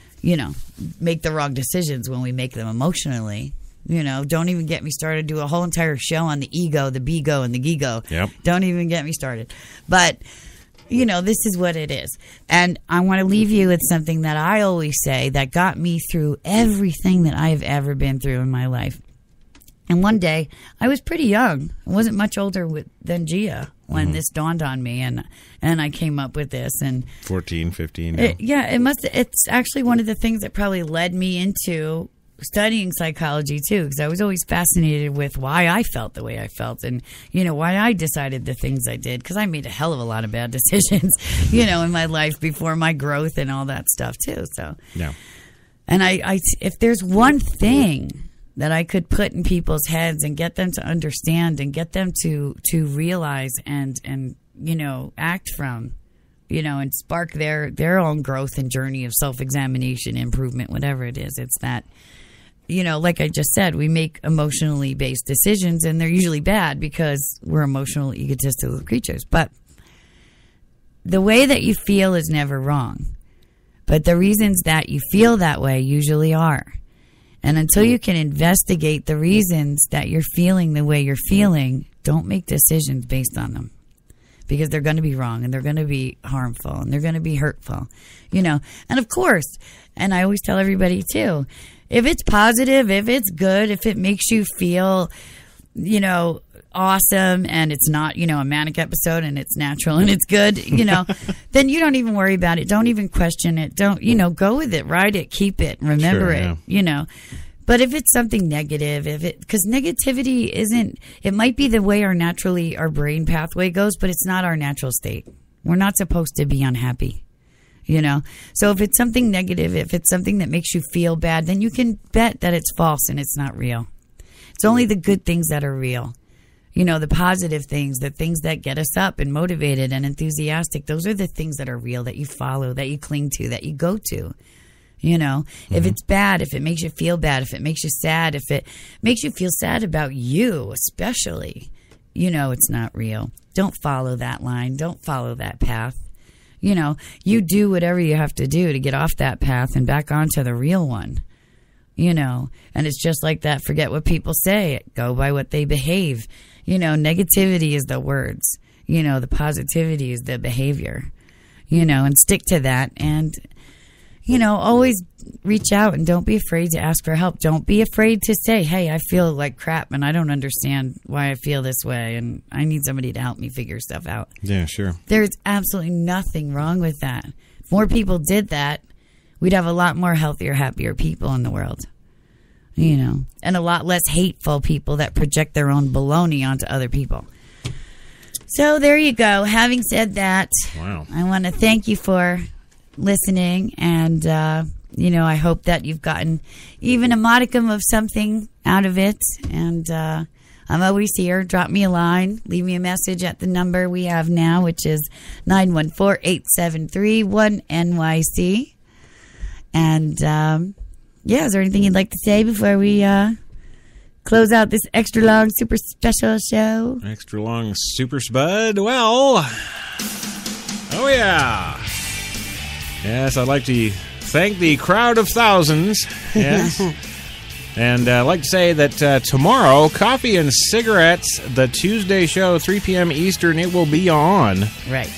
make the wrong decisions when we make them emotionally. Don't even get me started. Do a whole entire show on the ego, the bigo, and the gigo. Yep. Don't even get me started. But this is what it is. And I want to leave you with something that I always say that got me through everything that I have ever been through in my life. And one day, I was pretty young. I wasn't much older than Gia when this dawned on me, and I came up with this. And 14, 15. It's actually one of the things that probably led me into studying psychology too, because I was always fascinated with why I felt the way I felt and why I decided the things I did, because I made a hell of a lot of bad decisions in my life before my growth and all that stuff too. So yeah. And I if there's one thing that I could put in people's heads and get them to understand and get them to realize and act from, and spark their own growth and journey of self-examination, improvement, whatever it is, it's that like I just said, we make emotionally based decisions, and they're usually bad because we're emotional, egotistical creatures. But the way that you feel is never wrong. But the reasons that you feel that way usually are. And until you can investigate the reasons that you're feeling the way you're feeling, don't make decisions based on them. Because they're going to be wrong, and they're going to be harmful, and they're going to be hurtful. And of course, and I always tell everybody too, if it's positive, if it's good, if it makes you feel, awesome, and it's not, a manic episode, and it's natural and it's good, then you don't even worry about it. Don't even question it. Don't, go with it, ride it, keep it, remember Sure, it, But if it's something negative, because negativity isn't, it might be the way our brain pathway goes, but it's not our natural state. We're not supposed to be unhappy, you know? So if it's something negative, if it's something that makes you feel bad, then you can bet that it's false and it's not real. It's only the good things that are real. You know, the positive things, the things that get us up and motivated and enthusiastic. Those are the things that are real, that you follow, that you cling to, that you go to. You know, if it's bad, if it makes you feel bad, if it makes you sad, if it makes you feel sad about you, especially, you know, it's not real. Don't follow that line. Don't follow that path. You know, you do whatever you have to do to get off that path and back onto the real one. You know, and it's just like that. Forget what people say. Go by what they behave. You know, negativity is the words. You know, the positivity is the behavior. You know, and stick to that. And, you know, always reach out and don't be afraid to ask for help. Don't be afraid to say, hey, I feel like crap and I don't understand why I feel this way and I need somebody to help me figure stuff out. Yeah, sure. There's absolutely nothing wrong with that. If more people did that, we'd have a lot more healthier, happier people in the world. You know, and a lot less hateful people that project their own baloney onto other people. So there you go. Having said that, wow. I want to thank you for listening. And, you know, I hope that you've gotten even a modicum of something out of it. And I'm always here. Drop me a line. Leave me a message at the number we have now, which is 914-873-1NYC. And, yeah, is there anything you'd like to say before we close out this extra long, super special show? Extra long, super spud? Well, oh yeah. Yes, I'd like to thank the crowd of thousands. Yes. And I'd like to say that tomorrow, Coffee and Cigarettes, the Tuesday show, 3 p.m. Eastern, it will be on. Right.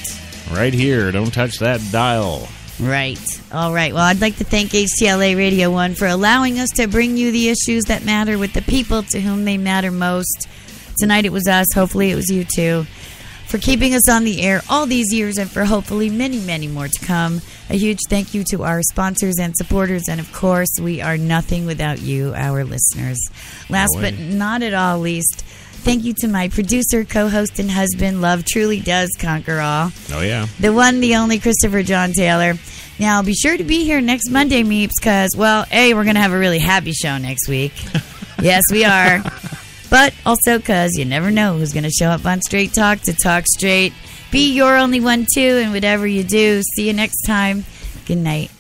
Right here. Don't touch that dial. Right. All right. Well, I'd like to thank HTLA Radio 1 for allowing us to bring you the issues that matter with the people to whom they matter most. Tonight it was us. Hopefully it was you too. For keeping us on the air all these years and for hopefully many, many more to come. A huge thank you to our sponsors and supporters. And of course, we are nothing without you, our listeners. Last but not at all least, thank you to my producer, co-host, and husband. Love truly does conquer all. Oh, yeah. The one, the only Christopher John Taylor. Now, be sure to be here next Monday, Meeps, because, well, A, we're going to have a really happy show next week. Yes, we are. But also because you never know who's going to show up on Straight Talk to talk straight. Be your only one, too, and whatever you do. See you next time. Good night.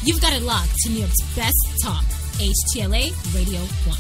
You've got it locked to New York's best talk, HTLA Radio 1.